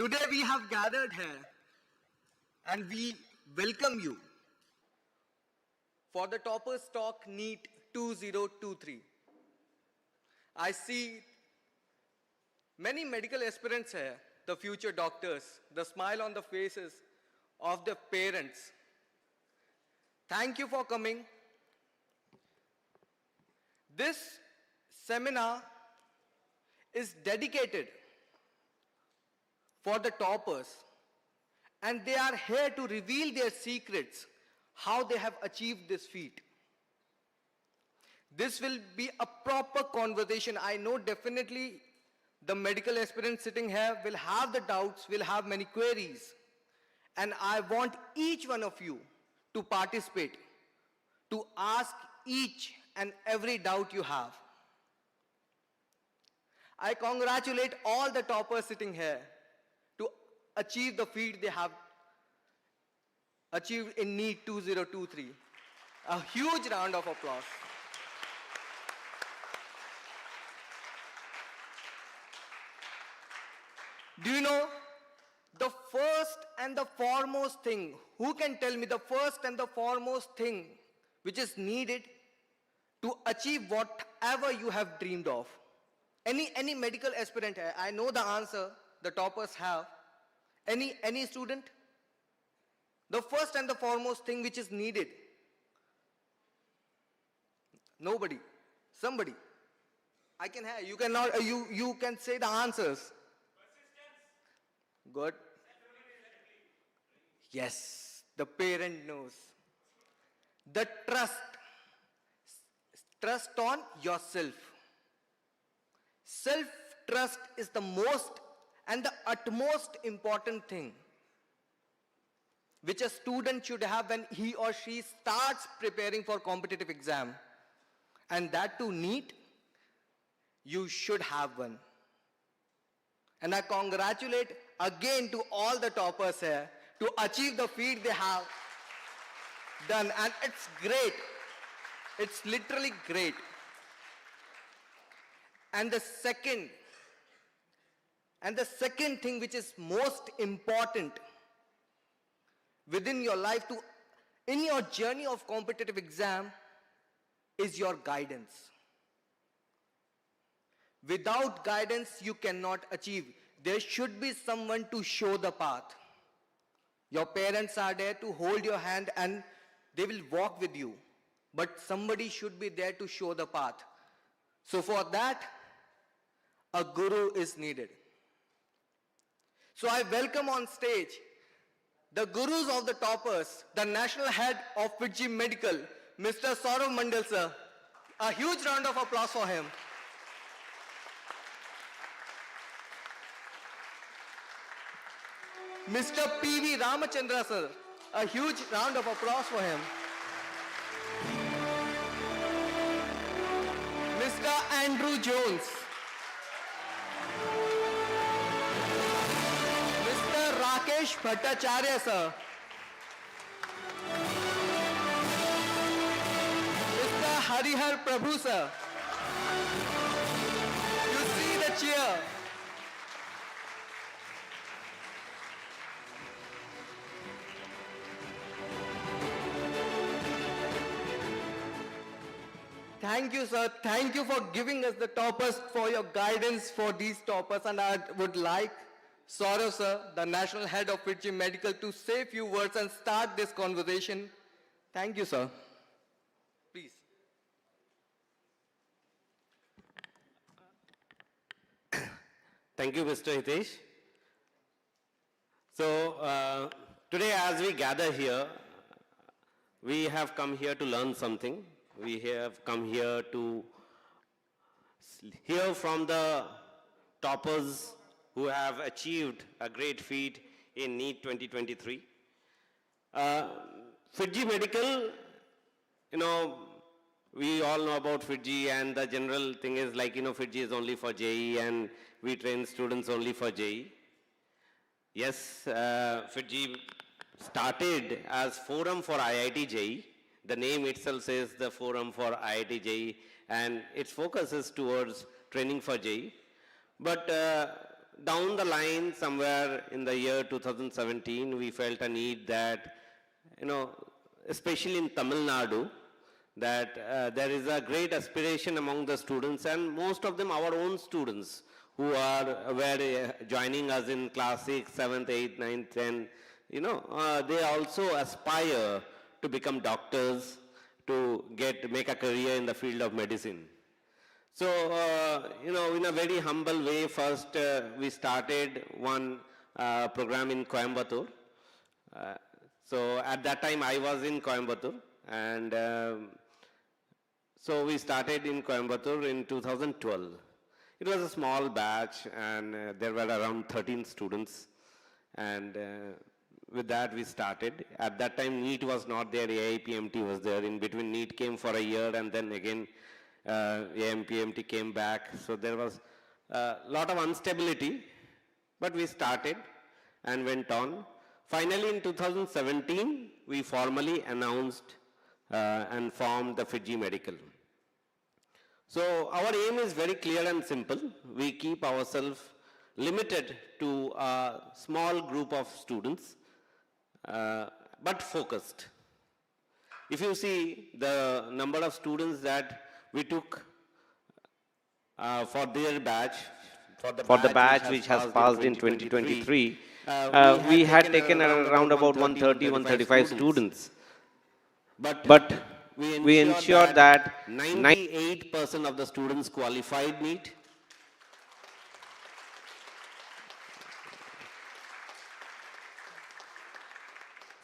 Today we have gathered here and we welcome you for the Toppers Talk NEET 2023. I see many medical aspirants here, the future doctors, the smile on the faces of the parents. Thank you for coming. This seminar is dedicated for the toppers, and they are here to reveal their secrets, how they have achieved this feat. This will be a proper conversation. I know definitely the medical aspirants sitting here will have the doubts, will have many queries, and I want each one of you to participate, to ask each and every doubt you have. I congratulate all the toppers sitting here to achieve the feat they have achieved in NEET 2023. A huge round of applause. Do you know the first and the foremost thing, who can tell me the first and the foremost thing which is needed to achieve whatever you have dreamed of? Any medical aspirant here? I know the answer the toppers have. Any student? The first and the foremost thing which is needed. Nobody. Somebody. I can have. You cannot. You can say the answers. Persistence. Good. Yes. The parent knows. The trust. Trust on yourself. Self-trust is the most and the utmost important thing which a student should have when he or she starts preparing for competitive exam. And that too NEET, you should have one. And I congratulate again to all the toppers here to achieve the feat they have done. And it's great. It's literally great. And the second thing which is most important within your life in your journey of competitive exam is your guidance. Without guidance, you cannot achieve. There should be someone to show the path. Your parents are there to hold your hand and they will walk with you. But somebody should be there to show the path. So for that, a guru is needed. So I welcome on stage the gurus of the toppers, the national head of FIITJEE Medical, Mr. Saurav Mandal sir. A huge round of applause for him. Mr. P.V. Ramachandra sir. A huge round of applause for him. Mr. Andrew Jones. Rakesh Bhattacharya sir. Mr. Harihar Prabhu sir. You see the cheer. Thank you sir. Thank you for giving us the toppers, for your guidance for these toppers, and I would like Saurav sir, the national head of FIITJEE Medical, to say a few words and start this conversation. Thank you, sir. Please. Thank you, Mr. Hitesh. So, today as we gather here, we have come here to learn something. We have come here to hear from the toppers who have achieved a great feat in NEET 2023. FIITJEE Medical, we all know about FIITJEE, and the general thing is like, FIITJEE is only for JEE and we train students only for JEE. Yes, FIITJEE started as Forum for IIT JEE. The name itself says the Forum for IIT JEE, and its focus is towards training for JEE. But down the line, somewhere in the year 2017, we felt a need that, especially in Tamil Nadu, that there is a great aspiration among the students, and most of them our own students who were joining us in class 6, 7th, 8th, 9th, 10th, they also aspire to become doctors, to make a career in the field of medicine. So, in a very humble way, first we started one program in Coimbatore. So at that time I was in Coimbatore, and so we started in Coimbatore in 2012. It was a small batch, and there were around 13 students, and with that we started. At that time NEET was not there, AIPMT was there. In between NEET came for a year, and then again AIPMT came back. So there was a lot of instability, but we started and went on. Finally in 2017, we formally announced and formed the FIITJEE Medical. So our aim is very clear and simple. We keep ourselves limited to a small group of students, but focused. If you see the number of students that we took for their batch, for the batch which has passed in 2023, we had taken around about 130, 135 students. But we ensured that 98% of the students qualified NEET.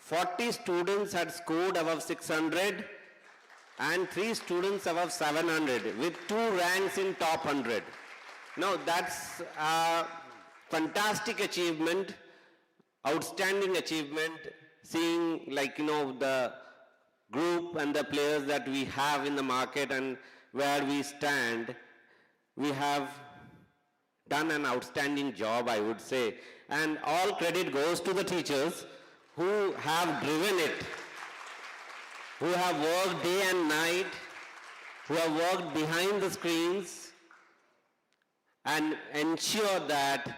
40 students had scored above 600 and 3 students above 700 with 2 ranks in top 100. Now that's a fantastic achievement, outstanding achievement, seeing the group and the players that we have in the market and where we stand. We have done an outstanding job, I would say, and all credit goes to the teachers who have driven it, who have worked day and night, who have worked behind the screens and ensured that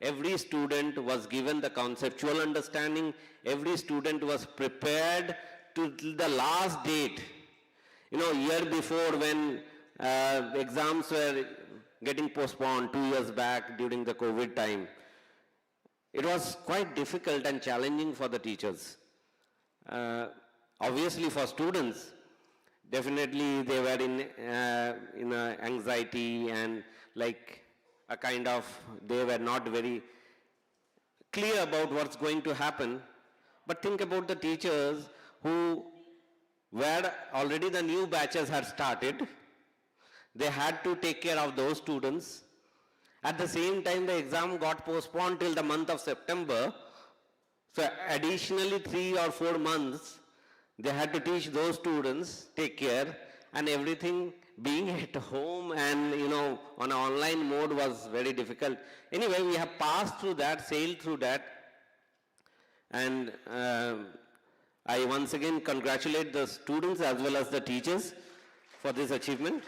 every student was given the conceptual understanding, every student was prepared to the last date. Year before when exams were getting postponed 2 years back during the COVID time, it was quite difficult and challenging for the teachers. Obviously for students, definitely they were in anxiety and they were not very clear about what's going to happen. But think about the teachers who were already the new batches had started. They had to take care of those students. At the same time, the exam got postponed till the month of September. So additionally 3 or 4 months, they had to teach those students, take care, and everything being at home and on an online mode was very difficult. Anyway, we have passed through that, sailed through that, and I once again congratulate the students as well as the teachers for this achievement.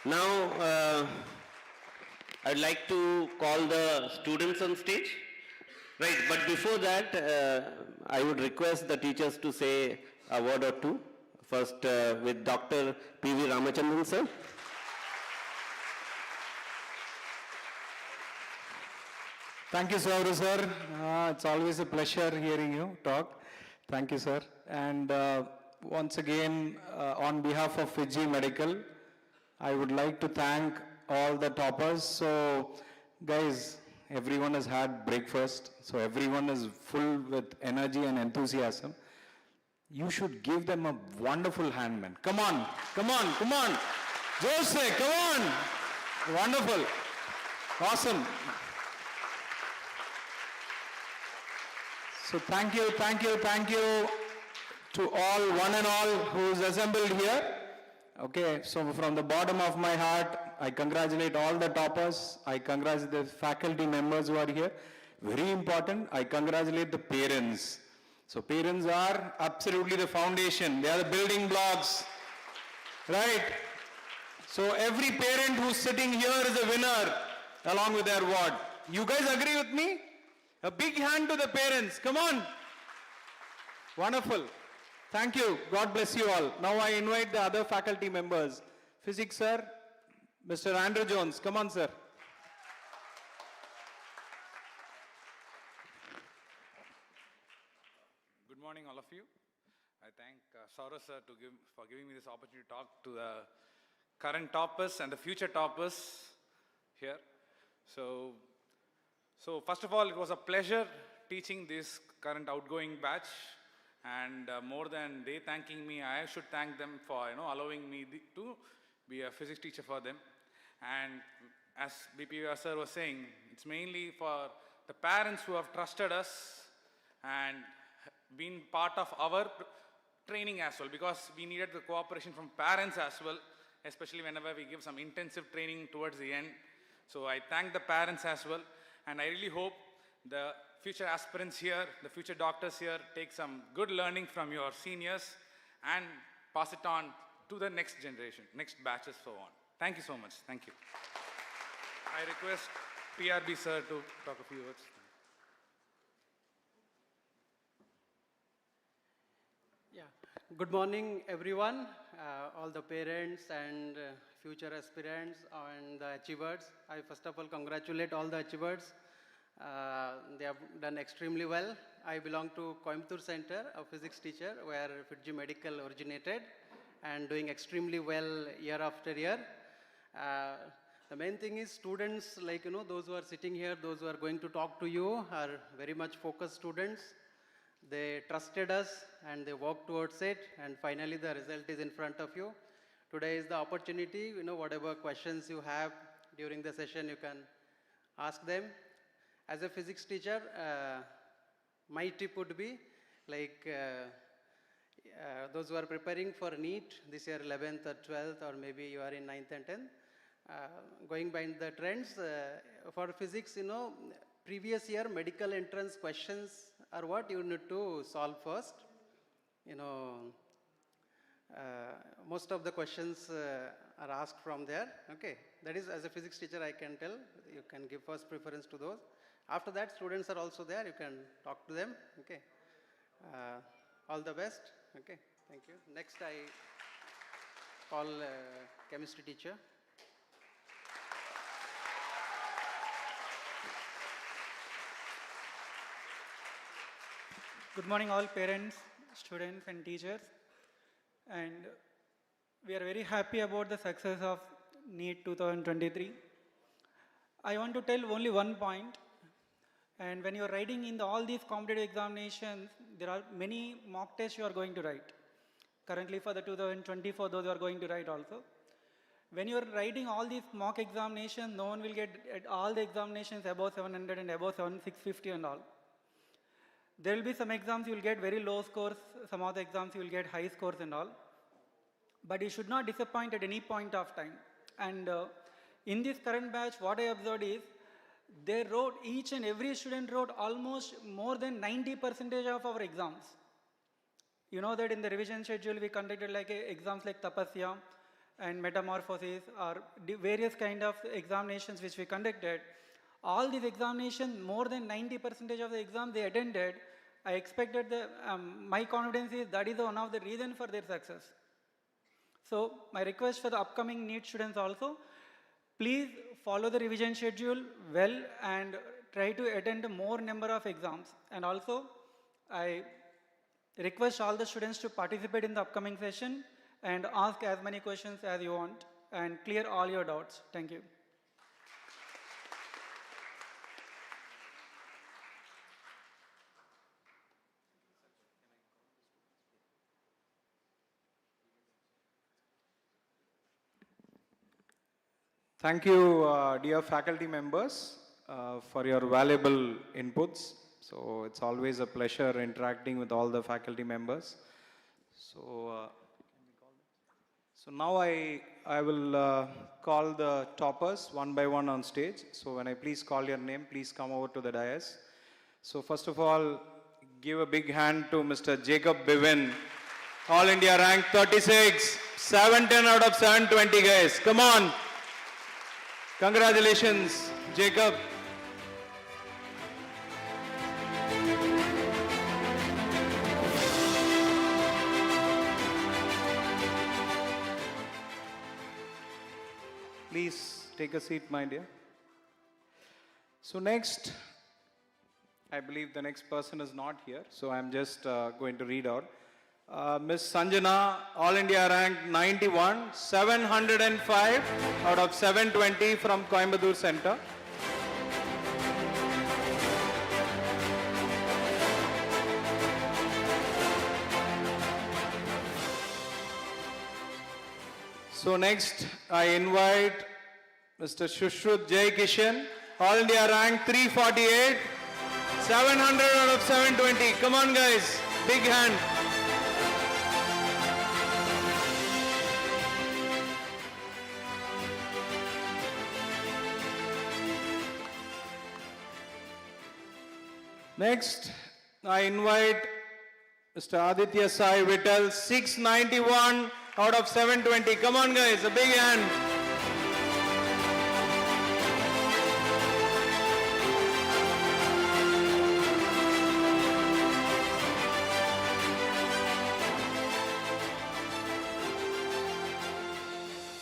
Now, I'd like to call the students on stage. Right, but before that, I would request the teachers to say a word or two. First, with Dr. P.V. Ramachandran, sir. Thank you, Saurav, sir. It's always a pleasure hearing you talk. Thank you, sir. And once again, on behalf of FIITJEE Medical, I would like to thank all the toppers. So, guys, everyone has had breakfast, so everyone is full with energy and enthusiasm. You should give them a wonderful hand, man. Come on, come on, come on. Jose, come on. Wonderful. Awesome. So thank you to all, one and all who is assembled here. Okay, so from the bottom of my heart, I congratulate all the toppers. I congratulate the faculty members who are here. Very important, I congratulate the parents. So parents are absolutely the foundation. They are the building blocks, right? So every parent who's sitting here is a winner along with their ward. You guys agree with me? A big hand to the parents. Come on. Wonderful. Thank you. God bless you all. Now I invite the other faculty members. Physics sir, Mr. Andrew Jones. Come on, sir. Good morning, all of you. I thank Saurabh sir for giving me this opportunity to talk to the current toppers and the future toppers here. So first of all, it was a pleasure teaching this current outgoing batch. And more than they thanking me, I should thank them for allowing me to be a physics teacher for them. And as BPR sir was saying, it's mainly for the parents who have trusted us and been part of our training as well, because we needed the cooperation from parents as well, especially whenever we give some intensive training towards the end. So I thank the parents as well, and I really hope the future aspirants here, the future doctors here, take some good learning from your seniors and pass it on to the next generation, next batches, so on. Thank you so much. Thank you. I request PRB sir to talk a few words. Yeah. Good morning, everyone, all the parents and future aspirants and the achievers. I first of all congratulate all the achievers. They have done extremely well. I belong to Coimbatore Center, a physics teacher, where FIITJEE Medical originated and doing extremely well year after year. The main thing is students, like, those who are sitting here, those who are going to talk to you are very much focused students. They trusted us and they worked towards it, and finally the result is in front of you. Today is the opportunity, whatever questions you have during the session, you can ask them. As a physics teacher, my tip would be like those who are preparing for NEET this year, 11th or 12th, or maybe you are in 9th and 10th, going by the trends, for physics, previous year medical entrance questions are what you need to solve first. Most of the questions are asked from there. Okay, that is, as a physics teacher, I can tell you can give first preference to those. After that, students are also there. You can talk to them. Okay, all the best. Okay, thank you. Next, I call chemistry teacher. Good morning, all parents, students, and teachers. And we are very happy about the success of NEET 2023. I want to tell only one point. And when you are writing in all these competitive examinations, there are many mock tests you are going to write. Currently for the 2024, those you are going to write also. When you are writing all these mock examinations, no one will get at all the examinations above 700 and above 650 and all. There will be some exams you will get very low scores, some of the exams you will get high scores and all. But you should not disappoint at any point of time. And in this current batch, what I observed is, they wrote, each and every student wrote almost more than 90% of our exams. You know that in the revision schedule, we conducted like exams like Tapasya and Metamorphosis, or various kind of examinations which we conducted. All these examinations, more than 90% of the exams they attended. I expected my confidence is that is one of the reasons for their success. So my request for the upcoming NEET students also, please follow the revision schedule well and try to attend more number of exams. And also, I request all the students to participate in the upcoming session and ask as many questions as you want and clear all your doubts. Thank you. Thank you, dear faculty members, for your valuable inputs. So it's always a pleasure interacting with all the faculty members. So, now I will call the toppers one by one on stage. So when I please call your name, please come over to the dais. So first of all, give a big hand to Mr. Jacob Bivin, All India rank 36, 710 out of 720 guys. Come on. Congratulations, Jacob. take a seat, my dear. So next, I believe the next person is not here, so I'm just going to read out. Miss Sanjana, All India rank 91, 705 out of 720 from Coimbatore Center. So next, I invite Mr. Shushrut Jai Kishan, All India rank 348, 700 out of 720. Come on guys, big hand. Next, I invite Mr. Aditya Sai Vittal, 691 out of 720. Come on guys, a big hand.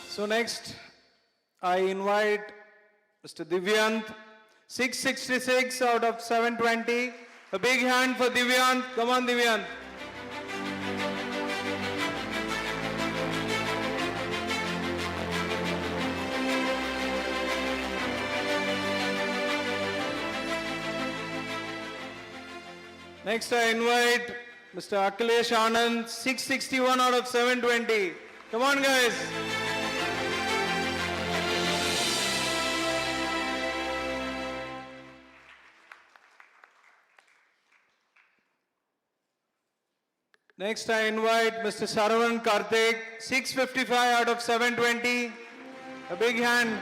So next, I invite Mr. Divyant, 666 out of 720. A big hand for Divyant. Come on, Divyant. Next, I invite Mr. Akhilesh Anand, 661 out of 720. Come on, guys. Next, I invite Mr. Saravanan Karthik, 655 out of 720. A big hand.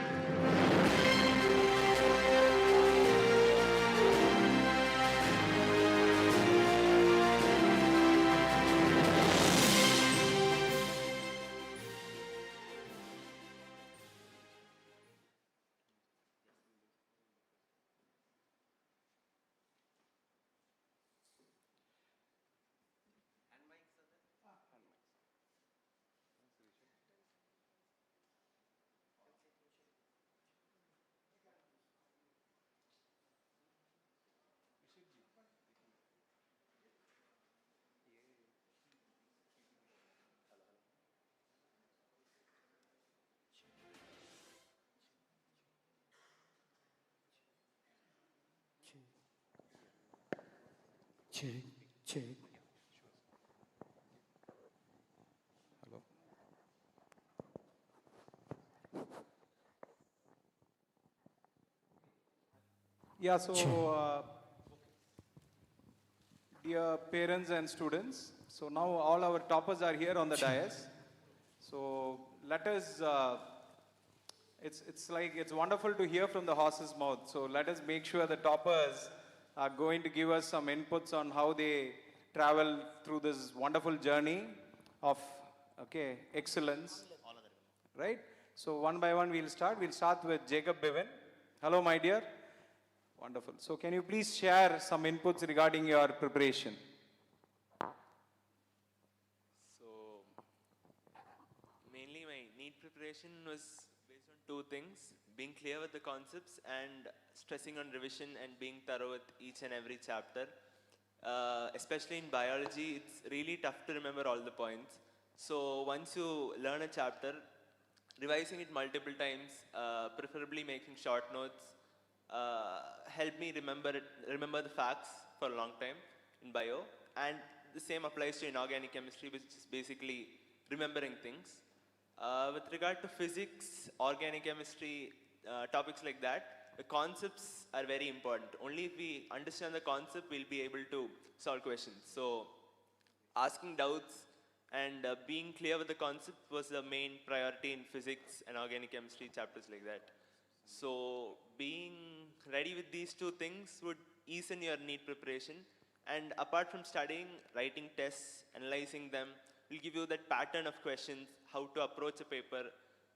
Check. Yeah, so dear parents and students, so now all our toppers are here on the dais. So let us, it's wonderful to hear from the horse's mouth. So let us make sure the toppers are going to give us some inputs on how they travel through this wonderful journey of excellence. Right? So one by one we'll start. We'll start with Jacob Bevan. Hello, my dear. Wonderful. So can you please share some inputs regarding your preparation? So, mainly my NEET preparation was based on two things: being clear with the concepts and stressing on revision and being thorough with each and every chapter. Especially in biology, it's really tough to remember all the points. So once you learn a chapter, revising it multiple times, preferably making short notes, help me remember the facts for a long time in bio. And the same applies to inorganic chemistry, which is basically remembering things. With regard to physics, organic chemistry, topics like that, the concepts are very important. Only if we understand the concept, we'll be able to solve questions. So asking doubts and being clear with the concept was the main priority in physics and organic chemistry chapters like that. So being ready with these two things would ease in your NEET preparation. And apart from studying, writing tests, analyzing them, will give you that pattern of questions, how to approach a paper.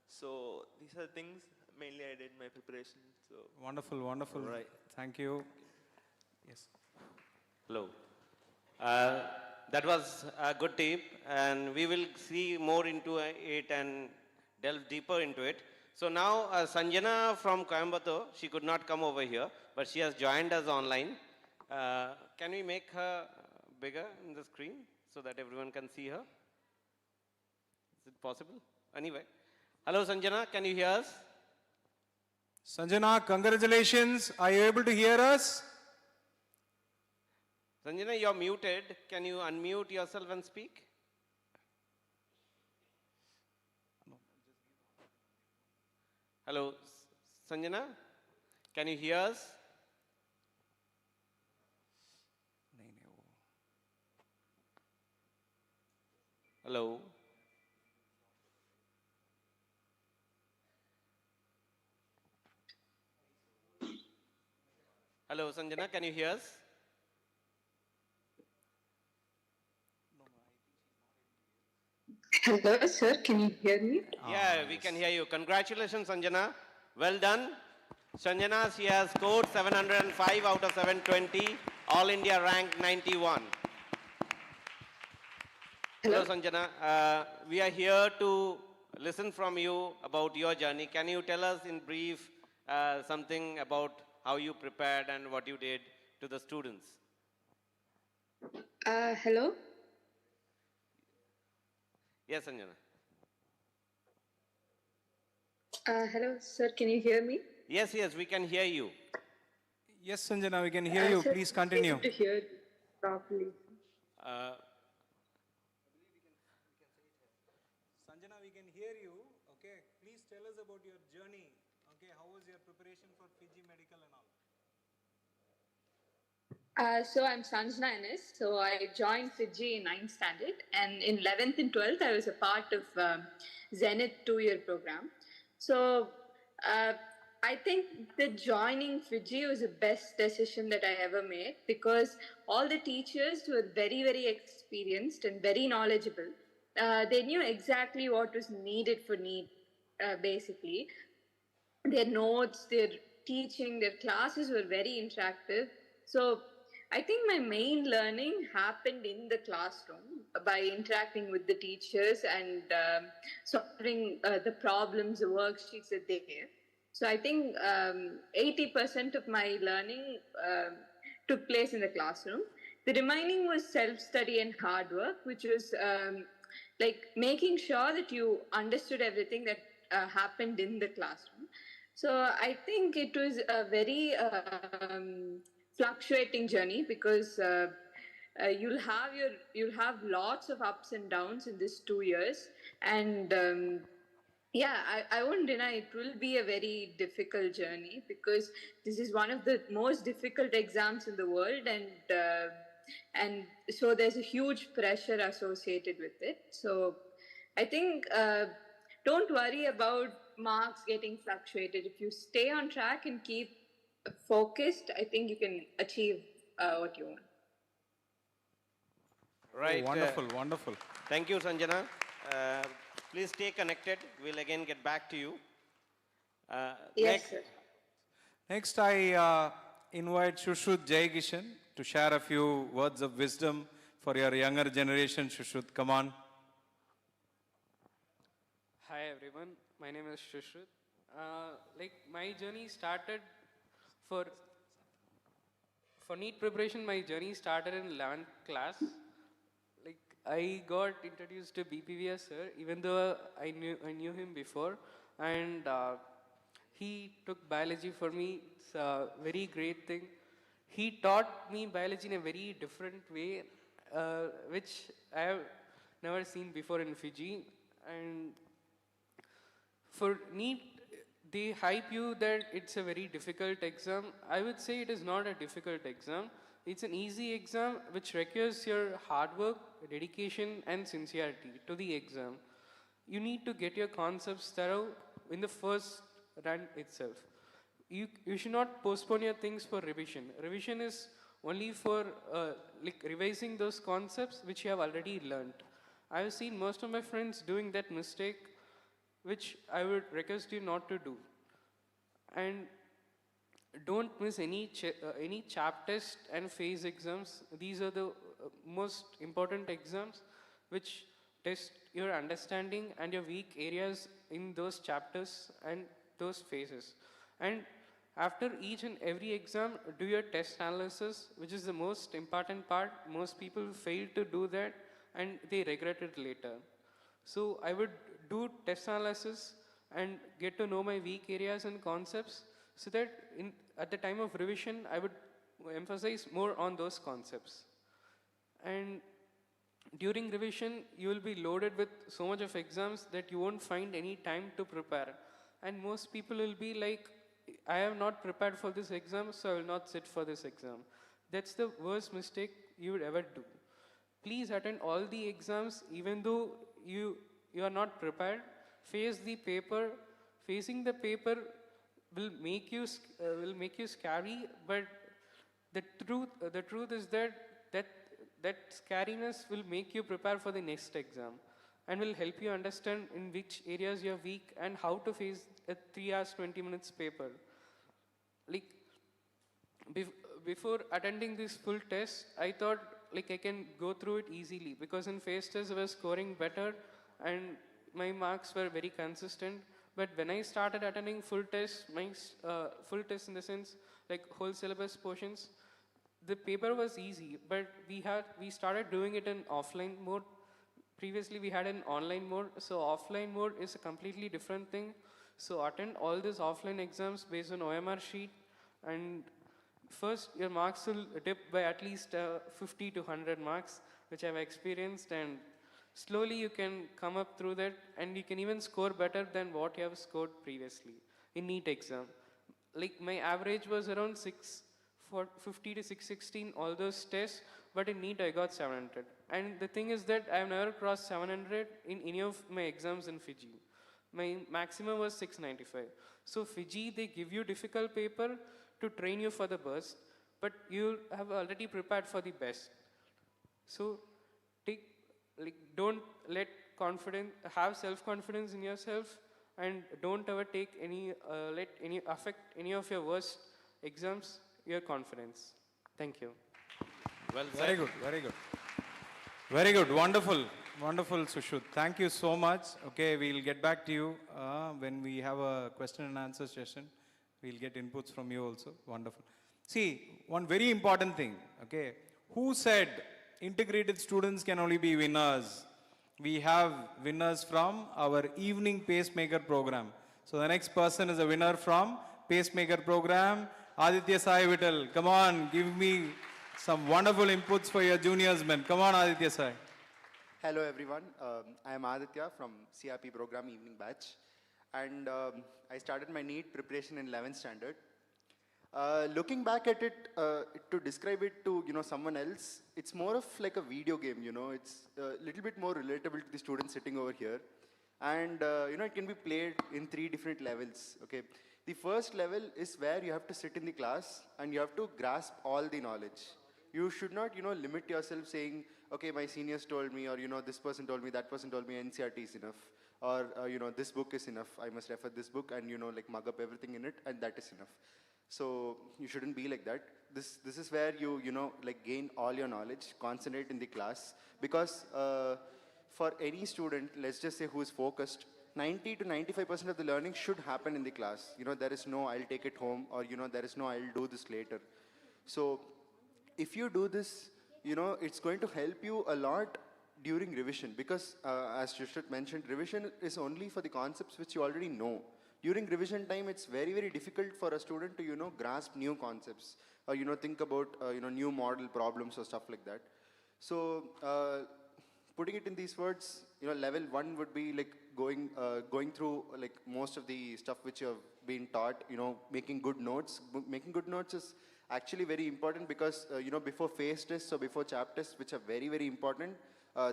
So these are the things mainly I did my preparation. So Wonderful, wonderful. Right. Thank you. Yes. Hello. That was a good tip, and we will see more into it and delve deeper into it. So now Sanjana from Coimbatore, she could not come over here, but she has joined us online. Can we make her bigger in the screen so that everyone can see her? Is it possible? Anyway. Hello Sanjana, can you hear us? Sanjana, congratulations. Are you able to hear us? Sanjana, you're muted. Can you unmute yourself and speak? Hello, Sanjana, can you hear us? Hello. Hello, Sanjana, can you hear us? Hello, sir. Can you hear me? Yeah, we can hear you. Congratulations, Sanjana. Well done. Sanjana, she has scored 705 out of 720, All India rank 91. Hello, Sanjana. We are here to listen from you about your journey. Can you tell us in brief something about how you prepared and what you did to the students? Hello. Yes, Sanjana. Hello, sir. Can you hear me? Yes, yes, we can hear you. Yes, Sanjana, we can hear you. Sir, Please continue. able to hear you properly. Sanjana, we can hear you. Okay, please tell us about your journey. Okay, how was your preparation for FIITJEE Medical and all? So I'm Sanjana Ennis. So I joined FIITJEE in 9th standard, and in 11th and 12th I was a part of Zenith 2-year program. So I think that joining FIITJEE was the best decision that I ever made, because all the teachers were very, very experienced and very knowledgeable. They knew exactly what was needed for NEET, basically. Their notes, their teaching, their classes were very interactive. So I think my main learning happened in the classroom by interacting with the teachers and solving the problems, the worksheets that they gave. So I think 80% of my learning took place in the classroom. The remaining was self-study and hard work, which was like making sure that you understood everything that happened in the classroom. So I think it was a very fluctuating journey, because you'll have lots of ups and downs in these 2 years, and yeah, I won't deny it will be a very difficult journey, because this is one of the most difficult exams in the world, and so there's a huge pressure associated with it. So I think don't worry about marks getting fluctuated. If you stay on track and keep focused, I think you can achieve what you want. Right. Oh, wonderful, wonderful. Thank you, Sanjana. Please stay connected. We'll again get back to you. Yes, sir. Next, I invite Shushruth Jayagishan to share a few words of wisdom for your younger generation. Shushruth, come on. Hi everyone, my name is Shushruth. My journey started for NEET preparation. My journey started in 11th class. I got introduced to BPVS sir, even though I knew him before, and he took biology for me. It's a very great thing. He taught me biology in a very different way, which I have never seen before in FIITJEE. And for NEET, they hype you that it's a very difficult exam. I would say it is not a difficult exam. It's an easy exam which requires your hard work, dedication, and sincerity to the exam. You need to get your concepts thorough in the first run itself. You should not postpone your things for revision. Revision is only for revising those concepts which you have already learned. I have seen most of my friends doing that mistake, which I would request you not to do. And don't miss any chap test and phase exams. These are the most important exams which test your understanding and your weak areas in those chapters and those phases. And after each and every exam, do your test analysis, which is the most important part. Most people fail to do that and they regret it later. So I would do test analysis and get to know my weak areas and concepts so that at the time of revision, I would emphasize more on those concepts. And during revision, you will be loaded with so much of exams that you won't find any time to prepare. And most people will be like, I have not prepared for this exam, so I will not sit for this exam. That's the worst mistake you would ever do. Please attend all the exams, even though you are not prepared. Face the paper. Facing the paper will make you scary, but the truth is that scariness will make you prepare for the next exam and will help you understand in which areas you are weak and how to face a 3 hours 20 minutes paper. Like before attending this full test, I thought like I can go through it easily because in phase test I was scoring better and my marks were very consistent. But when I started attending full test, full test in the sense like whole syllabus portions, the paper was easy, but we started doing it in offline mode. Previously we had an online mode, so offline mode is a completely different thing. So attend all these offline exams based on OMR sheet, and first your marks will dip by at least 50 to 100 marks, which I've experienced, and slowly you can come up through that, and you can even score better than what you have scored previously in NEET exam. Like my average was around 650 to 616 all those tests, but in NEET I got 700. And the thing is that I have never crossed 700 in any of my exams in FIITJEE. My maximum was 695. So FIITJEE, they give you difficult paper to train you for the best, but you have already prepared for the best. So don't let have self-confidence in yourself, and don't ever take let any affect any of your worst exams, your confidence. Thank you. Well said. Very good, very good. Very good, wonderful, wonderful, Sushruth. Thank you so much. Okay, we'll get back to you when we have a question and answer session. We'll get inputs from you also. Wonderful. See, one very important thing, okay, who said integrated students can only be winners? We have winners from our evening pacemaker program. So the next person is a winner from pacemaker program. Aditya Sai Vittal, come on, give me some wonderful inputs for your juniors, man. Come on, Aditya Sai. Hello everyone, I am Aditya from CRP program evening batch, and I started my NEET preparation in 11th standard. Looking back at it, to describe it to someone else, it's more of like a video game. It's a little bit more relatable to the students sitting over here, and it can be played in 3 different levels. Okay, the first level is where you have to sit in the class and you have to grasp all the knowledge. You should not limit yourself saying, okay, my seniors told me, or this person told me, that person told me, NCRT is enough, or this book is enough, I must refer this book and like mug up everything in it, and that is enough. So you shouldn't be like that. This is where you like gain all your knowledge, concentrate in the class, because for any student, let's just say who is focused, 90 to 95% of the learning should happen in the class. There is no I'll take it home, or there is no I'll do this later. So if you do this, it's going to help you a lot during revision, because as Sushruth mentioned, revision is only for the concepts which you already know. During revision time, it's very, very difficult for a student to, grasp new concepts, or, think about, new model problems or stuff like that. So putting it in these words, level 1 would be like going through like most of the stuff which you have been taught, making good notes. Making good notes is actually very important, because, before phase tests or before chap tests, which are very, very important,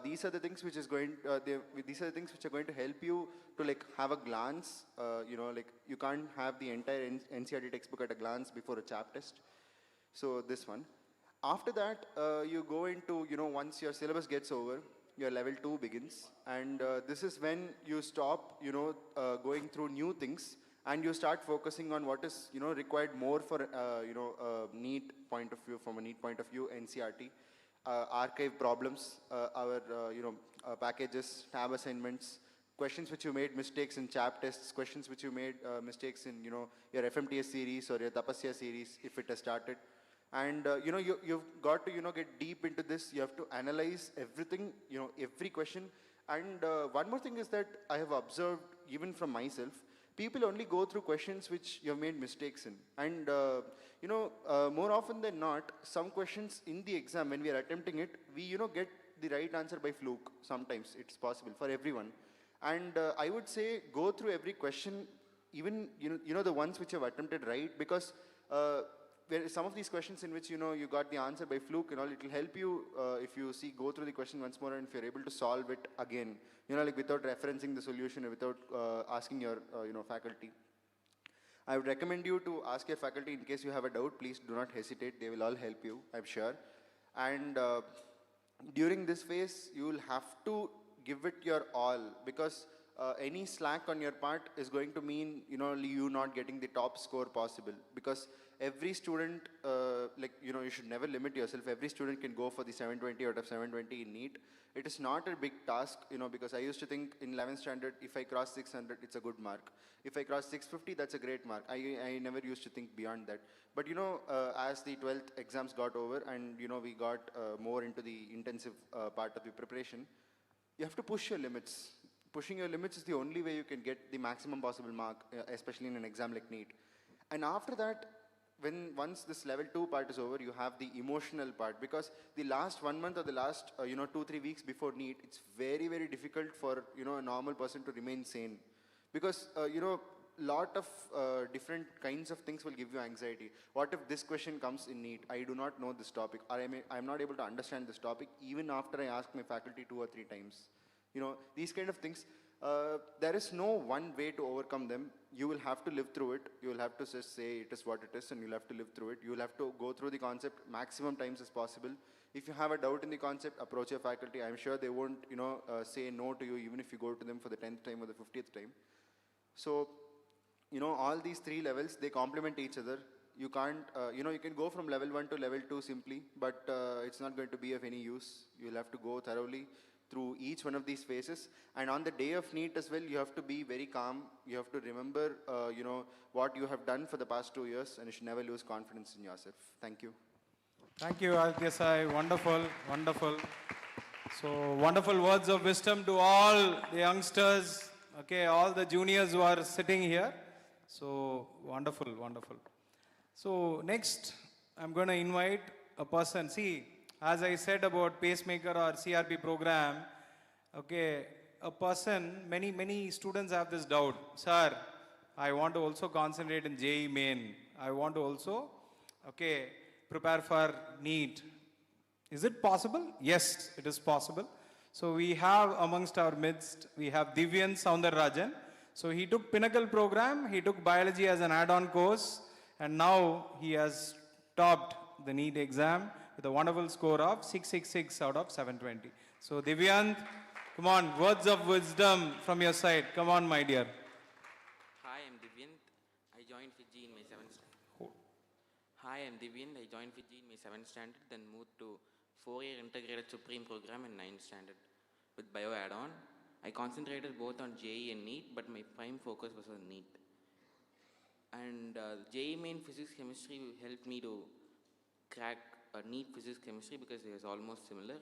these are the things which are going to help you to like have a glance. Like you can't have the entire NCRT textbook at a glance before a chap test. So this one. After that, you go into, once your syllabus gets over, your level 2 begins, and this is when you stop, going through new things, and you start focusing on what is, required more for, NEET point of view, from a NEET point of view, NCRT. Archive problems, our packages, tab assignments, questions which you made mistakes in chap tests, questions which you made mistakes in, your FMTS series or your Tapasya series, if it has started. And, you've got to, get deep into this. You have to analyze everything, every question. And one more thing is that I have observed, even from myself, people only go through questions which you have made mistakes in. And, more often than not, some questions in the exam, when we are attempting it, we, get the right answer by fluke. Sometimes it's possible for everyone. And I would say go through every question, even, the ones which you have attempted right, because some of these questions in which, you got the answer by fluke and all, it will help you if you go through the question once more and if you're able to solve it again, like without referencing the solution or without asking your, faculty. I would recommend you to ask your faculty in case you have a doubt. Please do not hesitate. They will all help you, I'm sure. And during this phase, you will have to give it your all, because any slack on your part is going to mean, you not getting the top score possible. Because every student, you should never limit yourself. Every student can go for the 720 out of 720 in NEET. It is not a big task, because I used to think in 11th standard, if I cross 600, it's a good mark. If I cross 650, that's a great mark. I never used to think beyond that. But, as the 12th exams got over and, we got more into the intensive part of the preparation, you have to push your limits. Pushing your limits is the only way you can get the maximum possible mark, especially in an exam like NEET. And after that, once this level 2 part is over, you have the emotional part, because the last 1 month or the last 2-3 weeks before NEET, it's very, very difficult for a normal person to remain sane, because lot of different kinds of things will give you anxiety. What if this question comes in NEET? I do not know this topic, or I'm not able to understand this topic even after I ask my faculty 2 or 3 times. These kind of things. There is no one way to overcome them. You will have to live through it. You will have to just say it is what it is, and you'll have to live through it. You will have to go through the concept maximum times as possible. If you have a doubt in the concept, approach your faculty. I'm sure they won't, say no to you even if you go to them for the 10th time or the 50th time. So, all these 3 levels, they complement each other. You can't, you can go from level 1 to level 2 simply, but it's not going to be of any use. You'll have to go thoroughly through each one of these phases. And on the day of NEET as well, you have to be very calm. You have to remember, what you have done for the past 2 years, and you should never lose confidence in yourself. Thank you. Thank you, Aditya Sai. Wonderful, wonderful. So, wonderful words of wisdom to all the youngsters, okay, all the juniors who are sitting here. So, wonderful, wonderful. So, next, I'm going to invite a person. See, as I said about pacemaker or CRP program, okay, a person, many students have this doubt. Sir, I want to also concentrate in JEE main. I want to also, okay, prepare for NEET. Is it possible? Yes, it is possible. So we have amongst our midst, we have Divyan Soundararajan. So he took Pinnacle program, he took biology as an add-on course, and now he has topped the NEET exam with a wonderful score of 666 out of 720. So Divyant, come on, words of wisdom from your side. Come on, my dear. Hi, I'm Divyant. I joined FIITJEE in my 7th standard. Hi, I'm Divyant. I joined FIITJEE in my 7th standard, then moved to 4-year integrated Supreme program in 9th standard with bio add-on. I concentrated both on JEE and NEET, but my prime focus was on NEET. And JEE main physics chemistry helped me to crack NEET physics chemistry because it was almost similar.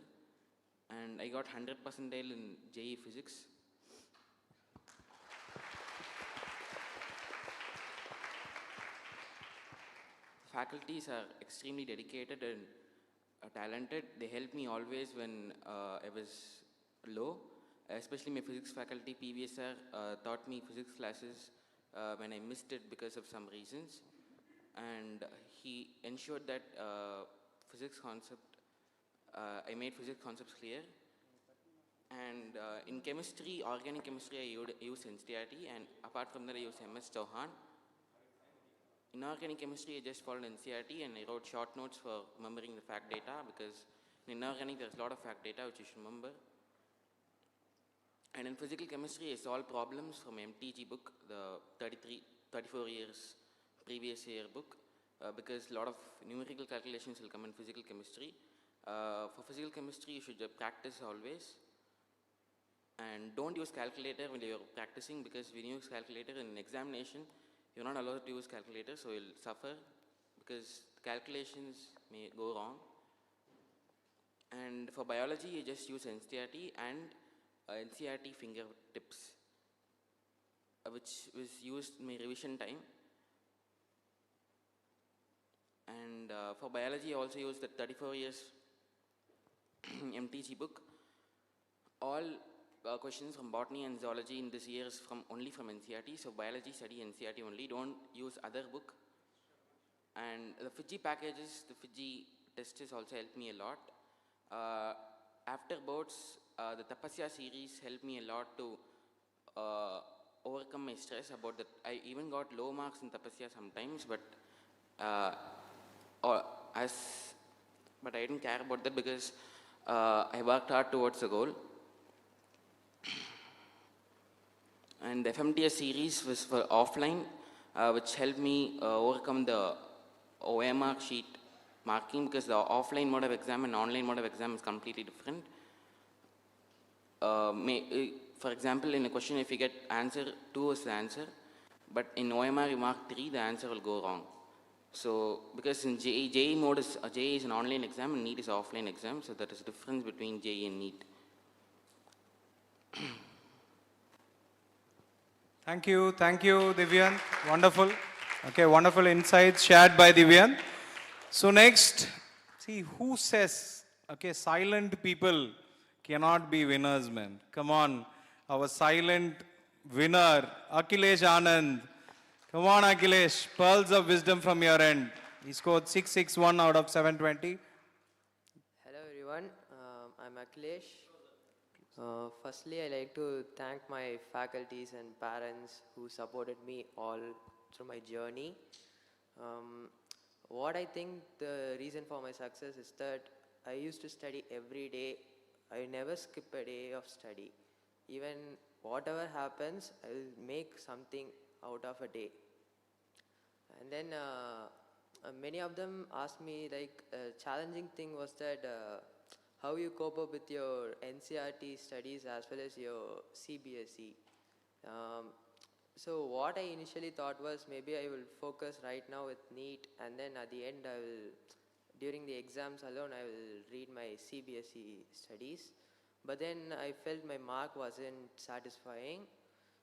And I got 100 percentile in JEE physics. Faculties are extremely dedicated and talented. They helped me always when I was low. Especially my physics faculty, PV sir, taught me physics classes when I missed it because of some reasons. And he ensured that I made physics concepts clear. And in chemistry, organic chemistry, I use NCERT, and apart from that, I use MS Chauhan. In organic chemistry, I just followed NCERT, and I wrote short notes for remembering the fact data, because in inorganic, there's a lot of fact data which you should remember. And in physical chemistry, I solved problems from MTG book, the 34 years previous year book, because a lot of numerical calculations will come in physical chemistry. For physical chemistry, you should practice always. And don't use calculator when you're practicing, because when you use calculator in an examination, you're not allowed to use calculator, so you'll suffer because calculations may go wrong. And for biology, you just use NCERT and NCERT fingertips, which was used in my revision time. And for biology, I also use the 34 years MTG book. All questions from botany and zoology in this year is only from NCERT. So biology study NCERT only. Don't use other book. And the FIITJEE packages, the FIITJEE tests also helped me a lot. After boards, the Tapasya series helped me a lot to overcome my stress about that. I even got low marks in Tapasya sometimes, but but I didn't care about that because I worked hard towards the goal. And the FMTS series was for offline, which helped me overcome the OMR sheet marking, because the offline mode of exam and online mode of exam is completely different. For example, in a question, if you get answer 2 is the answer, but in OMR you mark 3, the answer will go wrong. So, because in JEE mode, JEE is an online exam and NEET is an offline exam, so that is the difference between JEE and NEET. Thank you, Divyan. Wonderful. Okay, wonderful insights shared by Divyan. So next, see who says, okay, silent people cannot be winners, man. Come on, our silent winner, Akhilesh Anand. Come on, Akhilesh, pearls of wisdom from your end. He scored 661 out of 720. Hello everyone, I'm Akhilesh. Firstly, I like to thank my faculties and parents who supported me all through my journey. What I think the reason for my success is that I used to study every day. I never skip a day of study. Even whatever happens, I will make something out of a day. And then many of them asked me, like, a challenging thing was that how you cope up with your NCERT studies as well as your CBSE. So what I initially thought was maybe I will focus right now with NEET, and then at the end during the exams alone, I will read my CBSE studies. But then I felt my mark wasn't satisfying.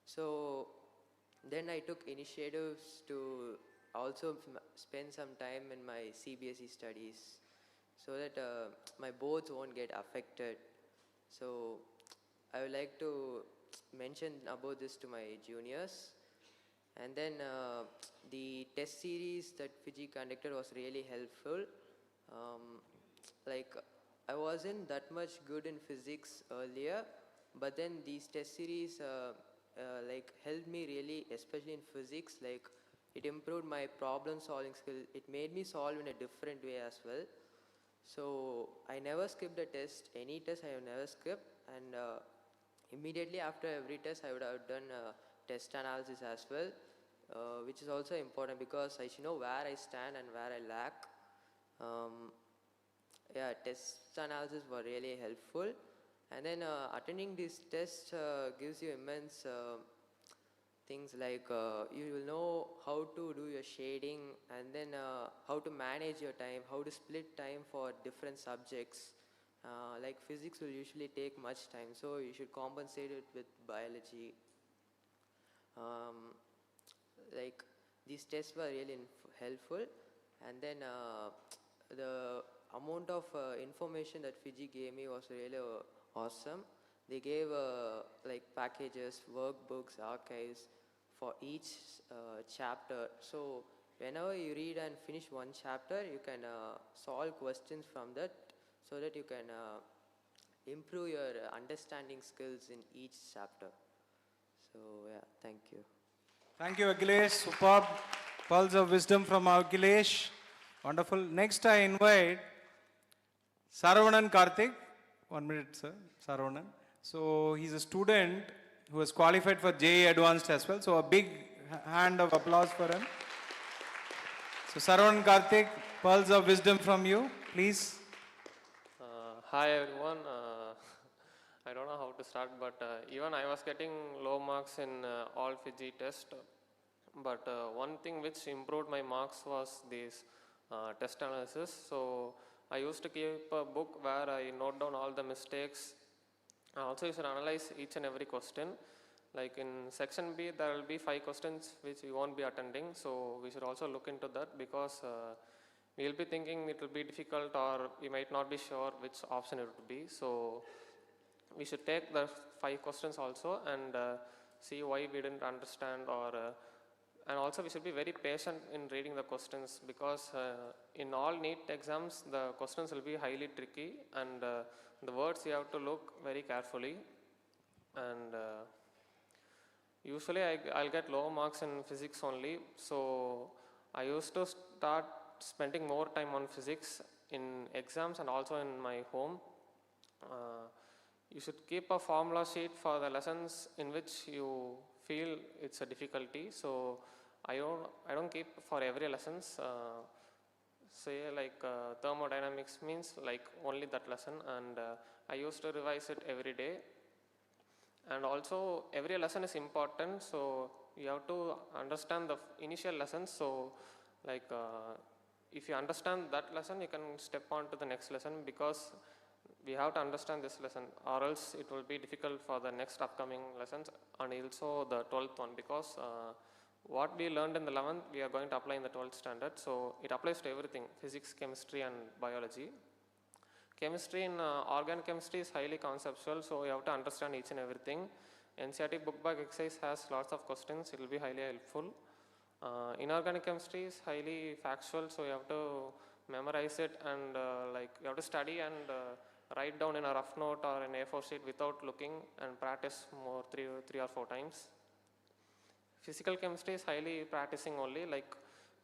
So then I took initiatives to also spend some time in my CBSE studies so that my boards won't get affected. So I would like to mention about this to my juniors. And then the test series that FIITJEE conducted was really helpful. Like, I wasn't that much good in physics earlier, but then these test series like helped me really, especially in physics. Like, it improved my problem solving skill. It made me solve in a different way as well. So I never skipped a test. Any test I have never skipped. And immediately after every test, I would have done test analysis as well, which is also important because I should know where I stand and where I lack. Yeah, test analysis were really helpful. And then attending these tests gives you immense things like you will know how to do your shading, and then how to manage your time, how to split time for different subjects. Like physics will usually take much time, so you should compensate it with biology. Like, these tests were really helpful. And then the amount of information that FIITJEE gave me was really awesome. They gave like packages, workbooks, archives for each chapter. So whenever you read and finish one chapter, you can solve questions from that, so that you can improve your understanding skills in each chapter. So yeah, thank you. Thank you, Akhilesh. Superb. Pearls of wisdom from Akhilesh. Wonderful. Next, I invite Saravanan Karthik. 1 minute, sir. Saravanan. So he's a student who has qualified for JEE Advanced as well. So a big hand of applause for him. So Saravanan Karthik, pearls of wisdom from you, please. Hi everyone. I don't know how to start, but even I was getting low marks in all FIITJEE test. But one thing which improved my marks was this test analysis. So I used to keep a book where I note down all the mistakes. I also used to analyze each and every question. Like in section B, there will be 5 questions which we won't be attending. So we should also look into that, because we will be thinking it will be difficult, or we might not be sure which option it would be. So we should take the 5 questions also and see why we didn't understand, or and also we should be very patient in reading the questions, because in all NEET exams the questions will be highly tricky, and the words you have to look very carefully. And usually I'll get low marks in physics only, so I used to start spending more time on physics in exams and also in my home. You should keep a formula sheet for the lessons in which you feel it's a difficulty. So I don't keep for every lessons. Say like thermodynamics means like only that lesson, and I used to revise it every day. And also every lesson is important, so you have to understand the initial lessons. So like if you understand that lesson, you can step on to the next lesson, because we have to understand this lesson, or else it will be difficult for the next upcoming lessons, and also the 12th one, because what we learned in the 11th we are going to apply in the 12th standard. So it applies to everything: physics, chemistry and biology. Chemistry in organic chemistry is highly conceptual, so you have to understand each and everything. NCERT book bag exercise has lots of questions, it will be highly helpful. Inorganic chemistry is highly factual, so you have to memorize it, and like you have to study and write down in a rough note or an A4 sheet without looking, and practice more three or four times. Physical chemistry is highly practicing only, like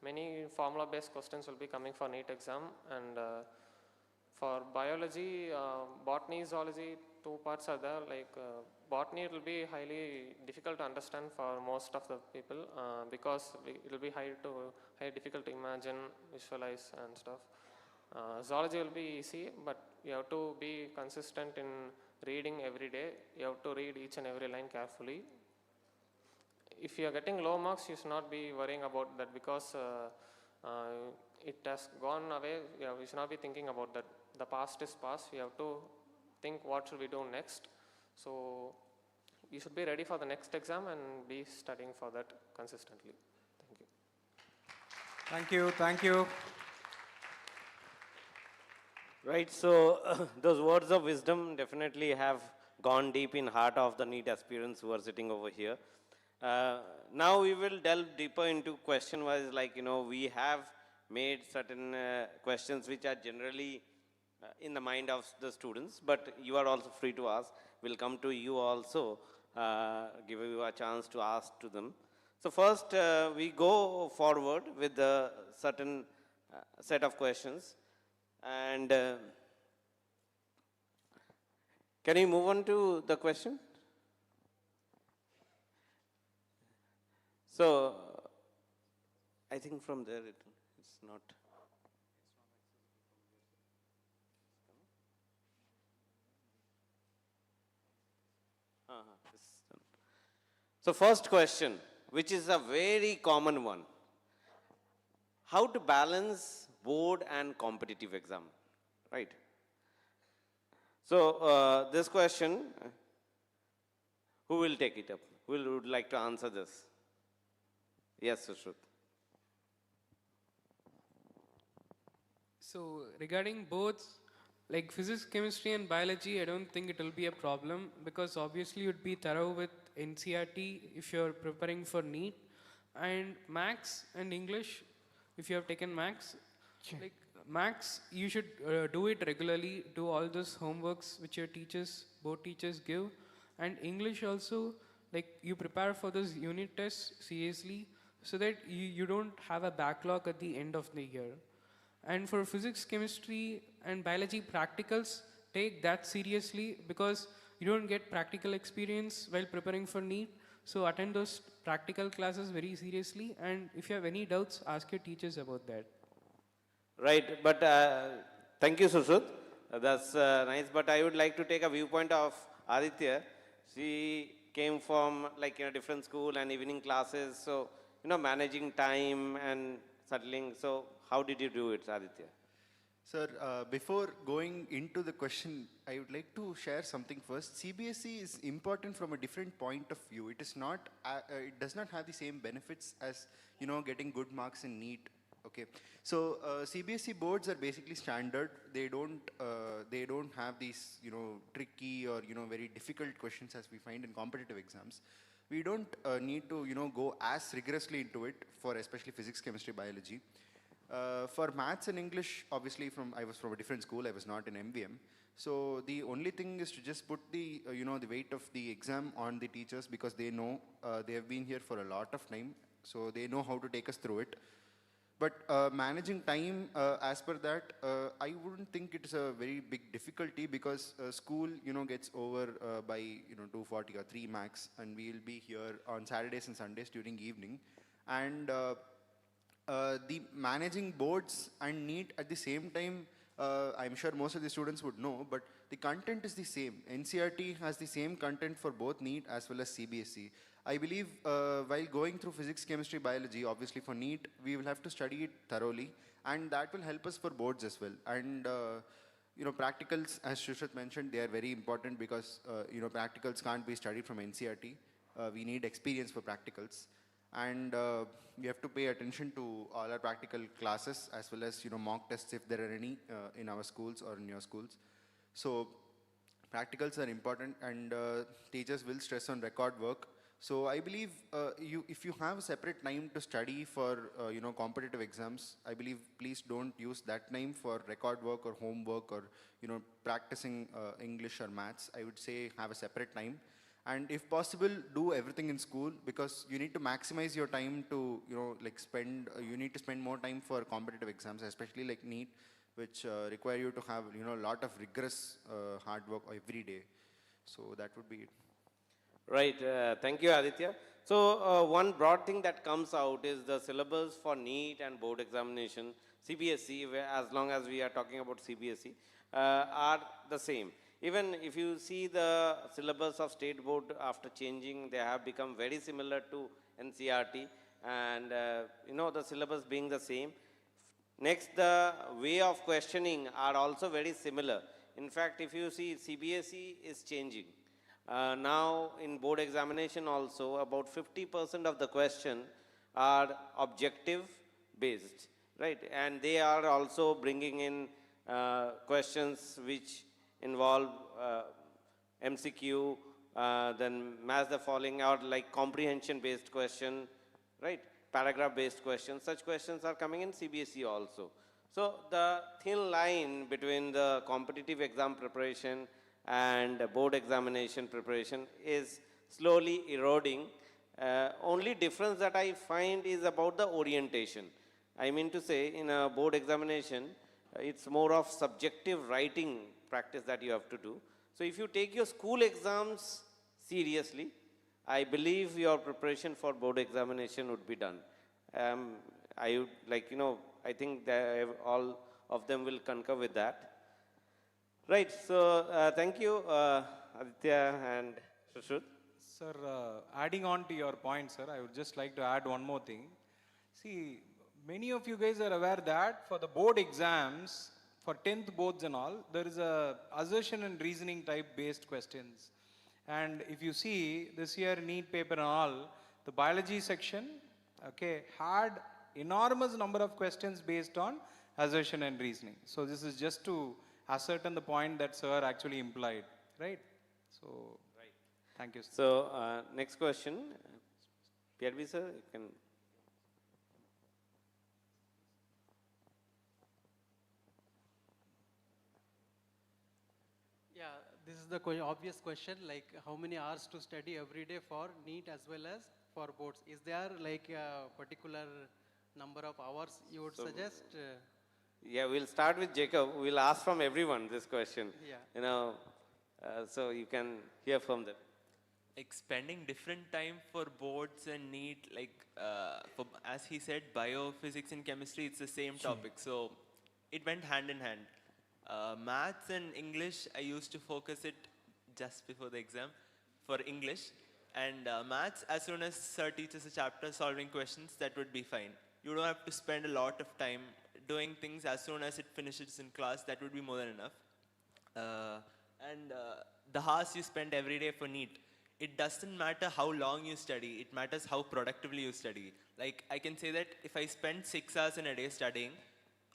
many formula based questions will be coming for NEET exam. And for biology, botany, zoology, 2 parts are there. Like botany will be highly difficult to understand for most of the people, because it will be highly difficult to imagine, visualize and stuff. Zoology will be easy, but you have to be consistent in reading every day. You have to read each and every line carefully. If you are getting low marks, you should not be worrying about that, because it has gone away. We should not be thinking about that. The past is past. We have to think what should we do next. So you should be ready for the next exam and be studying for that consistently. Thank you. Thank you. Thank you. Right, so those words of wisdom definitely have gone deep in heart of the NEET aspirants who are sitting over here. Now we will delve deeper into question wise, like, we have made certain questions which are generally in the mind of the students, but you are also free to ask. We'll come to you also, give you a chance to ask to them. So first we go forward with a certain set of questions, and can you move on to the question? So I think from there it's not. So first question, which is a very common one: how to balance board and competitive exam, right? So this question, who will take it up? Who would like to answer this? Yes, Sushrut. So regarding both, like physics, chemistry and biology, I don't think it will be a problem, because obviously you'd be thorough with NCERT if you're preparing for NEET, and Maths and English if you have taken Maths. Like Maths, you should do it regularly, do all those homeworks which your teachers, both teachers give, and English also, like you prepare for those unit tests seriously, so that you don't have a backlog at the end of the year. And for physics, chemistry and biology practicals, take that seriously, because you don't get practical experience while preparing for NEET. So attend those practical classes very seriously, and if you have any doubts, ask your teachers about that. Right, but thank you, Sushrut. That's nice, but I would like to take a viewpoint of Aditya. She came from like in a different school and evening classes, so managing time and settling. So how did you do it, Aditya? Sir, before going into the question, I would like to share something first. CBSE is important from a different point of view. It is not, it does not have the same benefits as, getting good marks in NEET. Okay, so CBSE boards are basically standard. They don't have these, tricky or very difficult questions as we find in competitive exams. We don't need to, go as rigorously into it for especially physics, chemistry, biology. For maths and English, obviously I was from a different school, I was not in MVM. So the only thing is to just put the, the weight of the exam on the teachers because they know, they have been here for a lot of time, so they know how to take us through it. But managing time as per that, I wouldn't think it is a very big difficulty because school, gets over by, 2:40 or 3 max, and we'll be here on Saturdays and Sundays during evening. And the managing boards and NEET at the same time, I'm sure most of the students would know, but the content is the same. NCERT has the same content for both NEET as well as CBSE. I believe while going through physics, chemistry, biology, obviously for NEET, we will have to study it thoroughly, and that will help us for boards as well. And practicals, as Shushat mentioned, they are very important because practicals can't be studied from NCERT. We need experience for practicals. And we have to pay attention to all our practical classes as well as mock tests if there are any in our schools or in your schools. So practicals are important, and teachers will stress on record work. So I believe if you have a separate time to study for competitive exams, I believe please don't use that time for record work or homework or practicing English or maths. I would say have a separate time. And if possible, do everything in school because you need to maximize your time to, you need to spend more time for competitive exams, especially like NEET, which require you to have, a lot of rigorous hard work every day. So that would be it. Right, thank you, Aditya. So one broad thing that comes out is the syllabus for NEET and board examination, CBSE, where as long as we are talking about CBSE, are the same. Even if you see the syllabus of state board after changing, they have become very similar to NCERT, and the syllabus being the same. Next, the way of questioning are also very similar. In fact, if you see, CBSE is changing. Now in board examination also, about 50% of the question are objective based, right? And they are also bringing in questions which involve MCQ, then match the following out like comprehension based question, right? Paragraph based questions. Such questions are coming in CBSE also. So the thin line between the competitive exam preparation and board examination preparation is slowly eroding. Only difference that I find is about the orientation. I mean to say, in a board examination, it's more of subjective writing practice that you have to do. So if you take your school exams seriously, I believe your preparation for board examination would be done. I would like, I think that all of them will concur with that. Right, so thank you, Aditya and Shushruth. Sir, adding on to your point, sir, I would just like to add one more thing. See, many of you guys are aware that for the board exams, for 10th boards and all, there is a assertion and reasoning type based questions. And if you see this year NEET paper and all, the biology section, okay, had enormous number of questions based on assertion and reasoning. So this is just to ascertain the point that sir actually implied, right? So, right. Thank you, sir. So, next question. PRB sir, you can. Yeah, this is the obvious question, like how many hours to study every day for NEET as well as for boards? Is there like a particular number of hours you would suggest? Yeah, we'll start with Jacob. We'll ask from everyone this question. Yeah. So you can hear from them. Like spending different time for boards and NEET, like as he said, biophysics and chemistry, it's the same topic. So it went hand in hand. Maths and English, I used to focus it just before the exam for English. And maths, as soon as sir teaches a chapter solving questions, that would be fine. You don't have to spend a lot of time doing things as soon as it finishes in class. That would be more than enough. And the hours you spend every day for NEET, it doesn't matter how long you study, it matters how productively you study. Like, I can say that if I spend 6 hours in a day studying,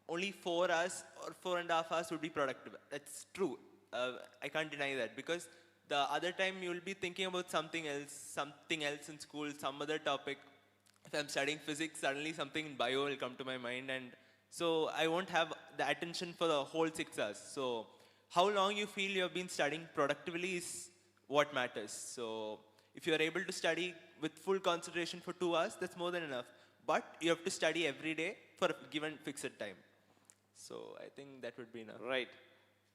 only 4 hours or 4.5 hours would be productive. That's true. I can't deny that, because the other time you will be thinking about something else in school, some other topic. If I'm studying physics, suddenly something in bio will come to my mind, and so I won't have the attention for the whole 6 hours. So how long you feel you have been studying productively is what matters. So if you are able to study with full concentration for 2 hours, that's more than enough. But you have to study every day for a given fixed time. So I think that would be enough. Right.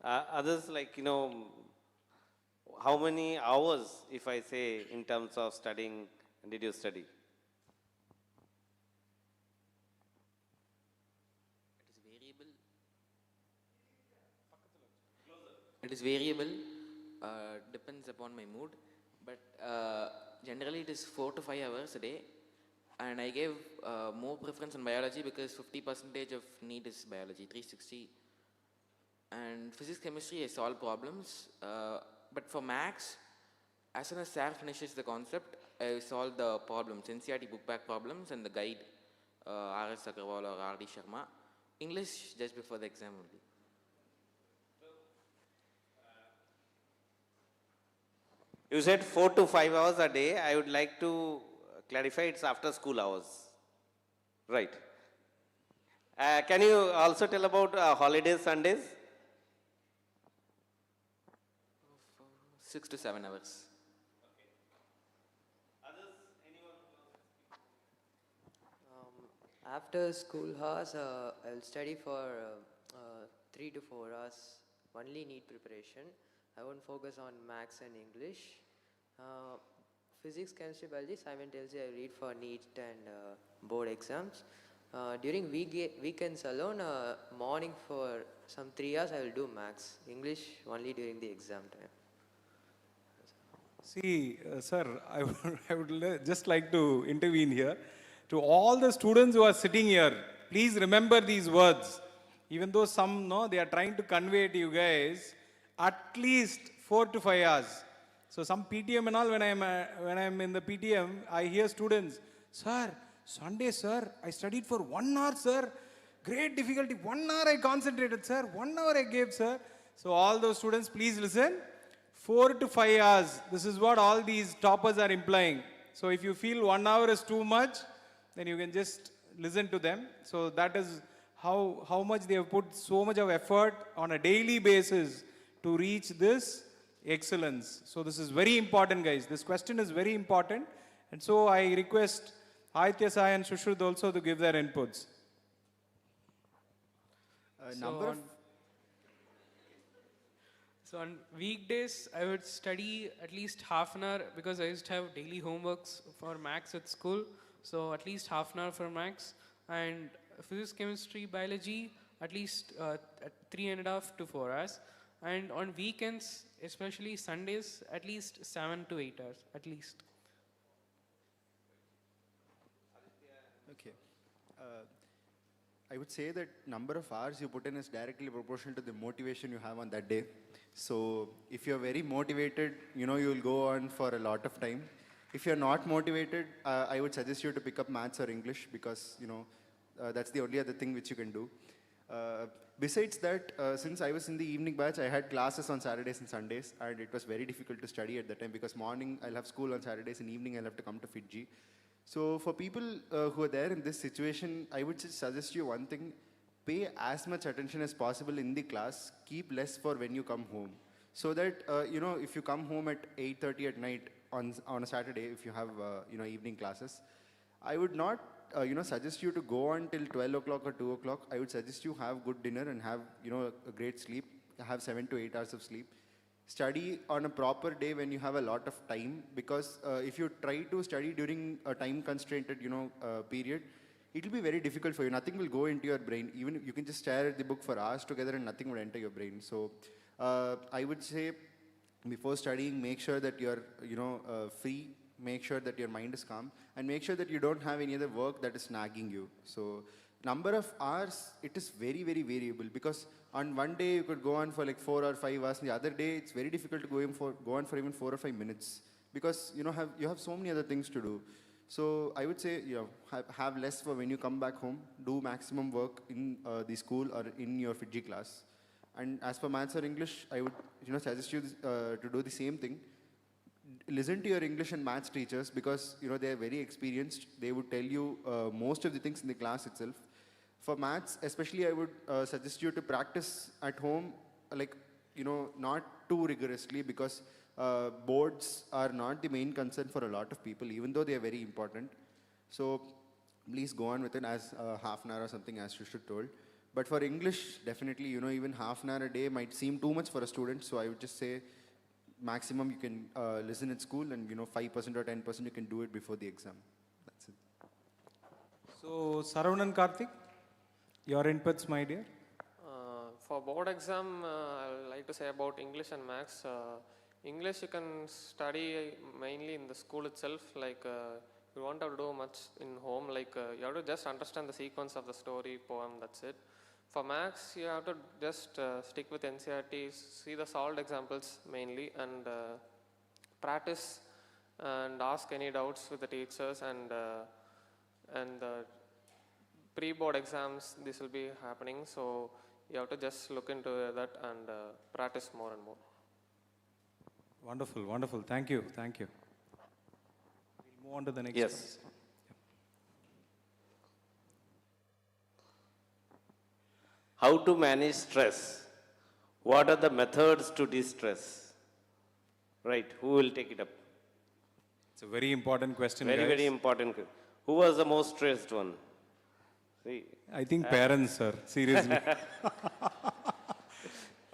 Others, like, how many hours, if I say, in terms of studying, did you study? It is variable, depends upon my mood, but generally it is 4 to 5 hours a day, and I gave more preference on biology because 50% of NEET is biology, 360, and physics, chemistry, I solve problems, but for maths, as soon as Sir finishes the concept, I solve the problems, NCERT book back problems and the guide, R.S. Agarwal or R.D. Sharma. English just before the exam only. You said 4 to 5 hours a day. I would like to clarify it's after school hours. Right. Can you also tell about holidays, Sundays? 6 to 7 hours. After school hours, I'll study for 3 to 4 hours, only NEET preparation. I won't focus on maths and English. Physics, chemistry, biology, simultaneously I read for NEET and board exams. During weekends alone, morning for some 3 hours I will do maths. English only during the exam time. See, sir, I would just like to intervene here. To all the students who are sitting here, please remember these words. Even though some they are trying to convey to you guys, at least 4 to 5 hours. So some PTM and all, when I'm in the PTM, I hear students, sir, Sunday, sir, I studied for 1 hour, sir. Great difficulty. 1 hour I concentrated, sir. 1 hour I gave, sir. So all those students, please listen. 4 to 5 hours. This is what all these toppers are implying. So if you feel 1 hour is too much, then you can just listen to them. So that is how much they have put so much of effort on a daily basis to reach this excellence. So this is very important, guys. This question is very important. And so I request FIITJEE Sai and Shushruth also to give their inputs. So on weekdays, I would study at least half an hour because I used to have daily homeworks for maths at school. So at least half an hour for maths, and physics, chemistry, biology, at least 3.5 to 4 hours. And on weekends, especially Sundays, at least 7 to 8 hours, at least. Okay. I would say that number of hours you put in is directly proportional to the motivation you have on that day. So if you're very motivated, you'll go on for a lot of time. If you're not motivated, I would suggest you to pick up maths or English because, that's the only other thing which you can do. Besides that, since I was in the evening batch, I had classes on Saturdays and Sundays, and it was very difficult to study at that time because morning I'll have school on Saturdays and evening I'll have to come to FIITJEE. So for people who are there in this situation, I would just suggest you one thing: pay as much attention as possible in the class, keep less for when you come home. So that, if you come home at 8:30 at night on a Saturday, if you have, evening classes, I would not, suggest you to go on till 12 o'clock or 2 o'clock. I would suggest you have good dinner and have, a great sleep, have 7 to 8 hours of sleep. Study on a proper day when you have a lot of time, because if you try to study during a time constrained, period, it'll be very difficult for you. Nothing will go into your brain. Even you can just stare at the book for hours together and nothing will enter your brain. So I would say before studying, make sure that you're, free, make sure that your mind is calm, and make sure that you don't have any other work that is nagging you. So number of hours, it is very, very variable, because on one day you could go on for like 4 or 5 hours, and the other day it's very difficult to go on for even 4 or 5 minutes, because you have so many other things to do. So I would say, have less for when you come back home, do maximum work in the school or in your FIITJEE class. And as for maths or English, I would suggest you to do the same thing. Listen to your English and maths teachers, because they are very experienced. They would tell you most of the things in the class itself. For maths, especially, I would suggest you to practice at home, not too rigorously, because boards are not the main concern for a lot of people, even though they are very important. So please go on with it as half an hour or something, as you should told. But for English, definitely, even half an hour a day might seem too much for a student. So I would just say maximum you can listen at school, and 5% or 10% you can do it before the exam. That's it. So Saravanan, Karthik, your inputs, my dear. For board exam, I would like to say about English and Maths. English you can study mainly in the school itself, you won't have to do much in home, you have to just understand the sequence of the story, poem, that's it. For Maths, you have to just stick with NCERT, see the solved examples mainly, and practice and ask any doubts with the teachers, and the pre-board exams, this will be happening, so you have to just look into that and practice more and more. Wonderful, wonderful. Thank you, thank you. We'll move on to the next Yes. one. How to manage stress? What are the methods to de-stress? Right, who will take it up? It's a very important question, Very, guys. very important. Who was the most stressed one? See, I think parents, sir, seriously.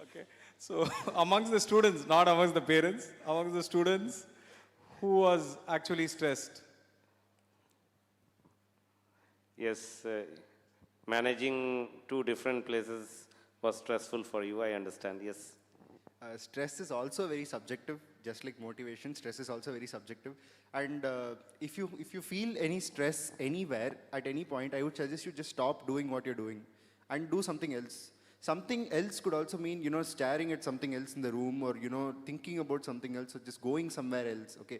Okay, so amongst the students, not amongst the parents, amongst the students, who was actually stressed? yes, managing two different places was stressful for you, I understand, yes. Stress is also very subjective, just like motivation. Stress is also very subjective. And if you feel any stress anywhere at any point, I would suggest you just stop doing what you're doing and do something else. Something else could also mean, staring at something else in the room, or, thinking about something else, or just going somewhere else, okay?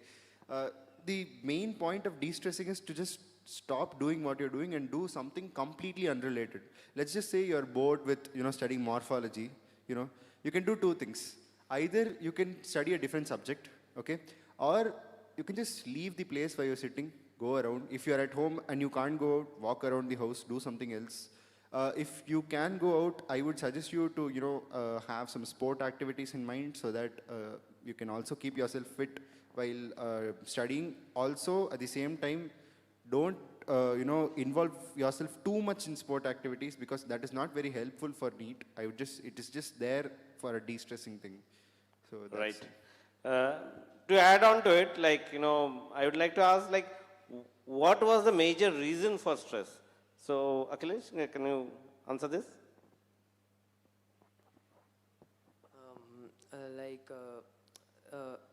The main point of de-stressing is to just stop doing what you're doing and do something completely unrelated. Let's just say you're bored with, studying morphology, you can do two things. Either you can study a different subject, okay? Or you can just leave the place where you're sitting, go around. If you're at home and you can't go out, walk around the house, do something else. If you can go out, I would suggest you to, have some sport activities in mind, so that you can also keep yourself fit while studying. Also, at the same time, don't involve yourself too much in sport activities, because that is not very helpful for NEET. It is just there for a de-stressing thing. So that's Right. To add on to it, I would like to ask, what was the major reason for stress? So, Akhilesh, can you answer this?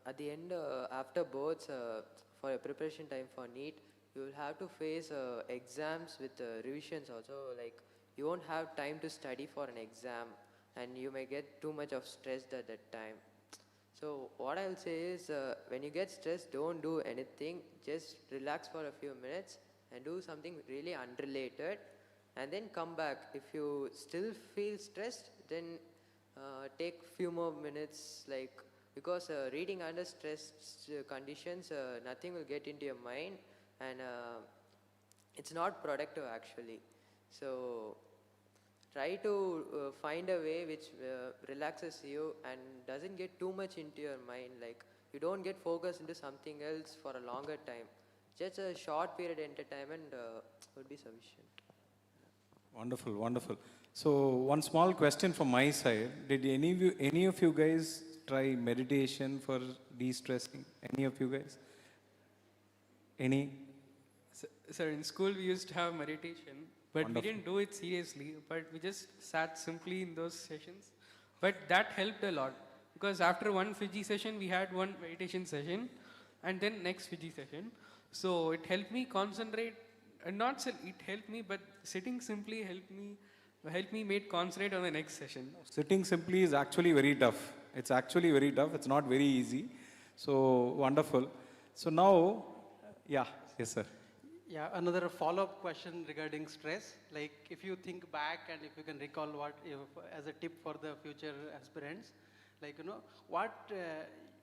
At the end, after boards, for a preparation time for NEET, you will have to face exams with revisions also. You won't have time to study for an exam, and you may get too much of stress at that time. So what I will say is, when you get stressed, don't do anything. Just relax for a few minutes and do something really unrelated, and then come back. If you still feel stressed, then take few more minutes, because reading under stress conditions, nothing will get into your mind, and it's not productive actually. So try to find a way which relaxes you and doesn't get too much into your mind. You don't get focused into something else for a longer time. Just a short period entertainment would be sufficient. Wonderful, wonderful. So one small question from my side. Did any of you guys try meditation for de-stressing? Any of you guys? Any? Sir, in school we used to have meditation, but we didn't do it seriously, but we just sat simply in those sessions. But that helped a lot because after one FIITJEE session, we had one meditation session and then next FIITJEE session. So it helped me concentrate, not it helped me, but sitting simply helped me make concentrate on the next session. Sitting simply is actually very tough. It's actually very tough. It's not very easy. So wonderful. So now, yeah, yes, sir. Yeah, another follow-up question regarding stress. Like if you think back and if you can recall what, as a tip for the future aspirants, like, what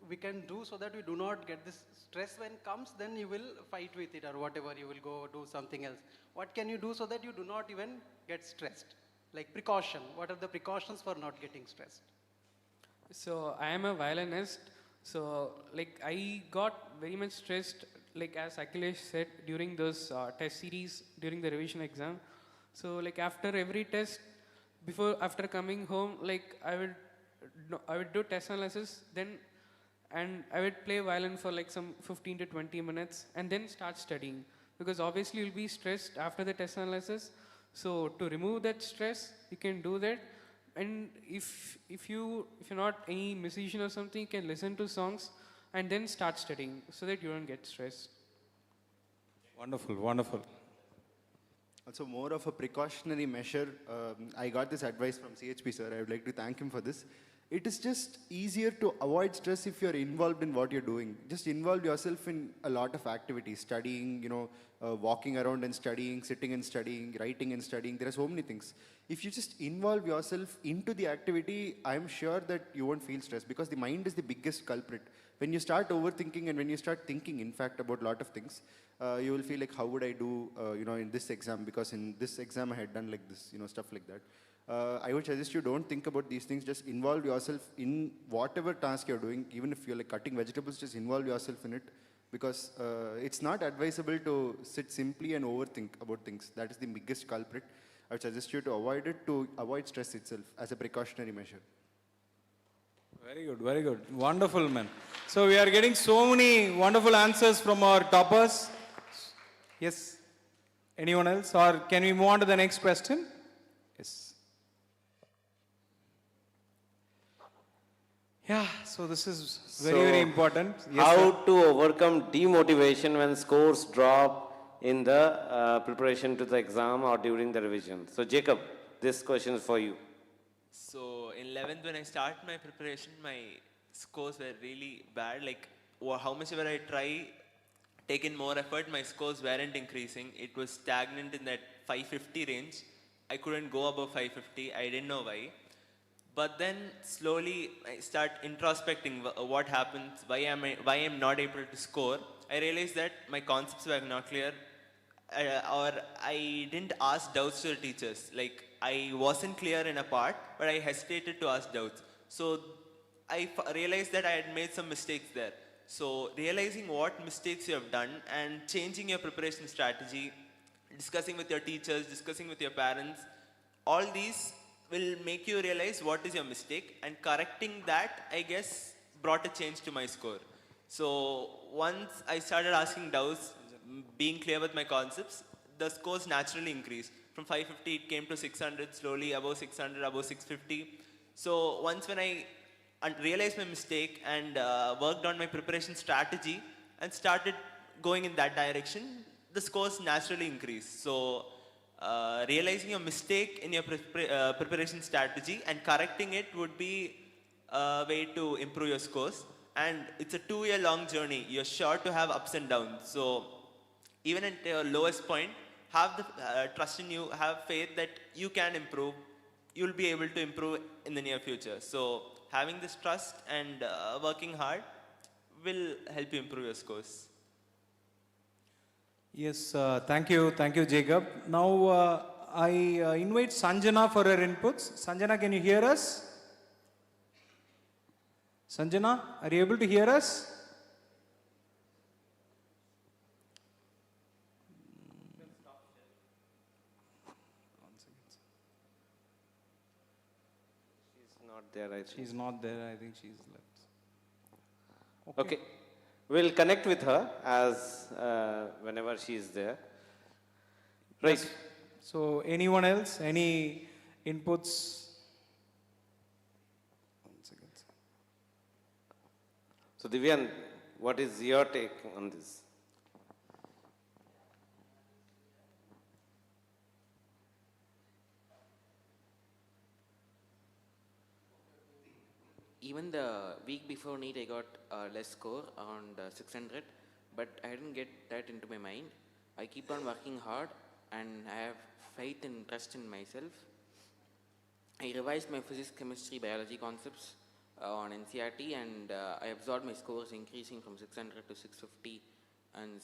we can do so that we do not get this stress when it comes, then you will fight with it or whatever, you will go do something else. What can you do so that you do not even get stressed? Like precaution, what are the precautions for not getting stressed? So I am a violinist. So like I got very much stressed, like as Akhilesh said, during those test series, during the revision exam. So like after every test, after coming home, like I would do test analysis, then and I would play violin for like some 15 to 20 minutes and then start studying. Because obviously you'll be stressed after the test analysis. So to remove that stress, you can do that. And if you're not any musician or something, you can listen to songs and then start studying so that you don't get stressed. Wonderful, wonderful. Also, more of a precautionary measure. I got this advice from CHP sir. I would like to thank him for this. It is just easier to avoid stress if you're involved in what you're doing. Just involve yourself in a lot of activities, studying, walking around and studying, sitting and studying, writing and studying. There are so many things. If you just involve yourself into the activity, I'm sure that you won't feel stressed because the mind is the biggest culprit. When you start overthinking and when you start thinking, in fact, about a lot of things, you will feel like, how would I do, in this exam? Because in this exam I had done like this, stuff like that. I would suggest you don't think about these things. Just involve yourself in whatever task you're doing. Even if you're like cutting vegetables, just involve yourself in it. Because it's not advisable to sit simply and overthink about things. That is the biggest culprit. I would suggest you to avoid it, to avoid stress itself as a precautionary measure. Very good, very good. Wonderful, man. So we are getting so many wonderful answers from our toppers. Yes. Anyone else? Or can we move on to the next question? Yes. Yeah, so this is very, very important. Yes, how sir. to overcome demotivation when scores drop in the preparation to the exam or during the revision? So Jacob, this question is for you. So in 11th, when I started my preparation, my scores were really bad. Like how much ever I try, take in more effort, my scores weren't increasing. It was stagnant in that 550 range. I couldn't go above 550. I didn't know why. But then slowly I start introspecting what happens, why I'm not able to score. I realized that my concepts were not clear, or I didn't ask doubts to the teachers. Like I wasn't clear in a part, but I hesitated to ask doubts. So I realized that I had made some mistakes there. So realizing what mistakes you have done and changing your preparation strategy, discussing with your teachers, discussing with your parents, all these will make you realize what is your mistake, and correcting that, I guess, brought a change to my score. So once I started asking doubts, being clear with my concepts, the scores naturally increased. From 550 it came to 600, slowly above 600, above 650. So once when I realized my mistake and worked on my preparation strategy and started going in that direction, the scores naturally increased. So realizing your mistake in your preparation strategy and correcting it would be a way to improve your scores. And it's a 2-year long journey. You're sure to have ups and downs. So even at your lowest point, have the trust in you, have faith that you can improve. You'll be able to improve in the near future. So having this trust and working hard will help you improve your scores. Yes, thank you, Jacob. Now I invite Sanjana for her inputs. Sanjana, can you hear us? Sanjana, are you able to hear us? She's not there, I think. She's not there, I think she's left. Okay. We'll connect with her as whenever she is there. Right. Yes. So anyone else? Any inputs? One second. So Divyan, what is your take on this? Even the week before NEET, I got less score, around 600, but I didn't get that into my mind. I keep on working hard and I have faith and trust in myself. I revised my physics, chemistry, biology concepts on NCRT, and I absorbed my scores increasing from 600 to 650 and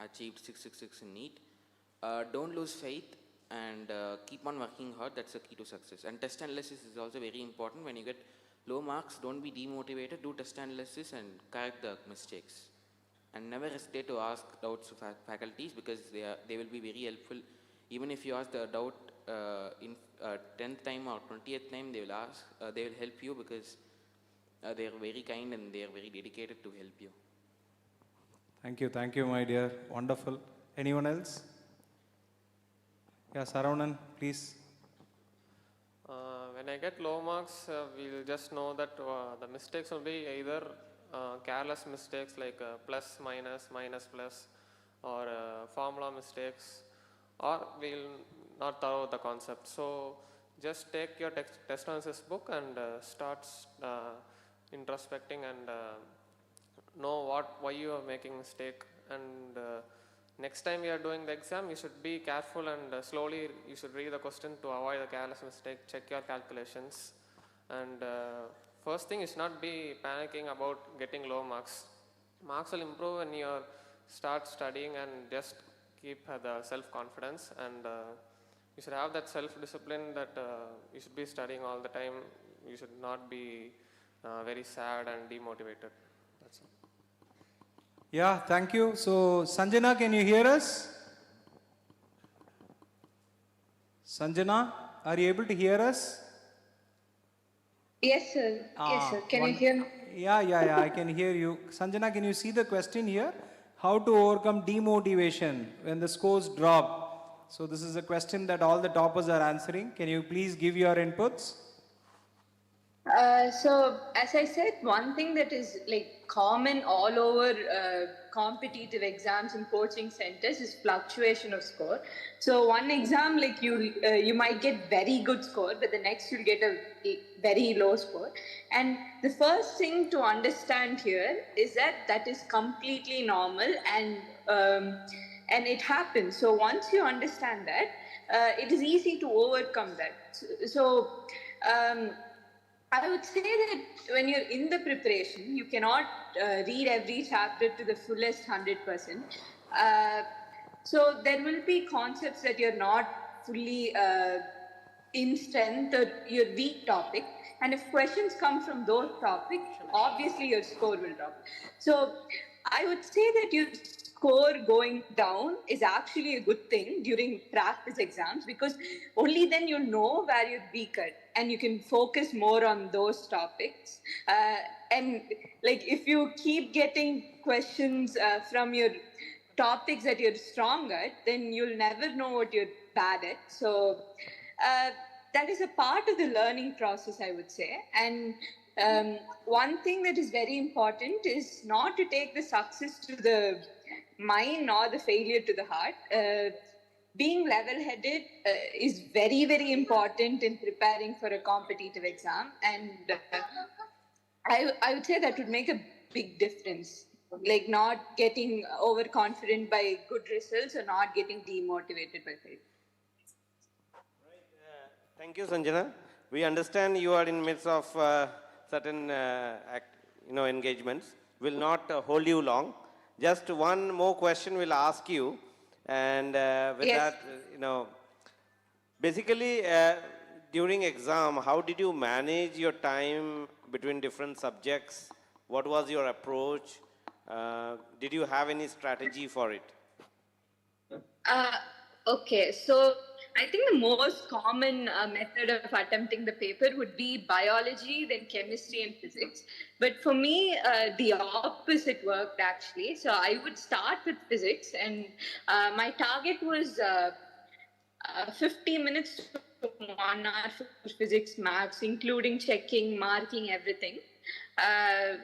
achieved 666 in NEET. Don't lose faith and keep on working hard. That's the key to success. And test analysis is also very important. When you get low marks, don't be demotivated. Do test analysis and correct the mistakes. And never hesitate to ask doubts to faculties, because they will be very helpful. Even if you ask the doubt in 10th time or 20th time, they will help you, because they are very kind and they are very dedicated to help you. Thank you, my dear. Wonderful. Anyone else? Yeah, Saravanan, please. When I get low marks, we'll just know that the mistakes will be either careless mistakes like plus, minus, minus, plus, or formula mistakes, or we'll not thorough the concept. So just take your test analysis book and start introspecting and know why you are making mistake. And next time you are doing the exam, you should be careful and slowly you should read the question to avoid the careless mistake. Check your calculations. And first thing is not be panicking about getting low marks. Marks will improve when you start studying, and just keep the self-confidence, and you should have that self-discipline that you should be studying all the time. You should not be very sad and demotivated. That's all. Yeah, thank you. So, Sanjana, can you hear us? Sanjana, are you able to hear us? Yes, sir. Yes, sir. Can you hear me? Yeah, I can hear you. Sanjana, can you see the question here? How to overcome demotivation when the scores drop? So this is a question that all the toppers are answering. Can you please give your inputs? So, as I said, one thing that is like common all over competitive exams and coaching centers is fluctuation of score. So, one exam, like you might get very good score, but the next you'll get a very low score. And the first thing to understand here is that is completely normal, and it happens. So, once you understand that, it is easy to overcome that. So. I would say that when you're in the preparation, you cannot read every chapter to the fullest 100%. So there will be concepts that you're not fully in strength or your weak topic. And if questions come from those topics, obviously your score will drop. So I would say that your score going down is actually a good thing during practice exams, because only then you know where you're weaker and you can focus more on those topics. And like if you keep getting questions from your topics that you're strong at, then you'll never know what you're bad at. So that is a part of the learning process, I would say. And one thing that is very important is not to take the success to the mind nor the failure to the heart. Being level-headed is very, very important in preparing for a competitive exam. And I would say that would make a big difference. Like not getting overconfident by good results or not getting demotivated by failure. Thank you, Sanjana. We understand you are in midst of certain engagements. Will not hold you long. Just one more question we'll ask you, and with Yes. that, basically during exam, how did you manage your time between different subjects? What was your approach? Did you have any strategy for it? Okay, so I think the most common method of attempting the paper would be biology, then chemistry and physics. But for me, the opposite worked actually. So I would start with physics, and my target was 50 minutes to 1 hour for physics, maths, including checking, marking, everything.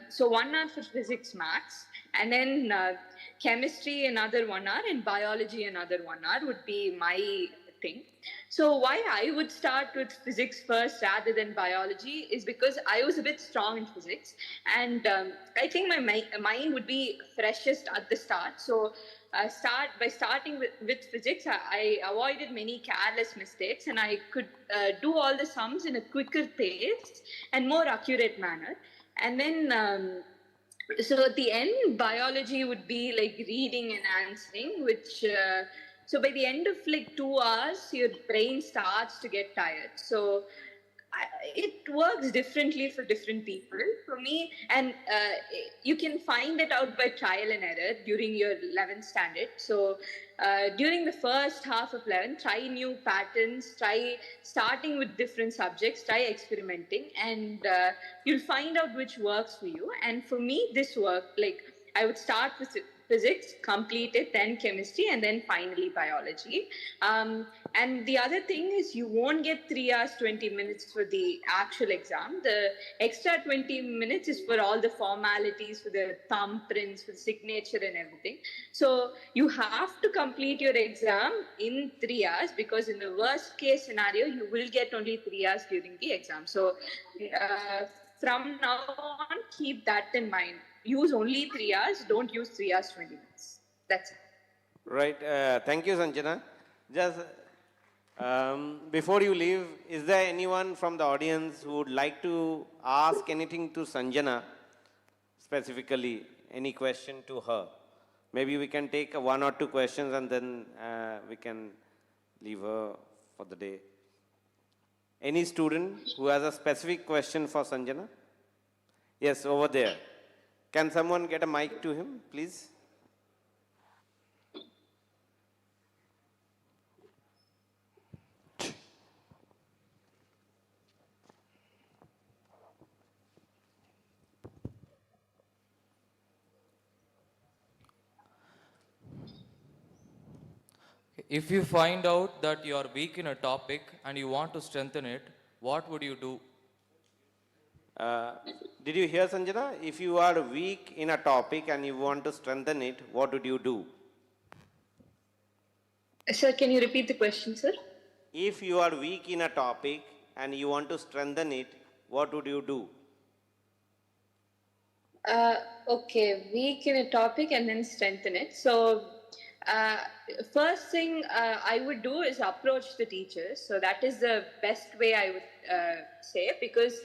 So 1 hour for physics, maths, and then chemistry another 1 hour, and biology another 1 hour would be my thing. So why I would start with physics first rather than biology is because I was a bit strong in physics, and I think my mind would be freshest at the start. So starting with physics, I avoided many careless mistakes, and I could do all the sums in a quicker pace and more accurate manner. And then so at the end, biology would be like reading and answering, which so by the end of like 2 hours, your brain starts to get tired. So it works differently for different people. For me, and you can find it out by trial and error during your 11th standard. So during the first half of 11, try new patterns, try starting with different subjects, try experimenting, and you'll find out which works for you. And for me, this worked. Like I would start with physics, complete it, then chemistry, and then finally biology. And the other thing is you won't get 3 hours, 20 minutes for the actual exam. The extra 20 minutes is for all the formalities, for the thumbprints, for the signature and everything. So you have to complete your exam in 3 hours, because in the worst case scenario, you will get only 3 hours during the exam. So from now on, keep that in mind. Use only 3 hours, don't use 3 hours, 20 minutes. That's it. Right. Thank you, Sanjana. Just before you leave, is there anyone from the audience who would like to ask anything to Sanjana, specifically, any question to her? Maybe we can take 1 or 2 questions and then we can leave her for the day. Any student who has a specific question for Sanjana? Yes, over there. Can someone get a mic to him, please? If you find out that you are weak in a topic and you want to strengthen it, what would you do? Did you hear, Sanjana? If you are weak in a topic and you want to strengthen it, what would you do? Sir, can you repeat the question, sir? If you are weak in a topic and you want to strengthen it, what would you do? Okay, weak in a topic and then strengthen it. So, first thing I would do is approach the teachers. So that is the best way I would say, because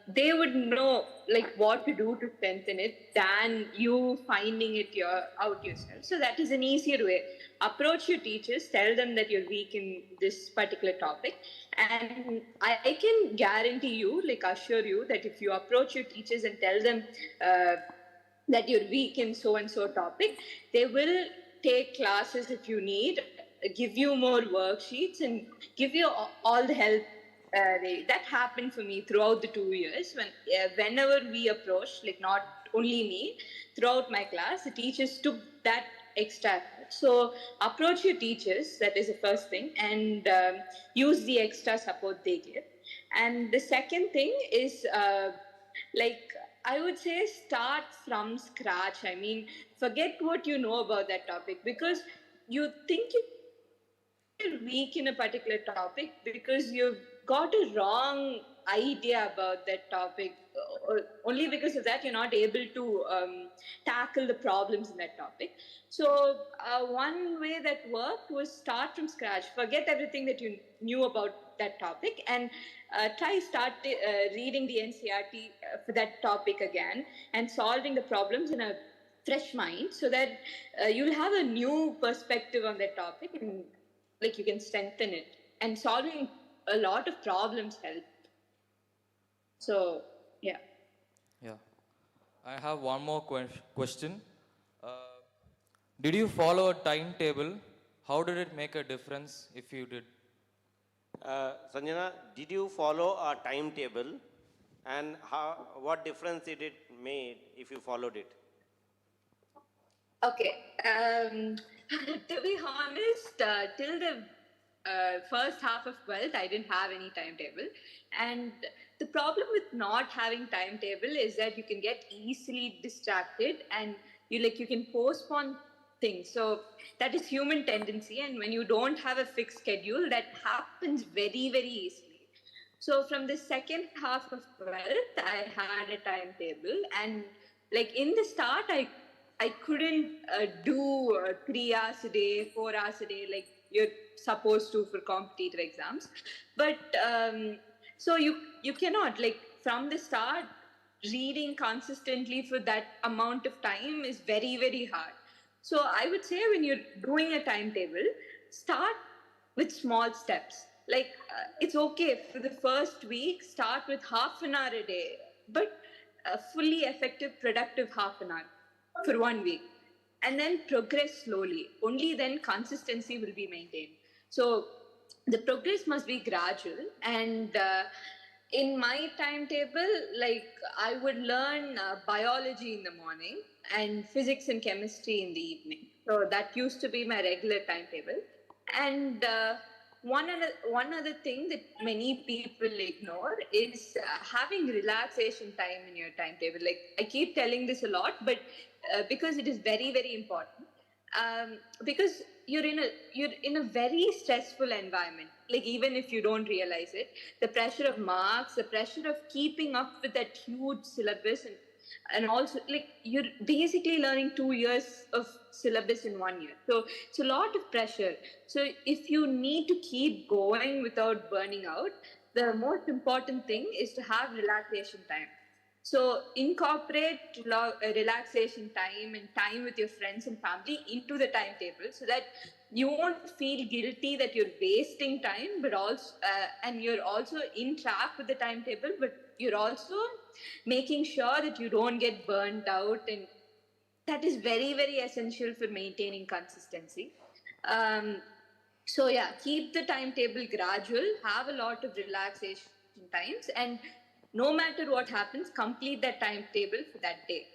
they would know like what to do to strengthen it than you finding it out yourself. So that is an easier way. Approach your teachers, tell them that you're weak in this particular topic, and I can guarantee you, like assure you, that if you approach your teachers and tell them that you're weak in so and so topic, they will take classes if you need, give you more worksheets, and give you all the help. That happened for me throughout the 2 years. Whenever we approached, like not only me, throughout my class, the teachers took that extra effort. So approach your teachers, that is the first thing, and use the extra support they give. And the second thing is like I would say start from scratch. I mean, forget what you know about that topic, because you think you're weak in a particular topic because you've got a wrong idea about that topic. Only because of that, you're not able to tackle the problems in that topic. So, one way that worked was start from scratch. Forget everything that you knew about that topic, and start reading the NCRT for that topic again, and solving the problems in a fresh mind, so that you'll have a new perspective on that topic, and like you can strengthen it, and solving a lot of problems help. So yeah. Yeah. I have one more question. Did you follow a timetable How did it make a difference if you did? Sanjana, did you follow a timetable, and what difference did it made if you followed it? Okay. To be honest, till the first half of 12th, I didn't have any timetable. And the problem with not having timetable is that you can get easily distracted and you can postpone things. So that is human tendency. And when you don't have a fixed schedule, that happens very, very easily. So from the second half of 12th, I had a timetable, and like in the start, I couldn't do 3 hours a day, 4 hours a day, like you're supposed to for competitive exams. But so you cannot, like, from the start, reading consistently for that amount of time is very, very hard. So I would say when you're doing a timetable, start with small steps. Like, it's okay for the first week, start with half an hour a day, but a fully effective, productive half an hour for 1 week. And then progress slowly. Only then consistency will be maintained. So the progress must be gradual. And in my timetable, like, I would learn biology in the morning and physics and chemistry in the evening. So that used to be my regular timetable. And one other thing that many people ignore is having relaxation time in your timetable. Like, I keep telling this a lot, but because it is very, very important. Because you're in a very stressful environment. Like, even if you don't realize it, the pressure of marks, the pressure of keeping up with that huge syllabus, and also, like, you're basically learning 2 years of syllabus in 1 year. So it's a lot of pressure. So if you need to keep going without burning out, the most important thing is to have relaxation time. So incorporate relaxation time and time with your friends and family into the timetable, so that you won't feel guilty that you're wasting time, but also and you're also in track with the timetable, but you're also making sure that you don't get burnt out, and that is very, very essential for maintaining consistency. So yeah, keep the timetable gradual, have a lot of relaxation times, and no matter what happens, complete that timetable for that day,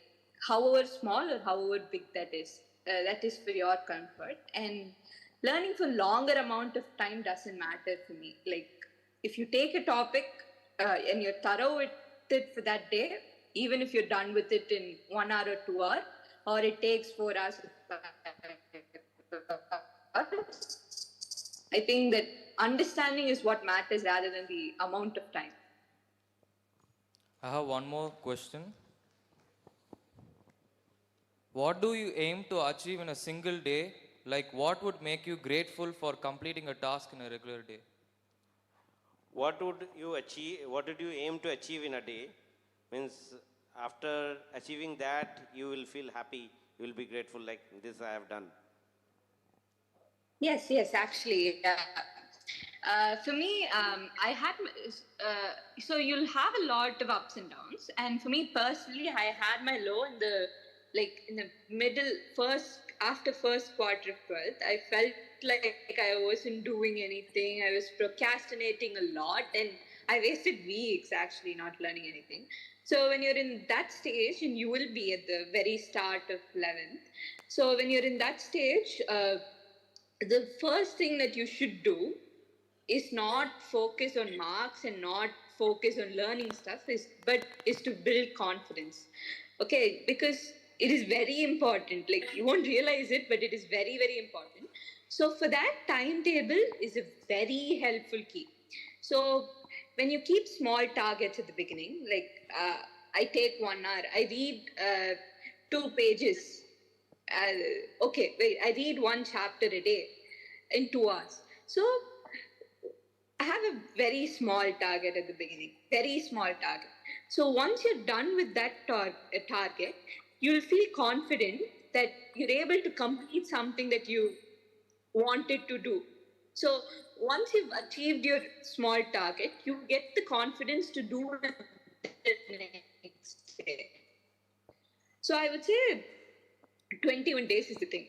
however small or however big that is. That is for your comfort. And learning for longer amount of time doesn't matter for me. Like, if you take a topic and you're thorough with it for that day, even if you're done with it in 1 hour or 2 hours, or it takes 4 hours, I think that understanding is what matters rather than the amount of time. I have one more question. What do you aim to achieve in a single day? Like, what would make you grateful for completing a task in a regular day? What would you achieve? What did you aim to achieve in a day? Means after achieving that, you will feel happy. You will be grateful, like, this I have done. Yes, actually. For me, I had, so you'll have a lot of ups and downs. And for me personally, I had my low in the middle, after first quarter of 12th. I felt like I wasn't doing anything. I was procrastinating a lot, and I wasted weeks actually not learning anything. So when you're in that stage, and you will be at the very start of 11th. So when you're in that stage, the first thing that you should do is not focus on marks and not focus on learning stuff, but is to build confidence. Okay, because it is very important. Like, you won't realize it, but it is very, very important. So for that, timetable is a very helpful key. So when you keep small targets at the beginning, like, I take 1 hour, I read 2 pages. I read 1 chapter a day in 2 hours. So I have a very small target at the beginning, very small target. So once you're done with that target, you'll feel confident that you're able to complete something that you wanted to do. So once you've achieved your small target, you get the confidence to do it the next day. So I would say 21 days is the thing.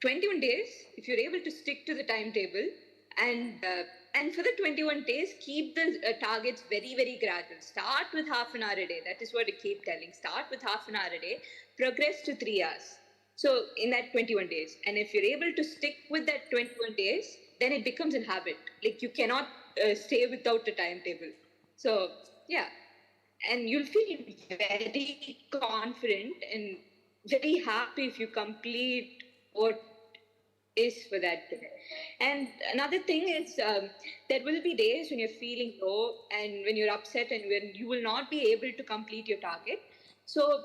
21 days, if you're able to stick to the timetable, and for the 21 days, keep the targets very, very gradual. Start with half an hour a day. That is what I keep telling. Start with half an hour a day, progress to 3 hours. So in that 21 days, and if you're able to stick with that 21 days, then it becomes a habit. Like you cannot stay without a timetable. So yeah, and you'll feel very confident and very happy if you complete what is for that day. And another thing is there will be days when you're feeling low and when you're upset and when you will not be able to complete your target. So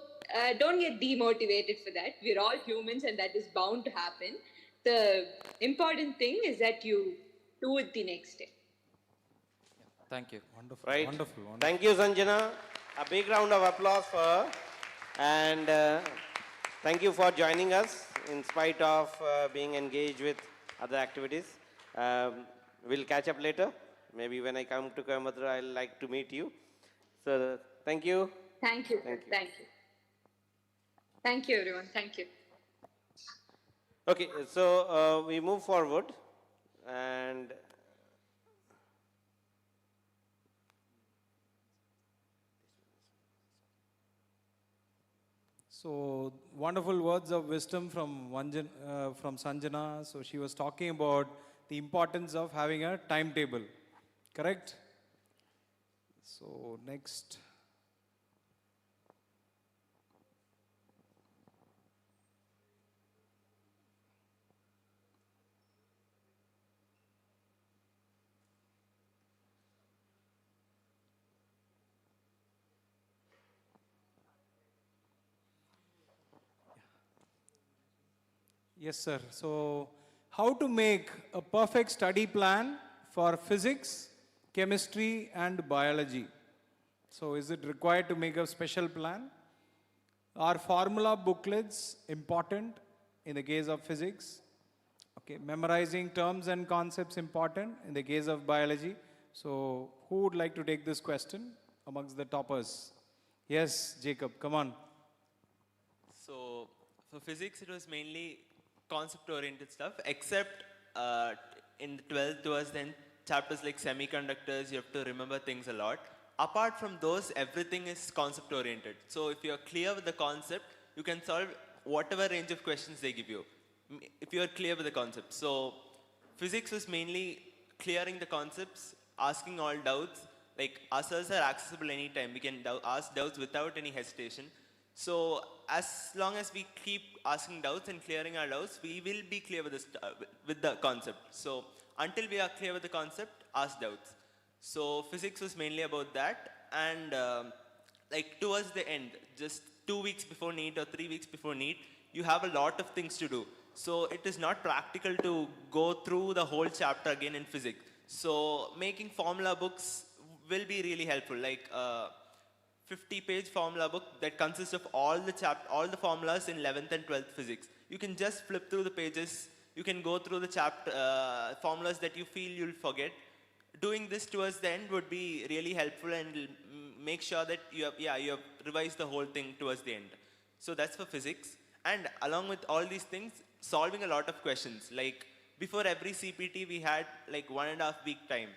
don't get demotivated for that. We're all humans and that is bound to happen. The important thing is that you do it the next day. Thank you. Wonderful, Right. wonderful, wonderful. Thank you, Sanjana. A big round of applause for her. And thank you for joining us in spite of being engaged with other activities. We'll catch up later. Maybe when I come to Coimbatore, I'll like to meet you. So thank you. Thank you. Thank you. Thank you. Thank you, everyone. Thank you. Okay, so we move forward and So wonderful words of wisdom from from Sanjana. So she was talking about the importance of having a timetable, correct? So next. Yes, sir. So, how to make a perfect study plan for physics, chemistry, and biology? So, is it required to make a special plan? Are formula booklets important in the case of physics? Okay, memorizing terms and concepts important in the case of biology. So, who would like to take this question amongst the toppers? Yes, Jacob, come on. So for physics, it was mainly concept-oriented stuff, except in the 12th towards then chapters like semiconductors, you have to remember things a lot. Apart from those, everything is concept-oriented. So if you're clear with the concept, you can solve whatever range of questions they give you, if you're clear with the concept. So physics was mainly clearing the concepts, asking all doubts. Like answers are accessible anytime. We can ask doubts without any hesitation. So as long as we keep asking doubts and clearing our doubts, we will be clear with the concept. So until we are clear with the concept, ask doubts. So physics was mainly about that. And like towards the end, just 2 weeks before NEET or 3 weeks before NEET, you have a lot of things to do. So it is not practical to go through the whole chapter again in physics. So making formula books will be really helpful. Like 50-page formula book that consists of all the formulas in 11th and 12th physics. You can just flip through the pages. You can go through the chapter formulas that you feel you'll forget. Doing this towards the end would be really helpful and will make sure that you have revised the whole thing towards the end. So that's for physics. And along with all these things, solving a lot of questions. Like before every CPT, we had like 1.5 week time.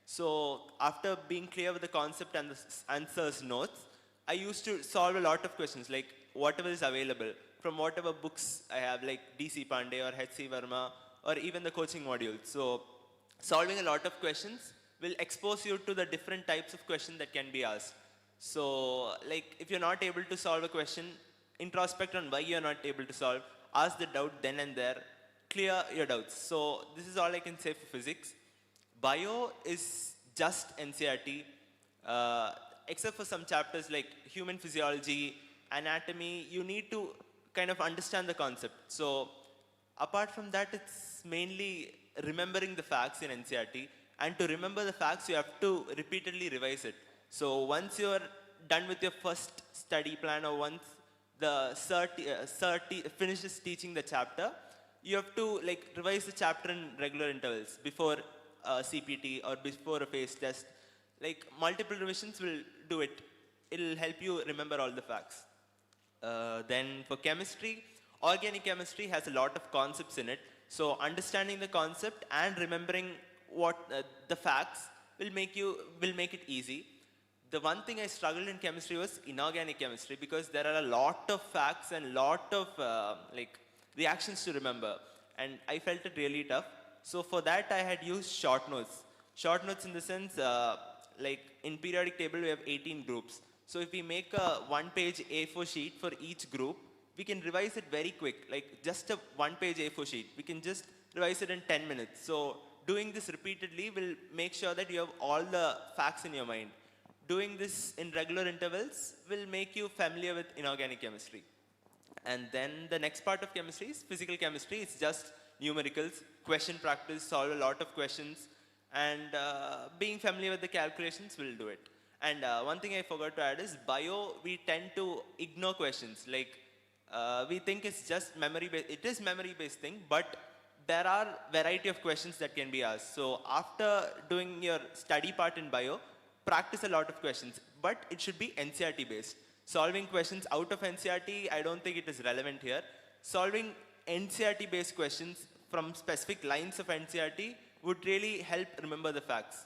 So after being clear with the concept and the answers notes, I used to solve a lot of questions, like whatever is available from whatever books I have, like DC Pandey or H.C. Verma, or even the coaching modules. So solving a lot of questions will expose you to the different types of questions that can be asked. So like if you're not able to solve a question, introspect on why you're not able to solve, ask the doubt then and there, clear your doubts. So this is all I can say for physics. Bio is just NCERT, except for some chapters like human physiology, anatomy, you need to kind of understand the concept. So apart from that, it's mainly remembering the facts in NCERT, and to remember the facts, you have to repeatedly revise it. So once you're done with your first study plan, or once the cert finishes teaching the chapter, you have to like revise the chapter in regular intervals before CPT or before a phase test. Like multiple revisions will do it. It'll help you remember all the facts. Then for chemistry, Organic chemistry has a lot of concepts in it. So understanding the concept and remembering what the facts will make it easy. The one thing I struggled in chemistry was inorganic chemistry because there are a lot of facts and lot of reactions to remember, and I felt it really tough. So for that I had used short notes. Short notes in the sense, like in periodic table we have 18 groups. So if we make a one-page A4 sheet for each group, we can revise it very quick, like just a one-page A4 sheet. We can just revise it in 10 minutes. So doing this repeatedly will make sure that you have all the facts in your mind. Doing this in regular intervals will make you familiar with inorganic chemistry. And then the next part of chemistry is physical chemistry. It's just numericals, question practice, solve a lot of questions, and being familiar with the calculations will do it. And one thing I forgot to add is bio, we tend to ignore questions. Like we think it's just memory-based. It is memory-based thing, but there are variety of questions that can be asked. So after doing your study part in bio, practice a lot of questions, but it should be NCERT based. Solving questions out of NCERT, I don't think it is relevant here. Solving NCERT based questions from specific lines of NCERT would really help remember the facts.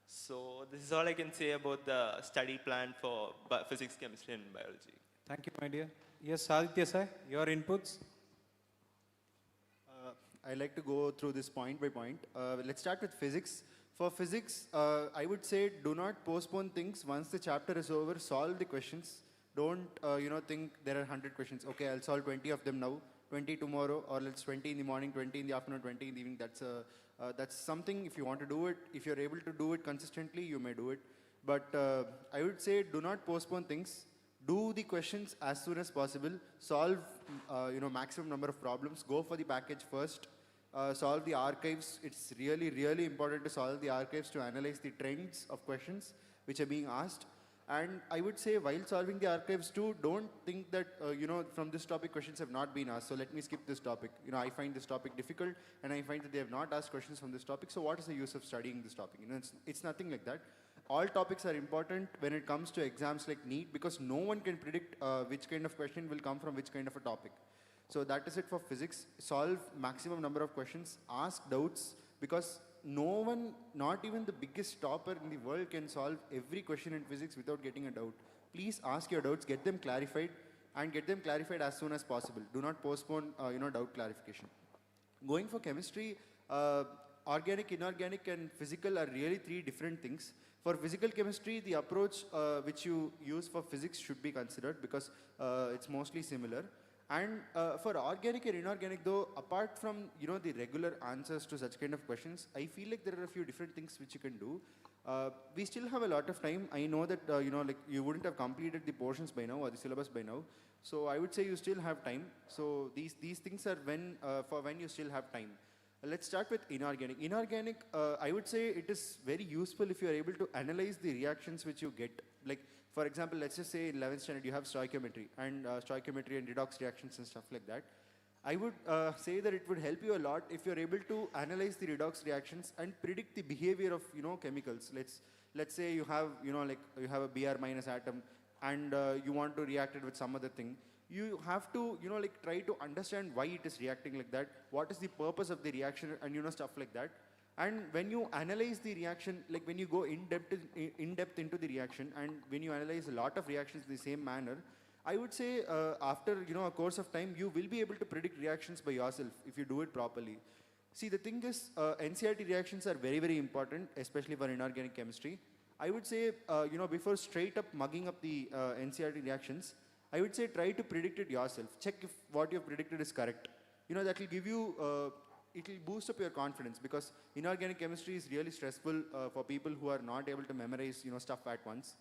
So this is all I can say about the study plan for physics, chemistry and biology. Thank you, my dear. Yes, Aditya sir, your inputs? I like to go through this point by point. Let's start with physics. For physics, I would say do not postpone things. Once the chapter is over, solve the questions. Don't think there are 100 questions. Okay, I'll solve 20 of them now, 20 tomorrow, or let's 20 in the morning, 20 in the afternoon, 20 in the evening. That's something, if you want to do it, if you're able to do it consistently, you may do it. But I would say do not postpone things. Do the questions as soon as possible. Solve maximum number of problems. Go for the package first. Solve the archives. It's really, really important to solve the archives to analyze the trends of questions which are being asked. And I would say while solving the archives too, don't think that, from this topic questions have not been asked. So let me skip this topic. I find this topic difficult and I find that they have not asked questions from this topic. So what is the use of studying this topic? It's nothing like that. All topics are important when it comes to exams like NEET because no one can predict which kind of question will come from which kind of a topic. So that is it for physics. Solve maximum number of questions, ask doubts because no one, not even the biggest topper in the world can solve every question in physics without getting a doubt. Please ask your doubts, get them clarified and get them clarified as soon as possible. Do not postpone doubt clarification. Going for chemistry, organic, inorganic and physical are really three different things. For physical chemistry, the approach which you use for physics should be considered because it's mostly similar. And for organic and inorganic though, apart from the regular answers to such kind of questions, I feel like there are a few different things which you can do. We still have a lot of time. I know that you wouldn't have completed the portions by now or the syllabus by now. So I would say you still have time. So these things are for when you still have time. Let's start with inorganic. Inorganic, I would say it is very useful if you are able to analyze the reactions which you get. Like, for example, let's just say in 11th standard you have stoichiometry and redox reactions and stuff like that. I would say that it would help you a lot if you're able to analyze the redox reactions and predict the behavior of chemicals. Let's say you have you have a Br minus atom and you want to react it with some other thing. You have to try to understand why it is reacting like that. What is the purpose of the reaction and stuff like that. And when you analyze the reaction, like when you go in depth into the reaction and when you analyze a lot of reactions in the same manner, I would say after a course of time, you will be able to predict reactions by yourself if you do it properly. See, the thing is, NCERT reactions are very, very important, especially for inorganic chemistry. I would say, before straight up mugging up the NCERT reactions, I would say try to predict it yourself. Check if what you've predicted is correct. That will give you, it will boost up your confidence because inorganic chemistry is really stressful for people who are not able to memorize, stuff at once.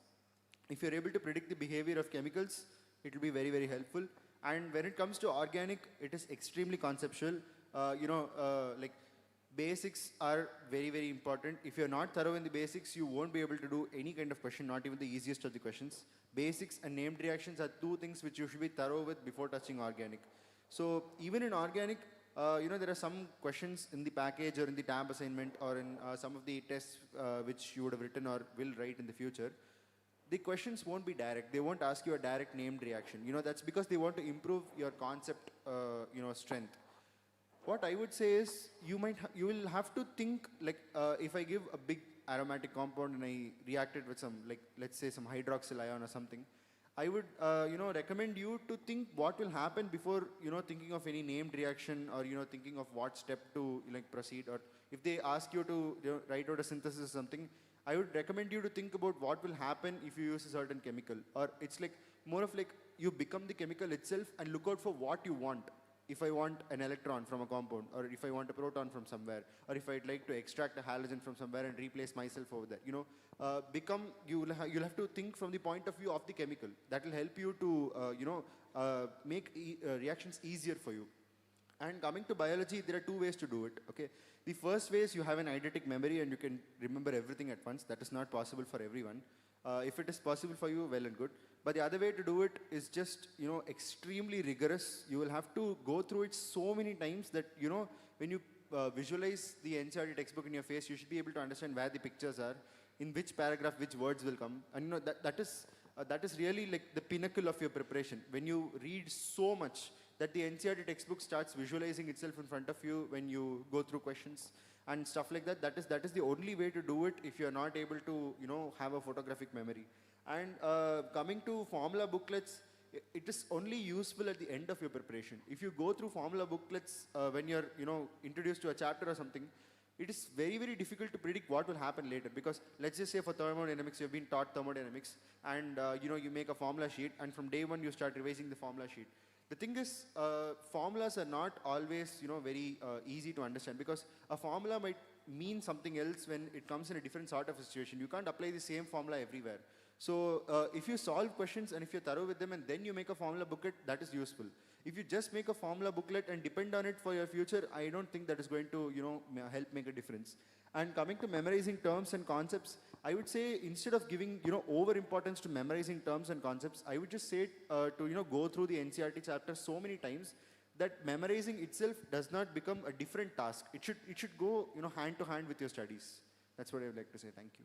If you're able to predict the behavior of chemicals, it will be very, very helpful. And when it comes to organic, it is extremely conceptual. Like basics are very, very important. If you're not thorough in the basics, you won't be able to do any kind of question, not even the easiest of the questions. Basics and named reactions are two things which you should be thorough with before touching organic. So even in organic, there are some questions in the package or in the tab assignment or in some of the tests which you would have written or will write in the future. the questions won't be direct. They won't ask you a direct named reaction. That's because they want to improve your concept, strength. What I would say is you will have to think like if I give a big aromatic compound and I react it with some, like, let's say some hydroxyl ion or something, I would recommend you to think what will happen before thinking of any named reaction, or thinking of what step to proceed. Or if they ask you to write out a synthesis or something, I would recommend you to think about what will happen if you use a certain chemical. Or it's like more of like you become the chemical itself and look out for what you want. If I want an electron from a compound, or if I want a proton from somewhere, or if I'd like to extract a halogen from somewhere and replace myself over there, you'll have to think from the point of view of the chemical. That will help you to, make reactions easier for you. And coming to biology, there are two ways to do it, okay? The first way is you have an eidetic memory and you can remember everything at once. That is not possible for everyone. If it is possible for you, well and good. But the other way to do it is just, extremely rigorous. You will have to go through it so many times that, when you visualize the NCERT textbook in your face, you should be able to understand where the pictures are, in which paragraph, which words will come. And that is really like the pinnacle of your preparation. When you read so much that the NCERT textbook starts visualizing itself in front of you when you go through questions and stuff like that, that is the only way to do it if you're not able to, have a photographic memory. And coming to formula booklets, it is only useful at the end of your preparation. If you go through formula booklets when you're, introduced to a chapter or something, it is very, very difficult to predict what will happen later. Because let's just say for thermodynamics, you've been taught thermodynamics, and you make a formula sheet, and from day one you start revising the formula sheet. The thing is, formulas are not always, very easy to understand, because a formula might mean something else when it comes in a different sort of a situation. You can't apply the same formula everywhere. So if you solve questions and if you're thorough with them and then you make a formula booklet, that is useful. If you just make a formula booklet and depend on it for your future, I don't think that is going to, help make a difference. And coming to memorizing terms and concepts, I would say instead of giving, over importance to memorizing terms and concepts, I would just say to, go through the NCERT chapter so many times that memorizing itself does not become a different task. It should go, hand to hand with your studies. That's what I would like to say. Thank you.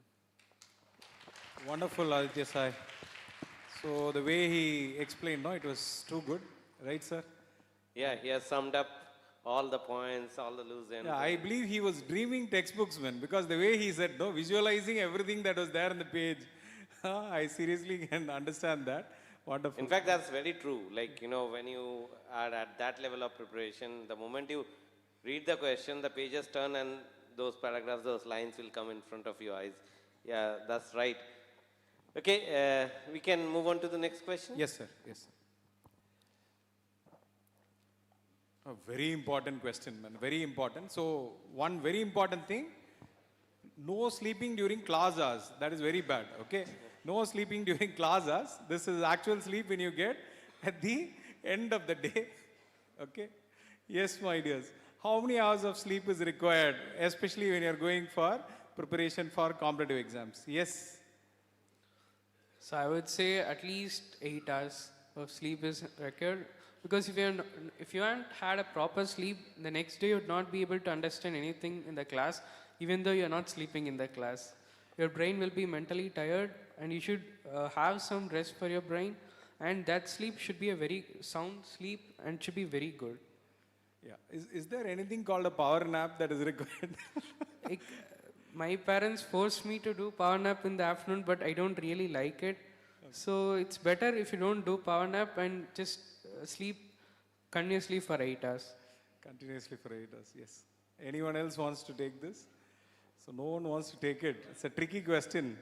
Wonderful, Aditya Sai. So the way he explained, no, it was too good, right, sir? Yeah, he has summed up all the points, all the loose ends. Yeah, I believe he was dreaming textbooks, man, because the way he said, no, visualizing everything that was there on the page, I seriously can understand that. Wonderful. In fact, that's very true. Like, when you are at that level of preparation, the moment you read the question, the pages turn and those paragraphs, those lines will come in front of your eyes. Yeah, that's right. Okay, we can move on to the next question. Yes, sir. Yes, sir. A very important question, man. Very important. So, one very important thing, no sleeping during class hours. That is very bad, okay? No sleeping during class hours. This is actual sleep when you get at the end of the day, okay? Yes, my dears. How many hours of sleep is required, especially when you're going for preparation for competitive exams? Yes? So I would say at least 8 hours of sleep is required, because if you haven't had a proper sleep, the next day you would not be able to understand anything in the class, even though you're not sleeping in the class. Your brain will be mentally tired, and you should have some rest for your brain, and that sleep should be a very sound sleep and should be very good. Yeah. Is there anything called a power nap that is required? My parents forced me to do power nap in the afternoon, but I don't really like it. Okay. So it's better if you don't do power nap and just sleep continuously for 8 hours. Continuously for 8 hours, yes. Anyone else wants to take this? So no one wants to take it. It's a tricky question.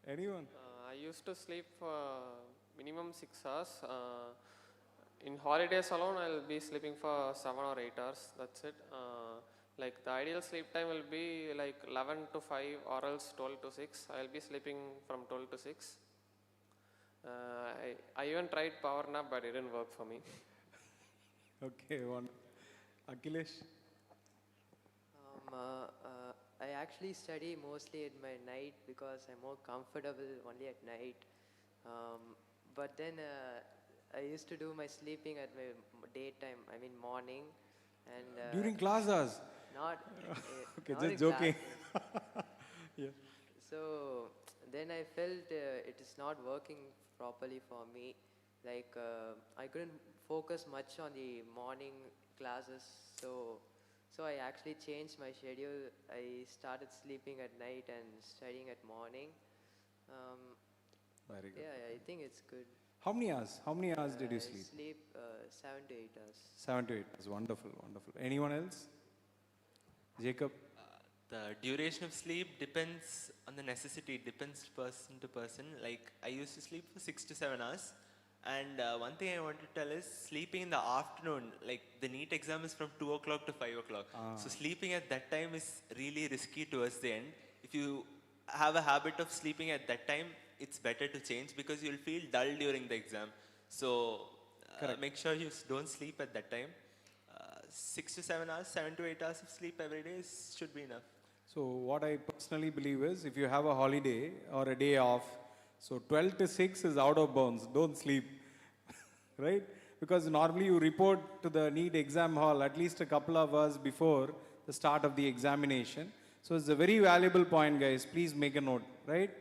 Anyone? I used to sleep for minimum 6 hours. In holidays alone, I'll be sleeping for 7 or 8 hours. That's it. Like the ideal sleep time will be like 11 to 5 or else 12 to 6. I'll be sleeping from 12 to 6. I even tried power nap, but it didn't work for me. Okay, one. Akhilesh? I actually study mostly at my night because I'm more comfortable only at night. But then I used to do my sleeping at my daytime, I mean morning. And during class hours? Not. Okay, not just in joking. class. Yeah. So then I felt it is not working properly for me. Like I couldn't focus much on the morning classes. So I actually changed my schedule. I started sleeping at night and studying at morning. Um, Very good. yeah, I think it's good. How many hours? How many hours did you I sleep? sleep 7 to 8 hours. 7 to 8 hours. Wonderful, wonderful. Anyone else? Jacob? The duration of sleep depends on the necessity. It depends person to person. Like I used to sleep for 6 to 7 hours. And one thing I want to tell is sleeping in the afternoon, like the NEET exam is from 2 o'clock to 5 o'clock. So sleeping at that time is really risky towards the end. If you have a habit of sleeping at that time, it's better to change because you'll feel dull during the exam. So make sure you don't sleep at that time. 6 to 7 hours, 7 to 8 hours of sleep every day should be enough. So what I personally believe is if you have a holiday or a day off, so 12 to 6 is out of bounds. Don't sleep, right? Because normally you report to the NEET exam hall at least a couple of hours before the start of the examination. So it's a very valuable point, guys. Please make a note, right?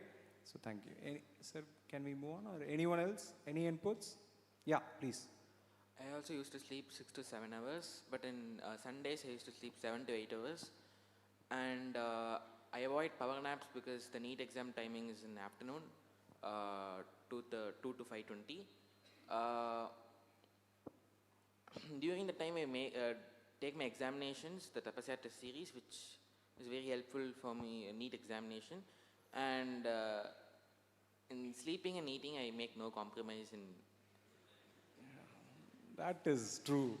So thank you. Sir, can we move on or anyone else? Any inputs? Yeah, please. I also used to sleep 6 to 7 hours, but in Sundays I used to sleep 7 to 8 hours. And I avoid power naps because the NEET exam timing is in the afternoon, 2 to 5:20. During the time I take my examinations, the Tapasya test series, which is very helpful for me NEET examination. And in sleeping and eating, I make no compromise in. That is true.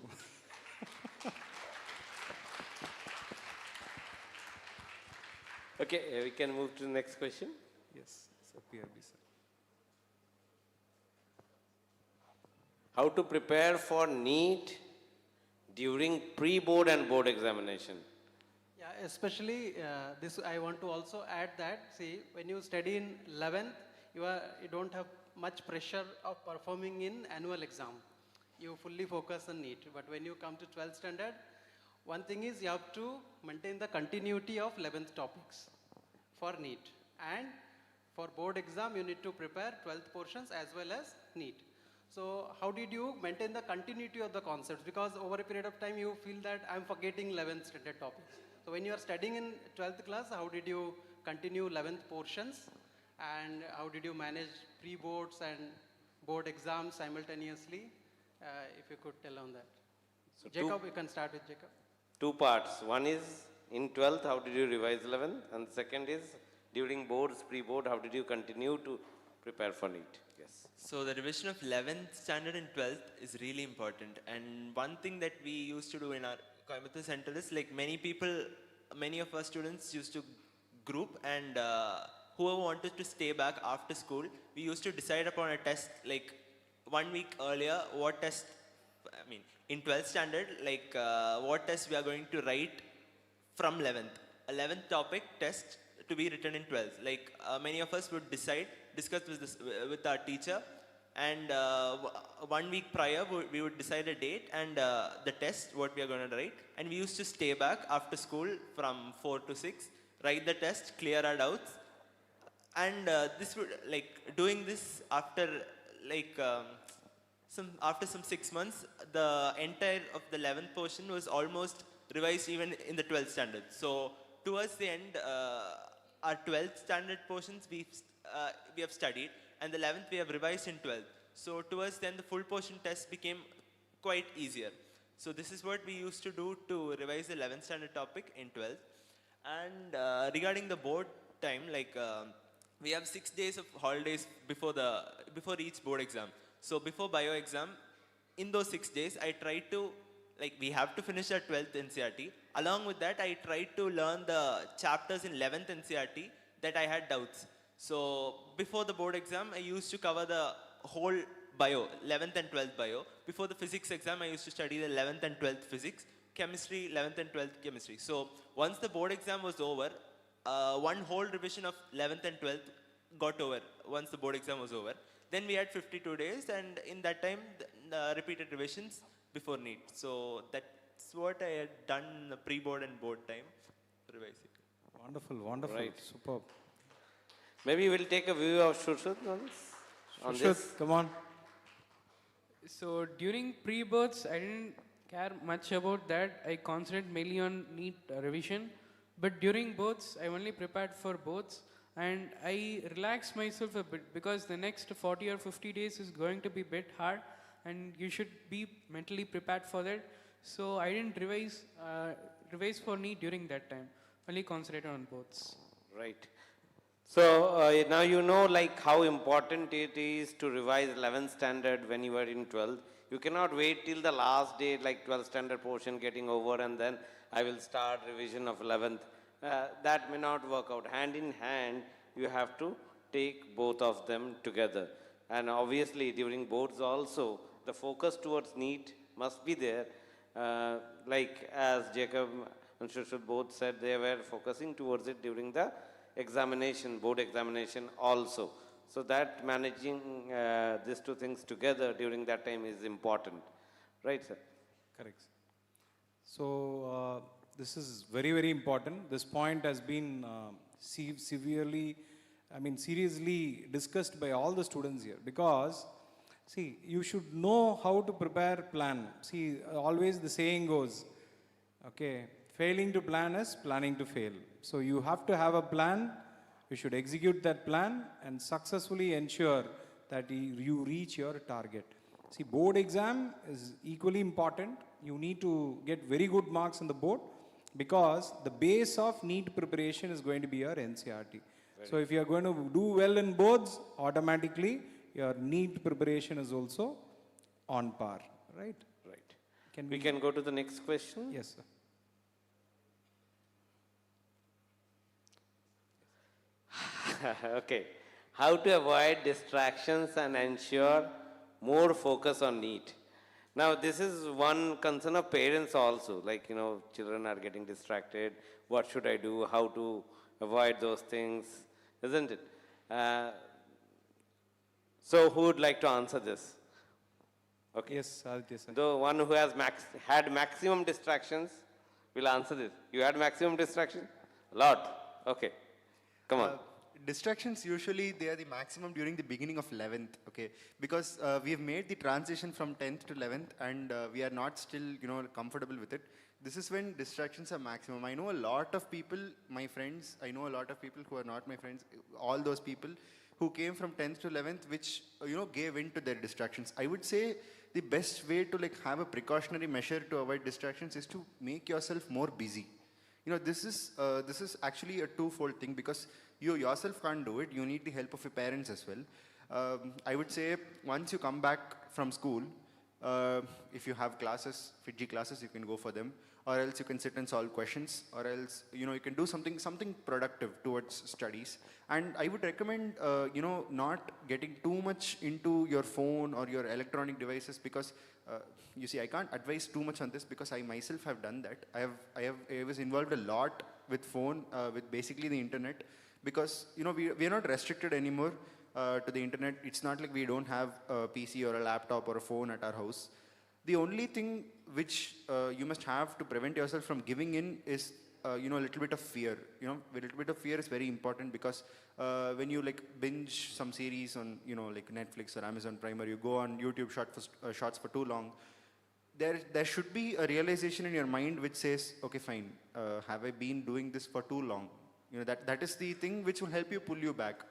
Okay, we can move to the next question. Yes, sir, PRB, sir. How to prepare for NEET during pre-board and board examination? Yeah, especially this I want to also add that, see, when you study in 11th, you don't have much pressure of performing in annual exam. You fully focus on NEET. But when you come to 12th standard, one thing is you have to maintain the continuity of 11th topics for NEET. And for board exam, you need to prepare 12th portions as well as NEET. So how did you maintain the continuity of the concepts? Because over a period of time, you feel that I'm forgetting 11th standard topics. So when you are studying in 12th class, how did you continue 11th portions? And how did you manage pre-boards and board exams simultaneously? If you could tell on that. So Jacob, you can start with Jacob. Two parts. One is in 12th, how did you revise 11th? And the second is during boards, pre-board, how did you continue to prepare for NEET? Yes. So the revision of 11th standard and 12th is really important. And one thing that we used to do in our Coimbatore center is like many of our students used to group and whoever wanted to stay back after school, we used to decide upon a test like 1 week earlier in 12th standard, like what test we are going to write from 11th. 11th topic test to be written in 12th. Like many of us would discuss with our teacher, and 1 week prior we would decide a date and the test what we are going to write, and we used to stay back after school from 4 to 6, write the test, clear our doubts, and this would doing this after after some 6 months, the entire of the 11th portion was almost revised even in the 12th standard. So towards the end, our 12th standard portions we have studied, and the 11th we have revised in 12th. So towards then the full portion test became quite easier. So this is what we used to do to revise the 11th standard topic in 12th. And regarding the board time, we have 6 days of holidays before each board exam. So before bio exam, in those 6 days, I tried to, we have to finish our 12th NCRT. Along with that, I tried to learn the chapters in 11th NCRT that I had doubts. So before the board exam, I used to cover the whole bio, 11th and 12th bio. Before the physics exam, I used to study the 11th and 12th physics, chemistry, 11th and 12th chemistry. So once the board exam was over, one whole revision of 11th and 12th got over once the board exam was over. Then we had 52 days, and in that time, repeated revisions before NEET. So that's what I had done pre-board and board time, revising. Wonderful, wonderful, Right. superb. Maybe we'll take a view of Shushut on this. Come on. So during pre-boards, I didn't care much about that. I concentrated mainly on NEET revision. But during boards, I only prepared for boards. And I relaxed myself a bit because the next 40 or 50 days is going to be a bit hard. And you should be mentally prepared for that. So I didn't revise for NEET during that time. Only concentrated on boards. Right. So now you know like how important it is to revise 11th standard when you are in 12th. You cannot wait till the last day like 12th standard portion getting over and then I will start revision of 11th. That may not work out. Hand in hand, you have to take both of them together. And obviously during boards also, the focus towards NEET must be there. Like as Jacob and Shushut both said, they were focusing towards it during the examination, board examination also. So that managing these two things together during that time is important. Right, sir? Correct. So this is very, very important. This point has been seriously discussed by all the students here because, see, you should know how to prepare plan. See, always the saying goes, okay, failing to plan is planning to fail. So you have to have a plan, you should execute that plan and successfully ensure that you reach your target. See, board exam is equally important. You need to get very good marks on the board because the base of NEET preparation is going to be your NCRT. So if you are going to do well in boards, automatically your NEET preparation is also on par, right? Right. We can go to the next question? Yes, sir. Okay. How to avoid distractions and ensure more focus on NEET? Now, this is one concern of parents also, like, children are getting distracted. What should I do? How to avoid those things? Isn't it? So, who would like to answer this? Okay. Yes, Aditya, sir. The one who has had maximum distractions will answer this. You had maximum distraction? A lot. Okay. Come on. Distractions usually they are the maximum during the beginning of 11th, okay, because we have made the transition from 10th to 11th and we are not still comfortable with it. This is when distractions are maximum. I know a lot of people, my friends, I know a lot of people who are not my friends, all those people who came from 10th to 11th which gave in to their distractions. I would say the best way to have a precautionary measure to avoid distractions is to make yourself more busy. This is actually a twofold thing because you yourself can't do it. You need the help of your parents as well. I would say once you come back from school, if you have classes, FIITJEE classes, you can go for them, or else you can sit and solve questions, or else you can do something productive towards studies. And I would recommend not getting too much into your phone or your electronic devices because you see, I can't advise too much on this because I myself have done that. I was involved a lot with phone, with basically the internet, because we are not restricted anymore to the internet. It's not like we don't have a PC or a laptop or a phone at our house. The only thing which you must have to prevent yourself from giving in is a little bit of fear. A little bit of fear is very important because when you binge some series on like Netflix or Amazon Prime, or you go on YouTube shorts for too long, there should be a realization in your mind which says, okay, fine, have I been doing this for too long? That is the thing which will help you pull you back.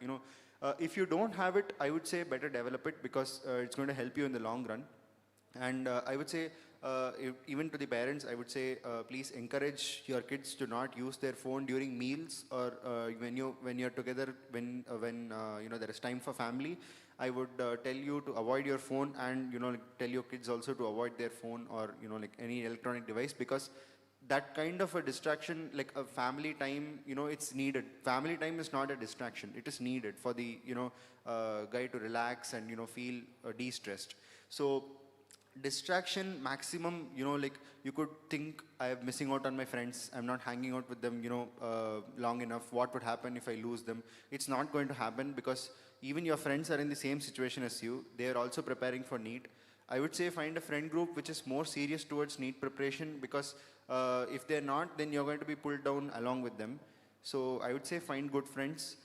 If you don't have it, I would say better develop it because it's going to help you in the long run. And I would say, even to the parents, I would say, please encourage your kids to not use their phone during meals or when you're together, when there is time for family. I would tell you to avoid your phone and tell your kids also to avoid their phone or any electronic device, because that kind of a distraction, like a family time, it's needed. Family time is not a distraction. It is needed for the guy to relax and feel de-stressed. So distraction maximum, you could think, I am missing out on my friends, I'm not hanging out with them long enough, what would happen if I lose them? It's not going to happen because even your friends are in the same situation as you. They are also preparing for NEET. I would say find a friend group which is more serious towards NEET preparation, because if they're not, then you're going to be pulled down along with them. So I would say find good friends.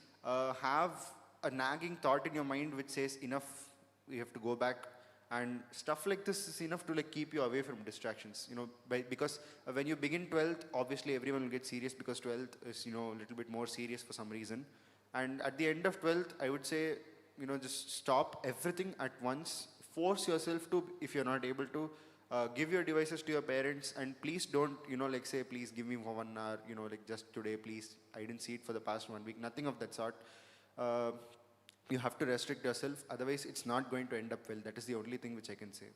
have a nagging thought in your mind which says enough, we have to go back, and stuff like this is enough to like keep you away from distractions, you know, because when you begin 12th, obviously everyone will get serious because 12th is, you know, a little bit more serious for some reason. And at the end of 12th, I would say, you know, just stop everything at once, force yourself to, if you're not able to, give your devices to your parents, and please don't, you know, like say, please give me for 1 hour, you know, like just today, please, I didn't see it for the past 1 week, nothing of that sort. You have to restrict yourself, otherwise it's not going to end up well. That is the only thing which I can say.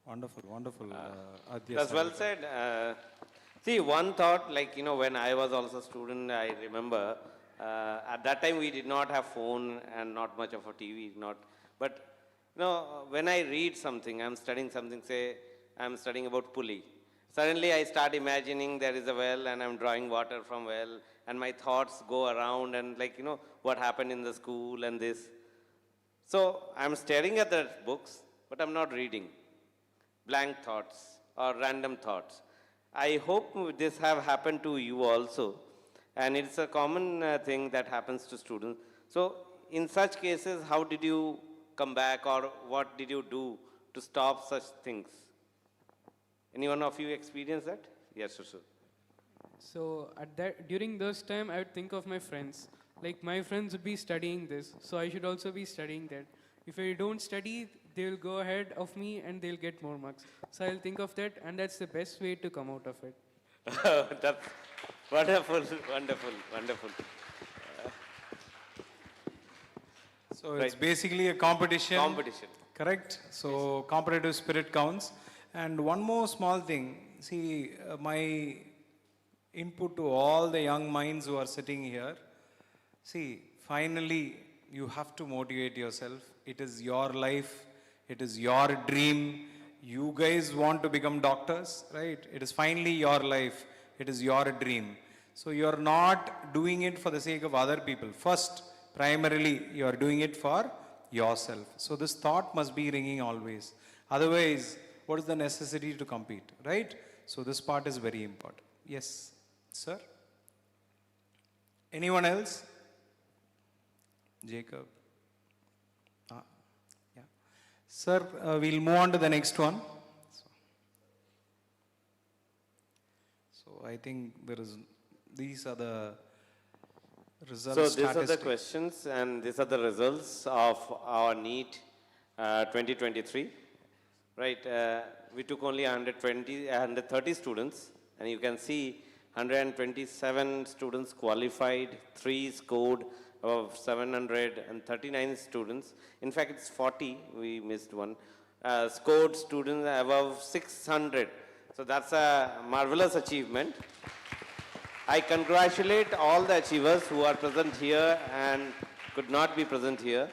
Wonderful, wonderful. Adya That's well sir. said. See, one thought, like, you know, when I was also a student, I remember, at that time we did not have phone and not much of a TV, but, you know, when I read something, I'm studying something, say, I'm studying about pulley. Suddenly I start imagining there is a well and I'm drawing water from well, and my thoughts go around and, like, you know, what happened in the school and this. So I'm staring at the books, but I'm not reading. Blank thoughts or random thoughts. I hope this have happened to you also, and it's a common thing that happens to students. So in such cases, how did you come back, or what did you do to stop such things? Any one of you experience that? Yes, sir. So during those time, I would think of my friends. Like my friends would be studying this, so I should also be studying that. If I don't study, they will go ahead of me and they'll get more marks. So I'll think of that, and that's the best way to come out of it. That's wonderful, wonderful, wonderful. So it's basically a competition. Competition. Correct? So competitive spirit counts. And one more small thing. See, my input to all the young minds who are sitting here. See, finally, you have to motivate yourself. It is your life. It is your dream. You guys want to become doctors, right? It is finally your life. It is your dream. So you're not doing it for the sake of other people. First, primarily, you're doing it for yourself. So this thought must be ringing always. Otherwise, what is the necessity to compete, right? So this part is very important. Yes, sir? Anyone else? Jacob? Yeah. Sir, we'll move on to the next one. So I think these are the results. So these are the questions and these are the results of our NEET 2023. Right, we took only 130 students, and you can see 127 students qualified, 3 scored above 739 students. In fact, it's 40, we missed one. Scored students above 600. So that's a marvelous achievement. I congratulate all the achievers who are present here and could not be present here,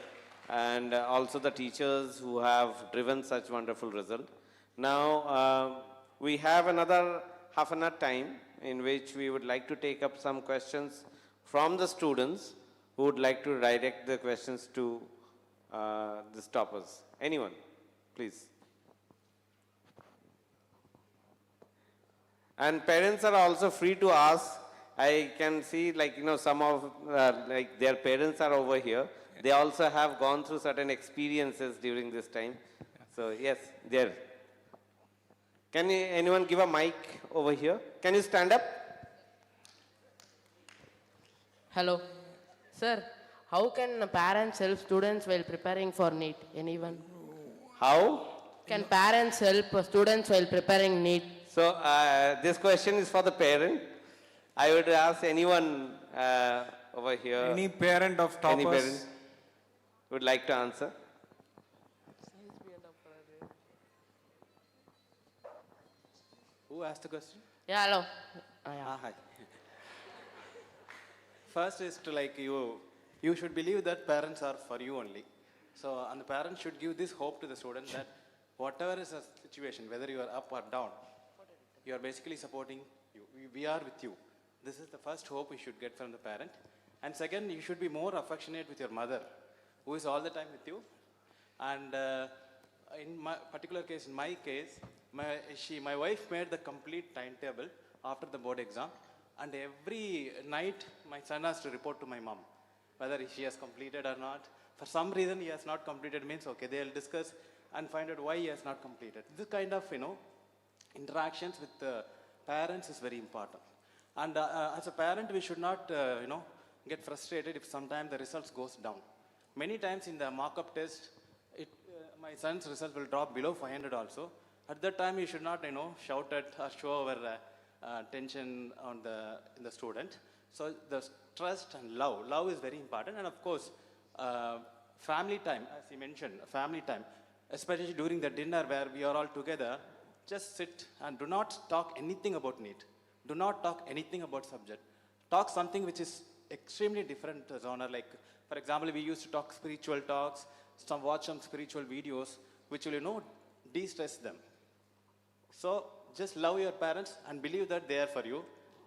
and also the teachers who have driven such wonderful result. Now, we have another half an hour time in which we would like to take up some questions from the students who would like to direct the questions to the toppers. Anyone, please. And parents are also free to ask. I can see, like, you know, some of like their parents are over here. They also have gone through certain experiences during this time. So yes, there. Can anyone give a mic over here? Can you stand up? Hello. Sir, how can parents help students while preparing for NEET? Anyone? How? Can parents help students while preparing NEET? So this question is for the parent. I would ask anyone over here. Any parent of toppers? Any parent would like to answer? Who asked the question? Yeah, hello. Hi. First is to you should believe that parents are for you only. So, and the parents should give this hope to the student that whatever is the situation, whether you are up or down, you are basically supporting you. We are with you. This is the first hope we should get from the parent. And second, you should be more affectionate with your mother, who is all the time with you. And in my particular case, in my case, my wife made the complete timetable after the board exam, and every night my son has to report to my mom. whether she has completed or not. For some reason he has not completed means, okay, they'll discuss and find out why he has not completed. This kind of, interactions with the parents is very important. And as a parent, we should not, get frustrated if sometimes the results goes down. Many times in the mock-up test, my son's result will drop below 500 also. At that time, you should not, shout at or show our tension on in the student. So the trust and love is very important. And of course, family time, as he mentioned, family time, especially during the dinner where we are all together, just sit and do not talk anything about NEET. Do not talk anything about subject. Talk something which is extremely different genre. Like, for example, we used to talk spiritual talks, watch some spiritual videos, which will, de-stress them. So just love your parents and believe that they are for you.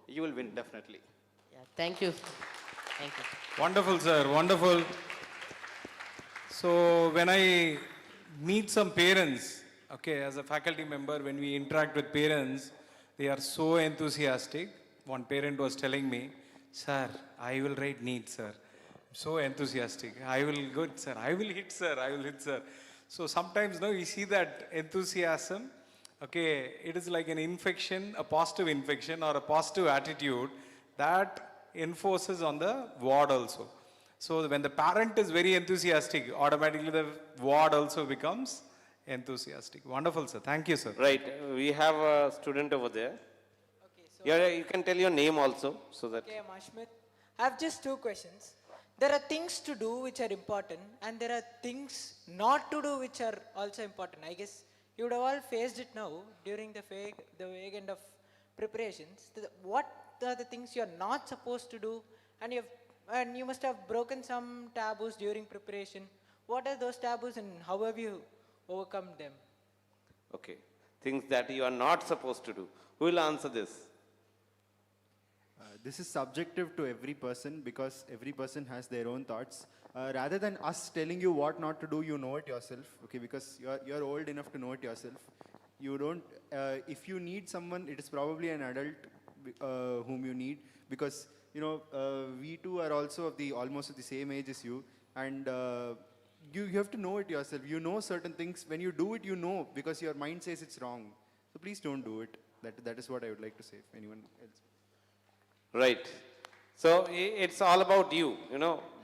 You will win, definitely. Yeah, thank you. Thank you. Wonderful, sir. Wonderful. So when I meet some parents, okay, as a faculty member, when we interact with parents, they are so enthusiastic. One parent was telling me, sir, I will write NEET, sir. So enthusiastic. I will go, sir. I will hit, sir. I will hit, sir. So sometimes, we see that enthusiasm. Okay, it is like an infection, a positive infection or a positive attitude that enforces on the ward also. So when the parent is very enthusiastic, automatically the ward also becomes enthusiastic. Wonderful, sir. Thank you, sir. Right. We have a student over there. You can tell your name also, so that. Okay, I'm Ashmit. I have just two questions. There are things to do which are important, and there are things not to do which are also important. I guess you would have all faced it now during the vague end of preparations. What are the things you are not supposed to do, and you must have broken some taboos during preparation. What are those taboos, and how have you overcome them? Okay. Things that you are not supposed to do. Who will answer this? This is subjective to every person because every person has their own thoughts. Rather than us telling you what not to do, you know it yourself, okay, because you're old enough to know it yourself. You don't, if you need someone, it is probably an adult whom you need, because, we too are also of almost of the same age as you, and you have to know it yourself. You know certain things. When you do it, you know, because your mind says it's wrong. So please don't do it. That is what I would like to say, if anyone else. Right. So it's all about you,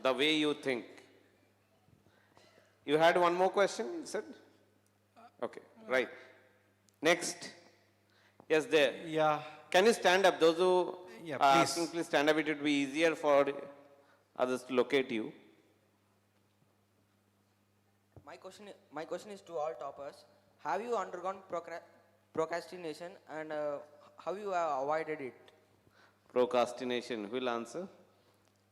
the way you think. You had one more question, you said? Okay, right. Next. Yes, there. Yeah. Can you stand up? Those who Yeah, are please. asking, please stand up. It would be easier for others to locate you. My question is to all toppers. Have you undergone procrastination, and how you have avoided it? Procrastination. Who will answer?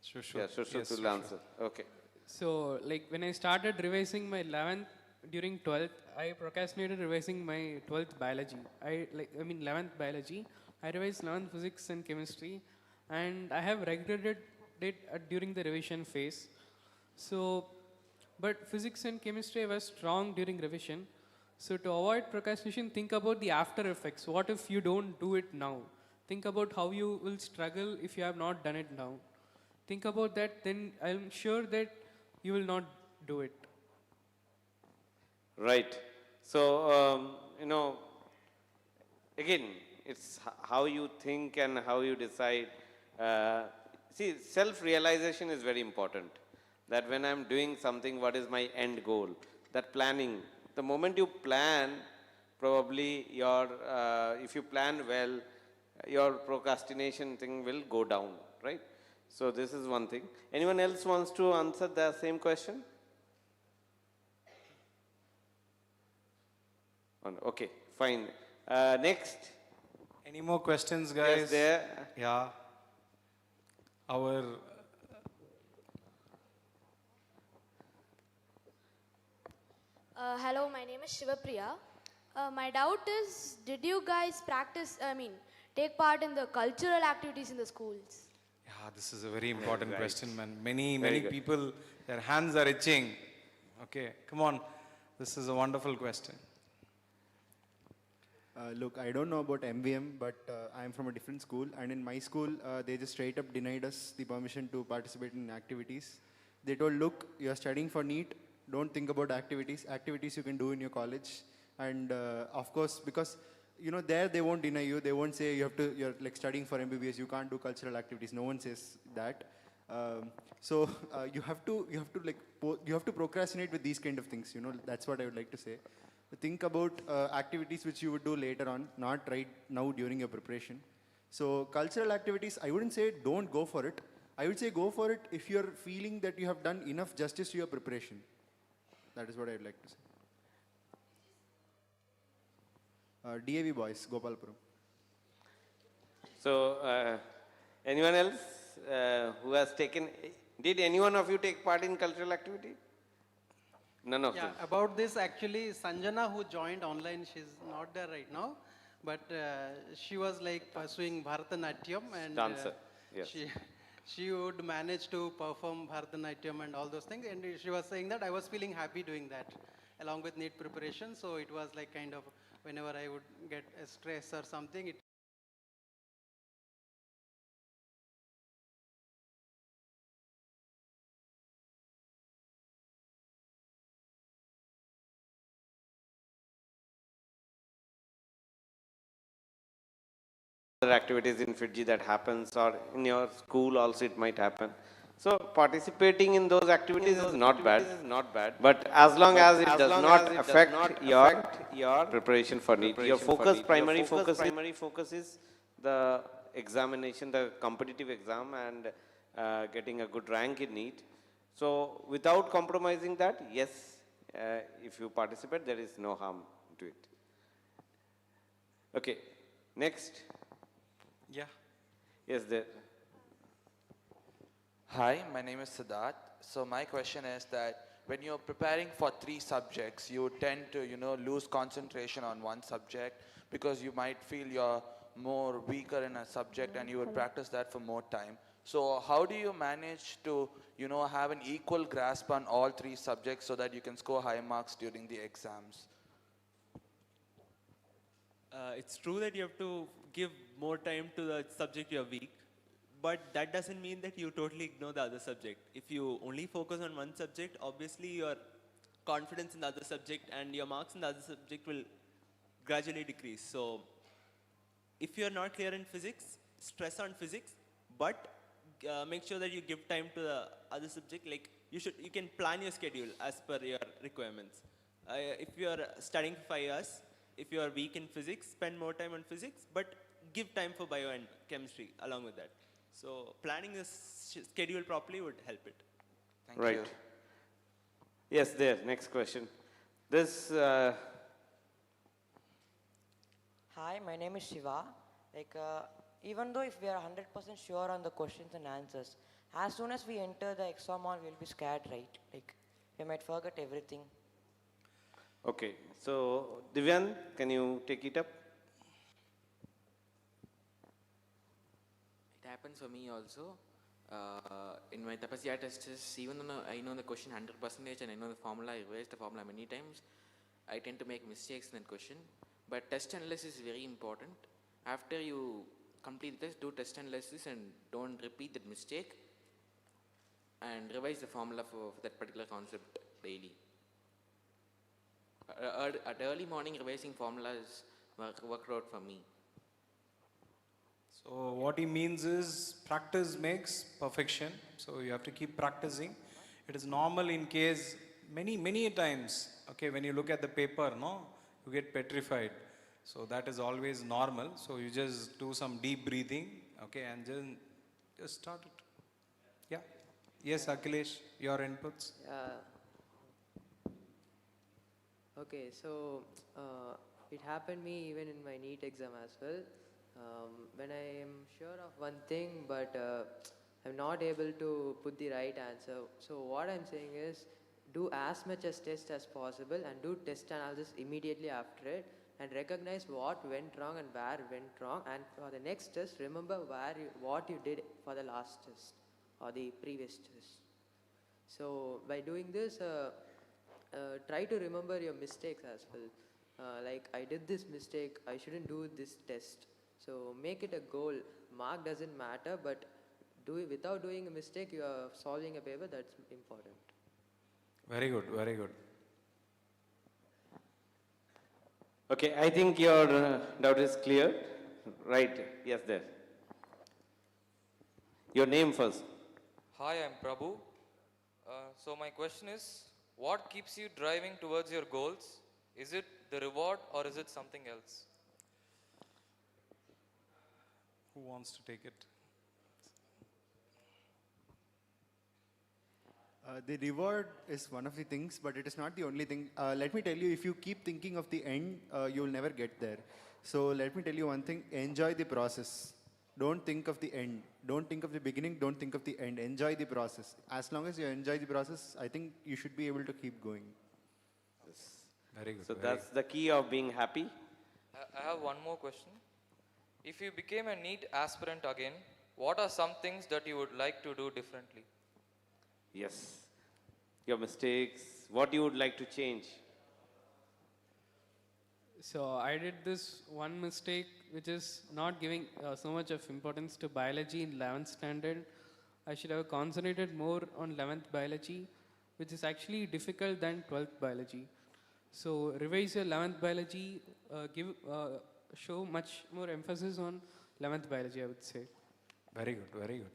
Shushu. Yeah, Shushu Yes, will Shushu. answer. Okay. So, like when I started revising my 11th during 12th, I procrastinated revising my 12th biology. 11th biology. I revised 11th physics and chemistry, and I have regretted it during the revision phase. So, but physics and chemistry were strong during revision. So to avoid procrastination, think about the after effects. What if you don't do it now? Think about how you will struggle if you have not done it now. Think about that, then I'm sure that you will not do it. Right. So, again, it's how you think and how you decide. See, self-realization is very important. That when I'm doing something, what is my end goal? That planning. The moment you plan, probably if you plan well, your procrastination thing will go down, right? So this is one thing. Anyone else wants to answer the same question? Okay, fine. Next. Any more questions, guys? Yes, there. Yeah. Hello, my name is Shivapriya. My doubt is, did you guys take part in the cultural activities in the schools? Yeah, this is a very important Right. question, man. Many Very good. people, their hands are itching. Okay, come on. This is a wonderful question. Look, I don't know about MVM, but I am from a different school, and in my school, they just straight up denied us the permission to participate in activities. They told, look, you are studying for NEET, don't think about activities. Activities you can do in your college. And of course, because there they won't deny you. They won't say you're like studying for MBBS, you can't do cultural activities. No one says that. So you have to procrastinate with these kind of things. That's what I would like to say. Think about activities which you would do later on, not right now during your preparation. So cultural activities, I wouldn't say don't go for it. I would say go for it if you're feeling that you have done enough justice to your preparation. That is what I would like to say. DAV boys, Gopalpuram. So, anyone else who has taken, did anyone of you take part in cultural activity? None of Yeah, them. about this actually, Sanjana who joined online, she's not there right now, but she was like pursuing Bharatanatyam and Dancer, yes. she would manage to perform Bharatanatyam and all those things, and she was saying that I was feeling happy doing that along with NEET preparation, so it was like kind of whenever I would get a stress or something, it Other activities in FIITJEE that happens, or in your school also it might happen. So participating in those activities is not bad. But as long as it does not affect your preparation for NEET, your primary focus is the examination, the competitive exam, and getting a good rank in NEET. So without compromising that, yes, if you participate, there is no harm to it. Okay, next. Yeah. Yes, there. Hi, my name is Siddharth. So my question is that when you're preparing for 3 subjects, you tend to, lose concentration on one subject because you might feel you're more weaker in a subject and you would practice that for more time. So how do you manage to, have an equal grasp on all 3 subjects so that you can score high marks during the exams? It's true that you have to give more time to the subject you're weak, but that doesn't mean that you totally ignore the other subject. If you only focus on one subject, obviously your confidence in the other subject and your marks in the other subject will gradually decrease. So if you're not clear in physics, stress on physics, but make sure that you give time to the other subject. Like you can plan your schedule as per your requirements. If you're studying for 5 years, if you are weak in physics, spend more time on physics, but give time for bio and chemistry along with that. So planning this schedule properly would help it. Thank you. Yes, there. Next question. This. Hi, my name is Shiva. Even though if we are 100% sure on the questions and answers, as soon as we enter the exam hall, we'll be scared, right? We might forget everything. Okay, so Divyan, can you take it up? It happens for me also. In my Tapasya tests, even though I know the question 100% and I know the formula, I revised the formula many times, I tend to make mistakes in that question. But test analysis is very important. After you complete the test, do test analysis and don't repeat that mistake and revise the formula for that particular concept daily. At early morning, revising formulas worked out for me. So what he means is practice makes perfection. So you have to keep practicing. It is normal in case many times, okay, when you look at the paper, you get petrified. So that is always normal. So you just do some deep breathing, okay, and just start it. Yeah. Yes, Akhilesh, your inputs. Okay, so it happened me even in my NEET exam as well. When I am sure of one thing, but I'm not able to put the right answer. So what I'm saying is, do as much as test as possible and do test analysis immediately after it and recognize what went wrong and where went wrong, and for the next test, remember what you did for the last test or the previous test. So by doing this, try to remember your mistakes as well. like I did this mistake, I shouldn't do this test. So make it a goal. Mark doesn't matter, but without doing a mistake, you are solving a paper, that's important. Very good, very good. Okay, I think your doubt is clear. Right, yes, there. Your name first. Hi, I'm Prabhu. So my question is, what keeps you driving towards your goals? Is it the reward or is it something else? Who wants to take it? The reward is one of the things, but it is not the only thing. Let me tell you, if you keep thinking of the end, you'll never get there. So let me tell you one thing, enjoy the process. Don't think of the end. Don't think of the beginning, don't think of the end. Enjoy the process. As long as you enjoy the process, I think you should be able to keep going. Very good. So that's the key of being happy. I have one more question. If you became a NEET aspirant again, what are some things that you would like to do differently? Yes. Your mistakes, what you would like to change. So I did this one mistake, which is not giving so much of importance to biology in 11th standard. I should have concentrated more on 11th biology, which is actually difficult than 12th biology. So revise your 11th biology, show much more emphasis on 11th biology, I would say. Very good, very good.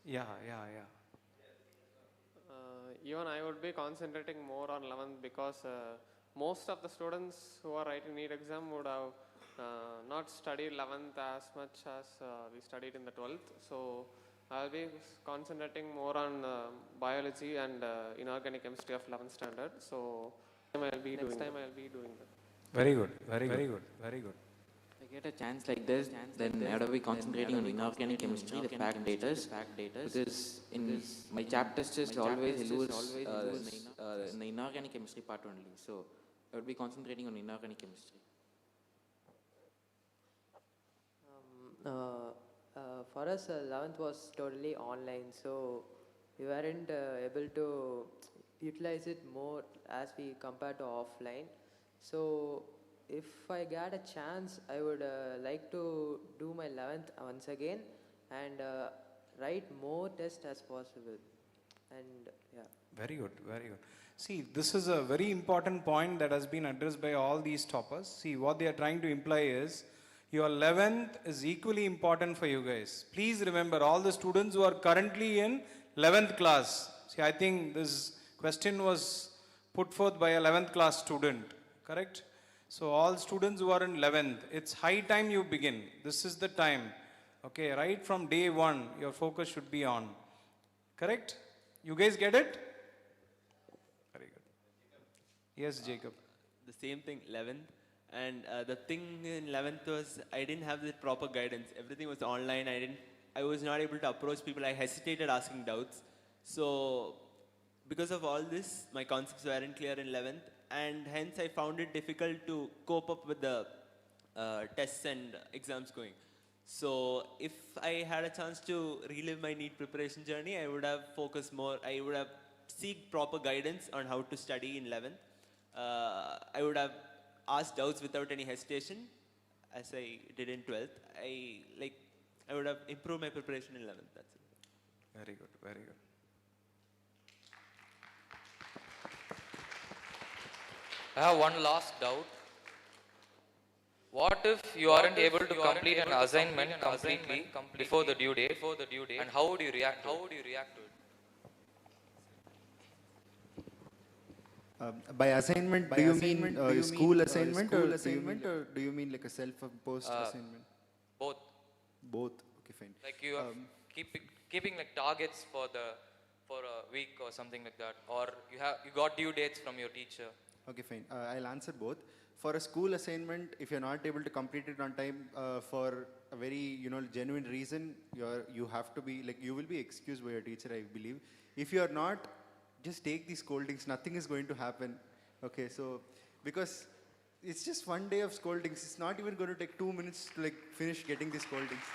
Yeah. Even I would be concentrating more on 11th because most of the students who are writing NEET exam would have not studied 11th as much as we studied in the 12th. So I'll be concentrating more on biology and inorganic chemistry of 11th standard. So next time I'll be doing that. Very good, very good, very good. If I get a chance like this, then I would be concentrating on inorganic chemistry, the fact data, because in my chapters just always lose in the inorganic chemistry part only. So I would be concentrating on inorganic chemistry. For us, 11th was totally online, so we weren't able to utilize it more as we compare to offline. So if I get a chance, I would like to do my 11th once again and write more tests as possible. And yeah. Very good, very good. See, this is a very important point that has been addressed by all these toppers. See, what they are trying to imply is, your 11th is equally important for you guys. Please remember, all the students who are currently in 11th class. See, I think this question was put forth by a 11th class student, correct? So all students who are in 11th, it's high time you begin. This is the time. Okay, right from day one, your focus should be on. Correct? You guys get it? Very good. Yes, Jacob. The same thing, 11th. And the thing in 11th was I didn't have the proper guidance. Everything was online. I was not able to approach people. I hesitated asking doubts. So because of all this, my concepts weren't clear in 11th. And hence I found it difficult to cope up with the tests and exams going. So if I had a chance to relive my NEET preparation journey, I would have focused more, I would have seek proper guidance on how to study in 11th. I would have asked doubts without any hesitation, as I did in 12th. I would have improved my preparation in 11th, that's it. Very good, very good. I have one last doubt. What if you aren't able to complete an assignment completely before the due date? And how would you react to it? By assignment, do you mean school assignment or do you mean like a self-imposed assignment? Both. Both. Okay, fine. Like you are keeping like targets for a week or something like that, or you got due dates from your teacher. Okay, fine. I'll answer both. For a school assignment, if you're not able to complete it on time for a very genuine reason, you have to be like, you will be excused by your teacher, I believe. If you are not, just take these scoldings. Nothing is going to happen. Okay, so because it's just one day of scoldings. It's not even going to take 2 minutes to like finish getting these scoldings.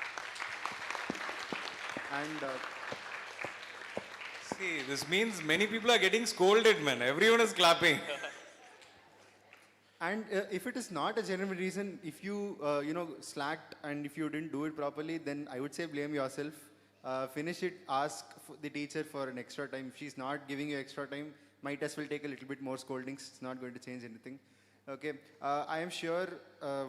And see, this means many people are getting scolded, man. Everyone is clapping. And if it is not a genuine reason, if you, slacked and if you didn't do it properly, then I would say blame yourself. Finish it, ask the teacher for an extra time. If she's not giving you extra time, might as well take a little bit more scoldings. It's not going to change anything. Okay, I am sure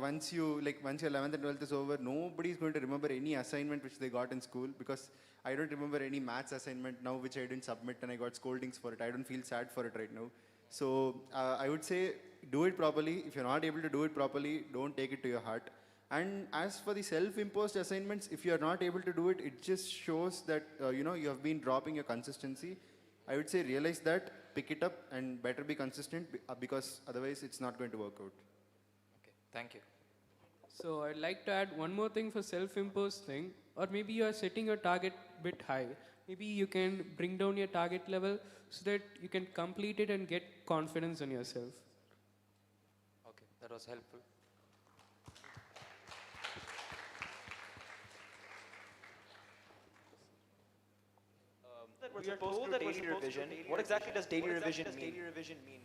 once your 11th and 12th is over, nobody is going to remember any assignment which they got in school, because I don't remember any maths assignment now which I didn't submit and I got scoldings for it. I don't feel sad for it right now. So I would say do it properly. If you're not able to do it properly, don't take it to your heart. And as for the self-imposed assignments, if you're not able to do it, it just shows that you have been dropping your consistency. I would say realize that, pick it up, and better be consistent because otherwise it's not going to work out. Okay, thank you. So I'd like to add one more thing for self-imposed thing, or maybe you are setting your target bit high. Maybe you can bring down your target level so that you can complete it and get confidence on yourself. Okay, that was helpful. We are told that daily revision. What exactly does daily revision mean?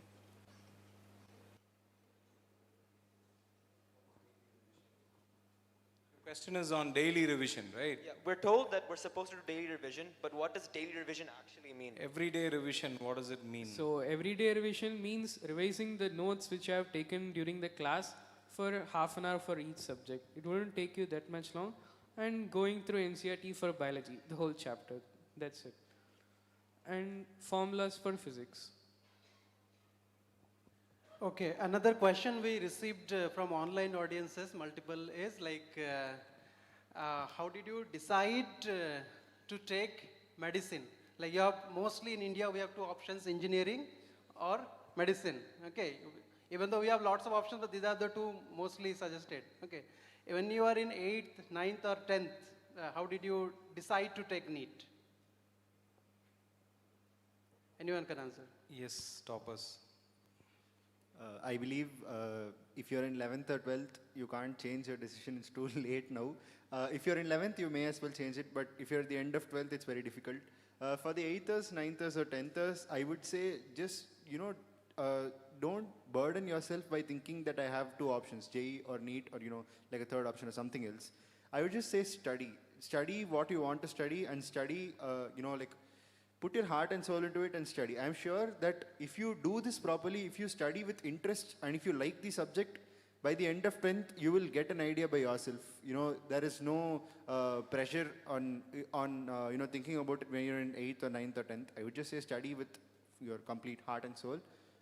The question is on daily revision, right? Yeah, we're told that we're supposed to do daily revision, but what does daily revision actually mean? Everyday revision, what does it mean? So everyday revision means revising the notes which you have taken during the class for half an hour for each subject. It wouldn't take you that much long, and going through NCERT for biology, the whole chapter. That's it. And formulas for physics. Okay, another question we received from online audiences, multiple, is like, how did you decide to take medicine? Like you have, mostly in India, we have two options, engineering or medicine, okay? Even though we have lots of options, but these are the two mostly suggested, okay? When you are in 8th, 9th or 10th, how did you decide to take NEET? Anyone can answer. Yes, toppers. I believe if you're in 11th or 12th, you can't change your decision. It's too late now. If you're in 11th, you may as well change it. But if you're at the end of 12th, it's very difficult. For the 8thers, 9thers or 10thers, I would say just, don't burden yourself by thinking that I have two options, JEE or NEET, or, like a third option or something else. I would just say study. Study what you want to study, and study, put your heart and soul into it and study. I'm sure that if you do this properly, if you study with interest and if you like the subject, by the end of 10th, you will get an idea by yourself. There is no pressure on thinking about it when you're in 8th or 9th or 10th. I would just say study with your complete heart and soul.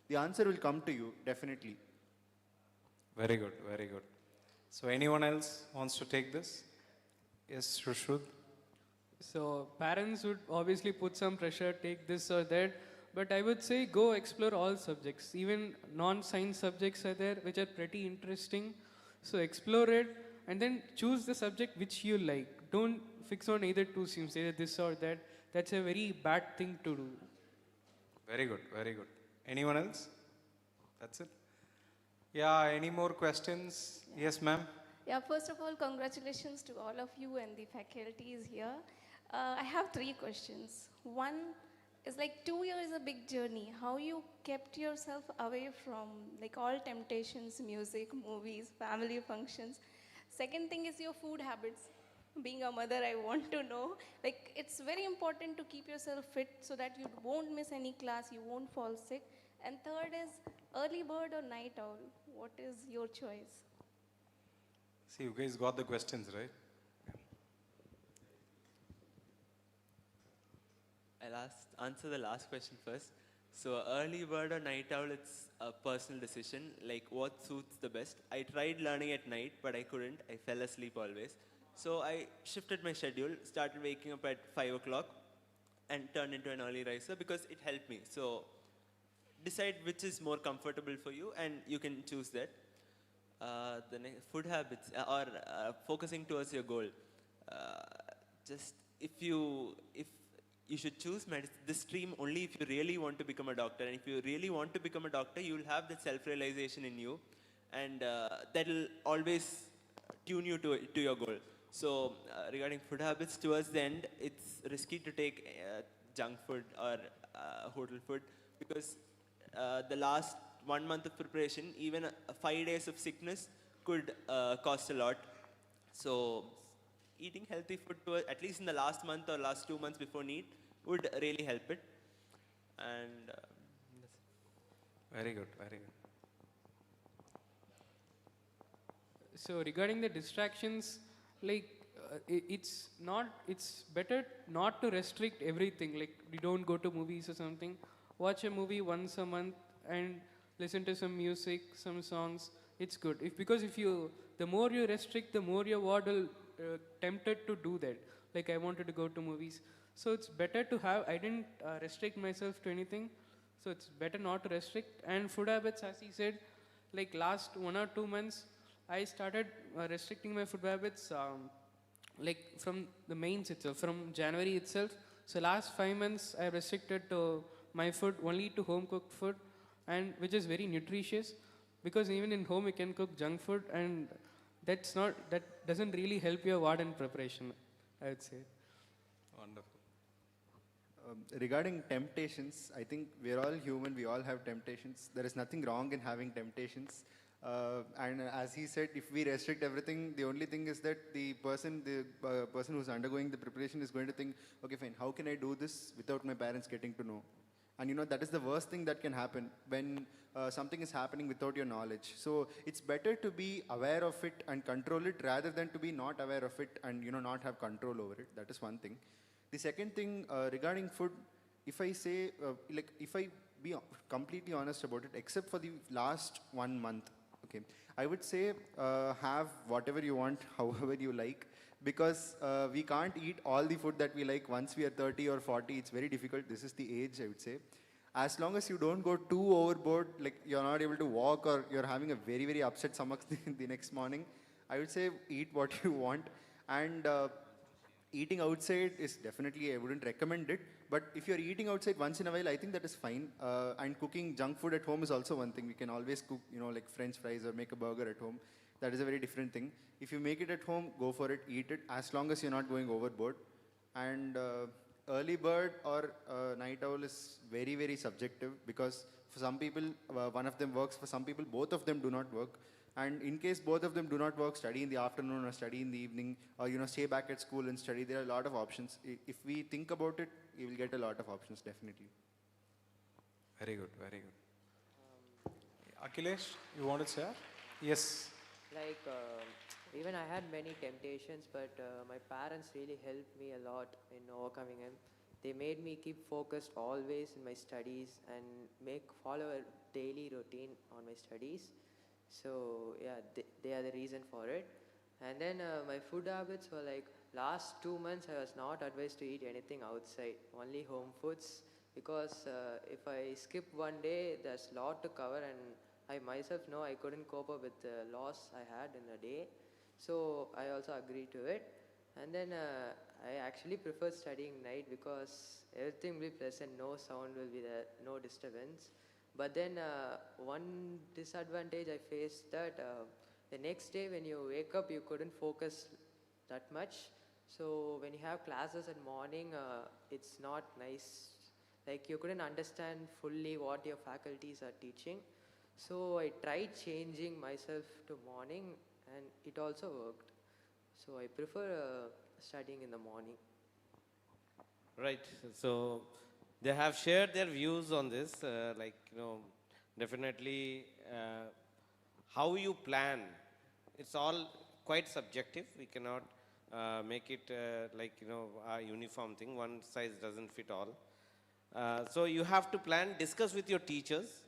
The answer will come to you, definitely. Very good, very good. So anyone else wants to take this? Yes, Shushruth. So parents would obviously put some pressure, take this or that, but I would say go explore all subjects. Even non-science subjects are there which are pretty interesting. So explore it and then choose the subject which you like. Don't fix on either two streams, either this or that. That's a very bad thing to do. Very good, very good. Anyone else? That's it? Yeah, any more questions? Yes, ma'am. Yeah, first of all, congratulations to all of you and the faculties here. I have 3 questions. One is like 2 years is a big journey. How you kept yourself away from like all temptations, music, movies, family functions. Second thing is your food habits. Being a mother, I want to know. Like it's very important to keep yourself fit so that you won't miss any class, you won't fall sick. And third is early bird or night owl. What is your choice? See, you guys got the questions, right? I'll answer the last question first. So early bird or night owl, it's a personal decision, like what suits the best. I tried learning at night, but I couldn't. I fell asleep always. So I shifted my schedule, started waking up at 5 o'clock and turned into an early riser because it helped me. So decide which is more comfortable for you and you can choose that. The food habits or focusing towards your goal. Just if you should choose this stream only if you really want to become a doctor, and if you really want to become a doctor, you will have that self-realization in you, and that will always tune you to your goal. So regarding food habits, towards the end, it's risky to take junk food or hotel food because the last 1 month of preparation, even 5 days of sickness could cost a lot. So eating healthy food at least in the last month or last 2 months before NEET would really help it. And Very good, very good. So regarding the distractions, like it's better not to restrict everything. Like you don't go to movies or something. Watch a movie once a month and listen to some music, some songs. It's good. The more you restrict, the more your ward will tempted to do that. Like I wanted to go to movies. So it's better to have, I didn't restrict myself to anything. So it's better not to restrict. And food habits, as he said, like last 1 or 2 months, I started restricting my food habits like from the mains itself, from January itself. So last 5 months, I restricted to my food only to home cooked food, and which is very nutritious because even in home you can cook junk food, and that doesn't really help your warden preparation, I would say. Wonderful. Regarding temptations, I think we're all human, we all have temptations. There is nothing wrong in having temptations. And as he said, if we restrict everything, the only thing is that the person who's undergoing the preparation is going to think, okay, fine, how can I do this without my parents getting to know? And that is the worst thing that can happen when something is happening without your knowledge. So it's better to be aware of it and control it rather than to be not aware of it and not have control over it. That is one thing. The second thing regarding food, if I say, if I be completely honest about it, except for the last 1 month, okay, I would say have whatever you want, however you like, because we can't eat all the food that we like once we are 30 or 40. It's very difficult. This is the age, I would say. As long as you don't go too overboard, like you're not able to walk or you're having a very, very upset stomach the next morning, I would say eat what you want. And eating outside is definitely, I wouldn't recommend it. But if you're eating outside once in a while, I think that is fine. And cooking junk food at home is also one thing. We can always cook, like French fries or make a burger at home. That is a very different thing. If you make it at home, go for it, eat it, as long as you're not going overboard. And early bird or night owl is very, very subjective, because for some people, one of them works. For some people, both of them do not work. And in case both of them do not work, study in the afternoon or study in the evening, or stay back at school and study. There are a lot of options. If we think about it, we will get a lot of options, definitely. Very good, very good. Akhilesh, you want to share? Yes. Like, even I had many temptations, but my parents really helped me a lot in overcoming them. They made me keep focused always in my studies and follow a daily routine on my studies. So yeah, they are the reason for it. And then my food habits were like, last 2 months I was not advised to eat anything outside, only home foods, because if I skip one day, there's a lot to cover, and I myself know I couldn't cope up with the loss I had in a day. So I also agreed to it. And then I actually prefer studying night because everything will be pleasant, no sound will be there, no disturbance. But then one disadvantage I faced that the next day when you wake up, you couldn't focus that much. So when you have classes at morning, it's not nice. Like you couldn't understand fully what your faculties are teaching. So I tried changing myself to morning, and it also worked. So I prefer studying in the morning. Right. So they have shared their views on this, definitely how you plan. It's all quite subjective. We cannot make it a uniform thing. One size doesn't fit all. So you have to plan, discuss with your teachers,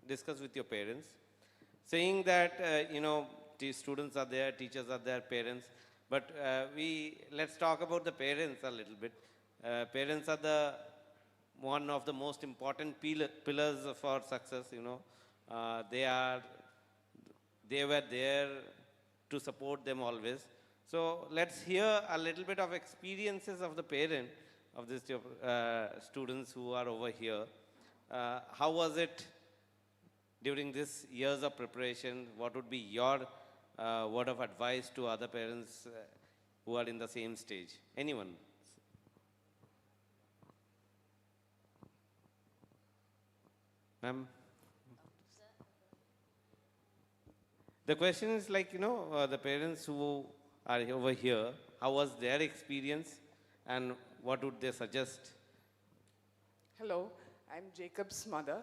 discuss with your parents, saying that, the students are there, teachers are there, parents. But let's talk about the parents a little bit. Parents are one of the most important pillars for success. They were there to support them always. So let's hear a little bit of experiences of the parent of these students who are over here. How was it during these years of preparation? What would be your word of advice to other parents who are in the same stage? Anyone? Ma'am? The question is like, the parents who are over here, how was their experience and what would they suggest? Hello, I'm Jacob's mother.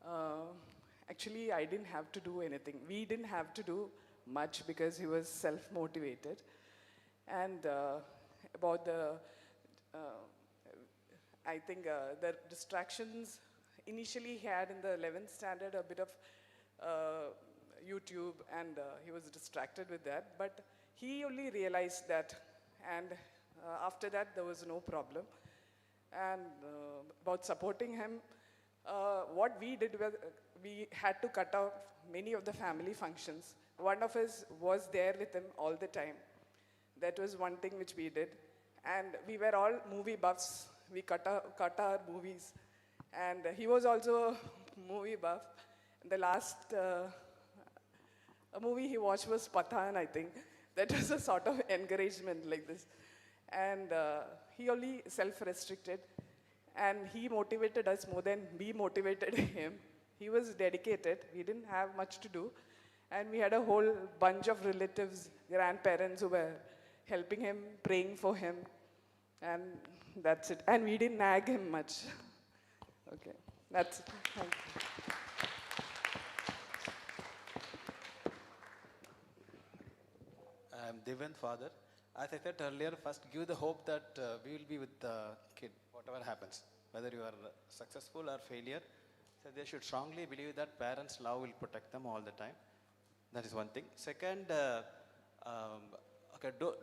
Uh, Actually, I didn't have to do anything. We didn't have to do much because he was self-motivated. And about the, I think the distractions initially he had in the 11th standard, a bit of YouTube, and he was distracted with that. But he only realized that, and after that, there was no problem. And about supporting him, what we did was we had to cut out many of the family functions. One of us was there with him all the time. That was one thing which we did. And we were all movie buffs. We cut our movies. And he was also a movie buff. The last a movie he watched was Pathan, I think. That was a sort of encouragement like this. And he only self-restricted. And he motivated us more than we motivated him. He was dedicated. We didn't have much to do. And we had a whole bunch of relatives, grandparents who were helping him, praying for him. And that's it. And we didn't nag him much. Okay, that's it. Thank you. I'm Divyan's father. As I said earlier, first give the hope that we will be with the kid, whatever happens, whether you are successful or failure. So they should strongly believe that parents' love will protect them all the time. That is one thing. Second,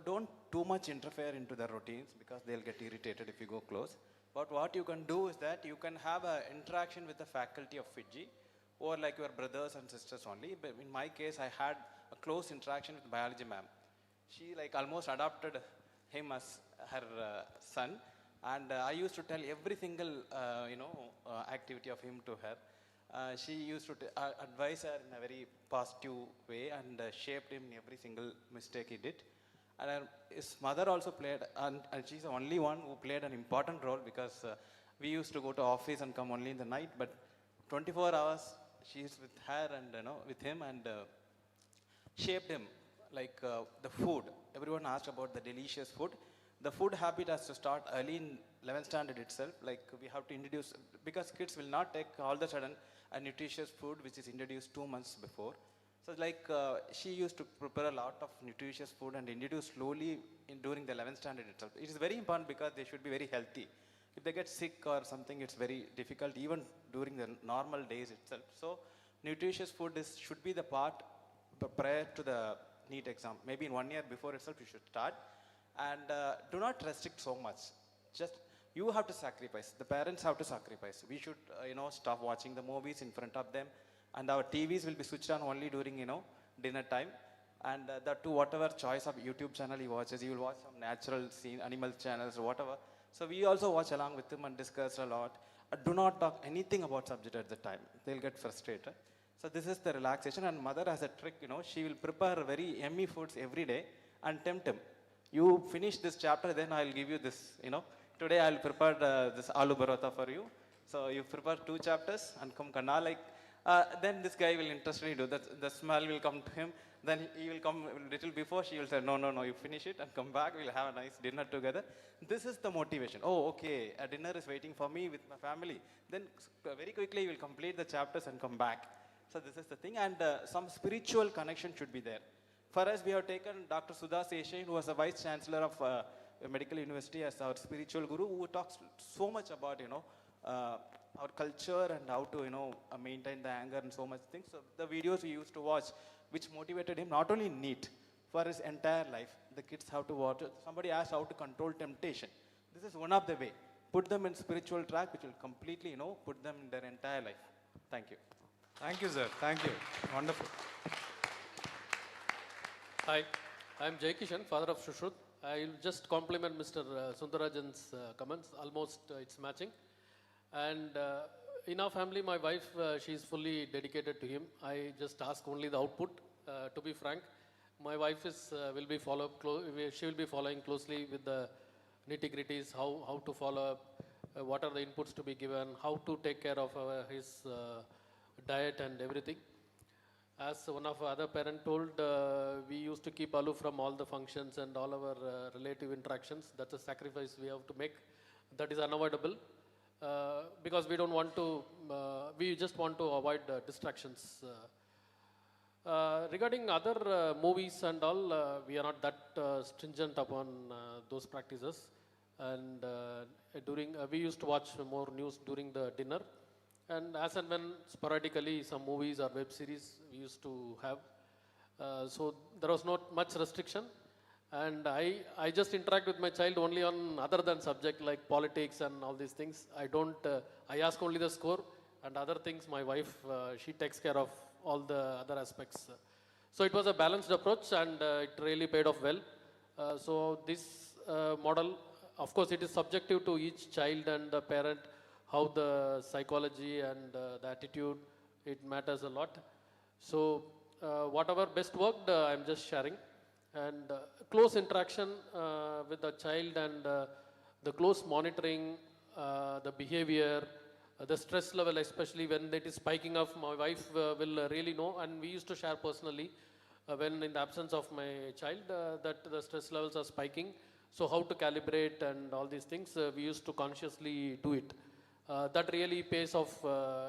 don't too much interfere into their routines because they'll get irritated if you go close. But what you can do is that you can have an interaction with the faculty of FIITJEE or like your brothers and sisters only. But in my case, I had a close interaction with biology ma'am. She like almost adopted him as her son, and I used to tell every single activity of him to her. She used to advise her in a very positive way and shaped him in every single mistake he did. And his mother also played, and she's the only one who played an important role because we used to go to office and come only in the night, but 24 hours she's with her and with him and shaped him. Like the food, everyone asked about the delicious food. The food habit has to start early in 11th standard itself. Like we have to introduce, because kids will not take all of a sudden a nutritious food which is introduced 2 months before. So like she used to prepare a lot of nutritious food and introduce slowly during the 11th standard itself. It is very important because they should be very healthy. If they get sick or something, it's very difficult even during the normal days itself. So nutritious food should be the part prior to the NEET exam. Maybe in 1 year before itself you should start. And do not restrict so much. Just you have to sacrifice. The parents have to sacrifice. We should stop watching the movies in front of them. And our TVs will be switched on only during dinner time. And that to whatever choice of YouTube channel he watches, he will watch some natural scene, animal channels or whatever. So we also watch along with him and discuss a lot. Do not talk anything about subject at the time. They'll get frustrated. So this is the relaxation, and mother has a trick, she will prepare very yummy foods every day and tempt him. You finish this chapter, then I'll give you this, Today I'll prepare this aloo parotha for you. So you prepare 2 chapters and come kana like, then this guy will interestingly do that. The smell will come to him. Then he will come a little before, she will say, no, you finish it and come back, we'll have a nice dinner together. This is the motivation. Oh, okay, a dinner is waiting for me with my family. Then very quickly he will complete the chapters and come back. So this is the thing, and some spiritual connection should be there. For us, we have taken Dr. Sudha Seshan, who was the Vice Chancellor of a medical university, as our spiritual guru, who talks so much about, our culture and how to, maintain the anger and so much things. So the videos we used to watch, which motivated him not only in NEET, for his entire life. The kids have to watch. Somebody asked how to control temptation. This is one of the way. Put them in spiritual track, which will completely, put them in their entire life. Thank you. Thank you, sir. Thank you. Wonderful. Hi, I'm Jai Kishan, father of Shushruth. I'll just compliment Mr. Sundarajan's comments. Almost it's matching. And in our family, my wife, she's fully dedicated to him. I just ask only the output. To be frank, my wife will be she will be following closely with the nitty-gritties, how to follow up, what are the inputs to be given, how to take care of his diet and everything. As one of other parent told, we used to keep aloof from all the functions and all our relative interactions. That's a sacrifice we have to make. That is unavoidable because we don't want to, we just want to avoid distractions. Regarding other movies and all, we are not that stringent upon those practices. And we used to watch more news during the dinner. And as and when sporadically some movies or web series we used to have. So there was not much restriction. And I just interact with my child only on other than subject like politics and all these things. I ask only the score, and other things my wife, she takes care of all the other aspects. So it was a balanced approach, and it really paid off well. So this model, of course, it is subjective to each child and the parent, how the psychology and the attitude, it matters a lot. So whatever best worked, I'm just sharing. And close interaction with the child and the close monitoring, the behavior, the stress level, especially when it is spiking up, my wife will really know. And we used to share personally when in the absence of my child that the stress levels are spiking. So how to calibrate and all these things, we used to consciously do it. That really pays off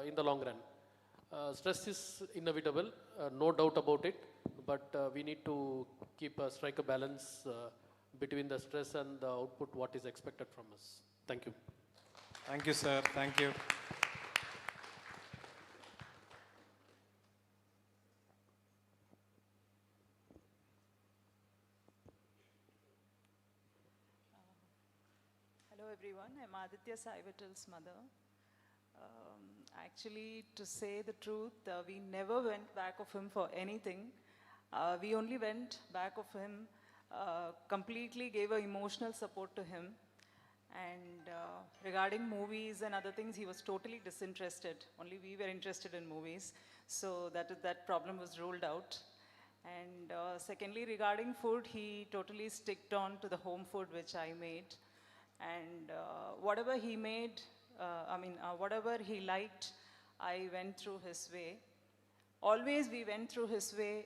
in the long run. Stress is inevitable, no doubt about it, but we need to strike a balance between the stress and the output, what is expected from us. Thank you. Thank you, sir. Thank you. Hello everyone, I'm Aditya Saivatal's mother. Actually, to say the truth, we never went back of him for anything. We only went back of him, completely gave a emotional support to him. And regarding movies and other things, he was totally disinterested. Only we were interested in movies. So that problem was ruled out. And secondly, regarding food, he totally sticked on to the home food which I made. And whatever he made, whatever he liked, I went through his way. Always we went through his way,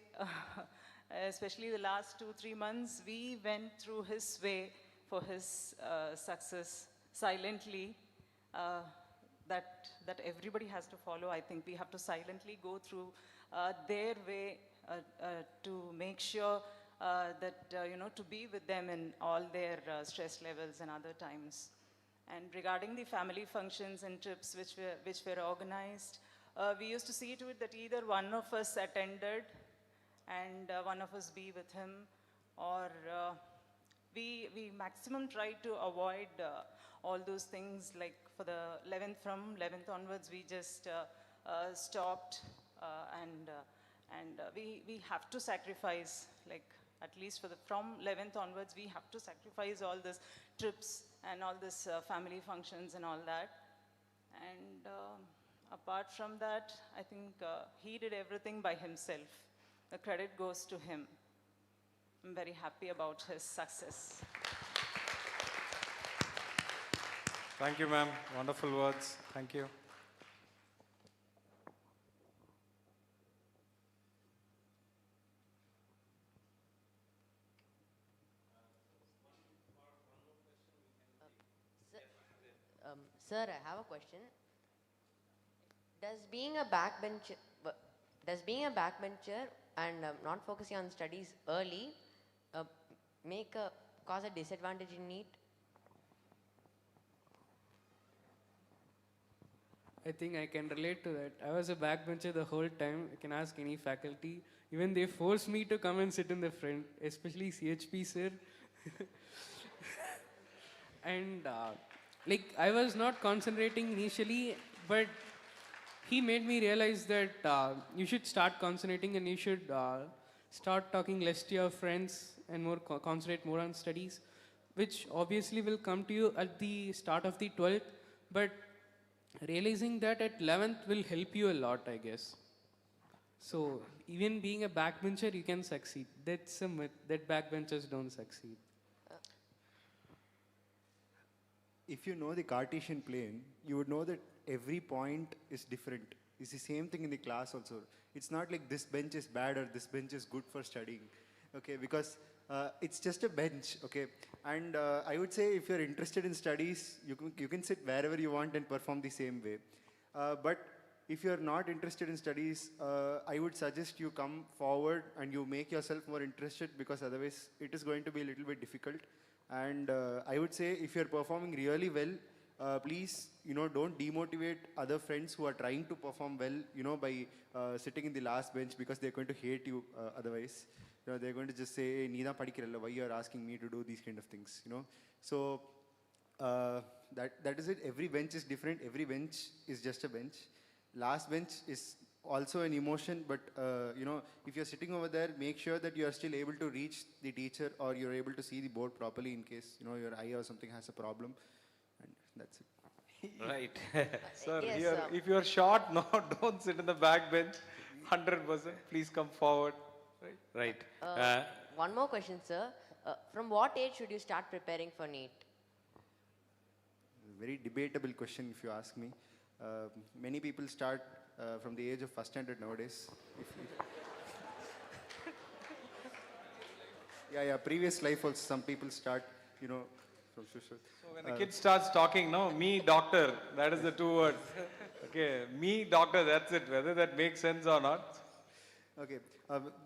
especially the last 2-3 months, we went through his way for his success silently. That everybody has to follow. I think we have to silently go through their way to make sure that, to be with them in all their stress levels and other times. And regarding the family functions and trips which were organized, we used to see to it that either one of us attended and one of us be with him, or we maximum tried to avoid all those things. Like for the 11th, from 11th onwards, we just stopped and we have to sacrifice, like at least from 11th onwards, we have to sacrifice all these trips and all this family functions and all that. And apart from that, I think he did everything by himself. The credit goes to him. I'm very happy about his success. Thank you, ma'am. Wonderful words. Thank you. Sir, I have a question. Does being a backbencher and not focusing on studies early cause a disadvantage in NEET? I think I can relate to that. I was a backbencher the whole time. You can ask any faculty. Even they forced me to come and sit in the front, especially CHP sir. And I was not concentrating initially, but he made me realize that you should start concentrating and you should start talking less to your friends and concentrate more on studies, which obviously will come to you at the start of the 12th, but realizing that at 11th will help you a lot, I guess. So even being a backbencher, you can succeed. That's a myth that backbenchers don't succeed. If you know the Cartesian plane, you would know that every point is different. It's the same thing in the class also. It's not like this bench is bad or this bench is good for studying, okay? Because it's just a bench, okay? And I would say if you're interested in studies, you can sit wherever you want and perform the same way. But if you're not interested in studies, I would suggest you come forward and you make yourself more interested, because otherwise it is going to be a little bit difficult. And I would say if you're performing really well, please, don't demotivate other friends who are trying to perform well, by sitting in the last bench, because they're going to hate you otherwise. They're going to just say, hey, Needa padikiralla, why you're asking me to do these kind of things. So that is it. Every bench is different. Every bench is just a bench. Last bench is also an emotion, but if you're sitting over there, make sure that you are still able to reach the teacher, or you're able to see the board properly in case your eye or something has a problem, and that's it. Right. Sir, Yes, here, sir. if you are short, no, don't sit in the back bench. 100%. Please come forward. Right. Right. One more question, sir. From what age should you start preparing for NEET? Very debatable question, if you ask me. Many people start from the age of first standard nowadays. Yeah, previous life also, some people start, from social. So when the kid starts talking, no, me, doctor, that is the 2 words. Okay, me, doctor, that's it. Whether that makes sense or not. Okay,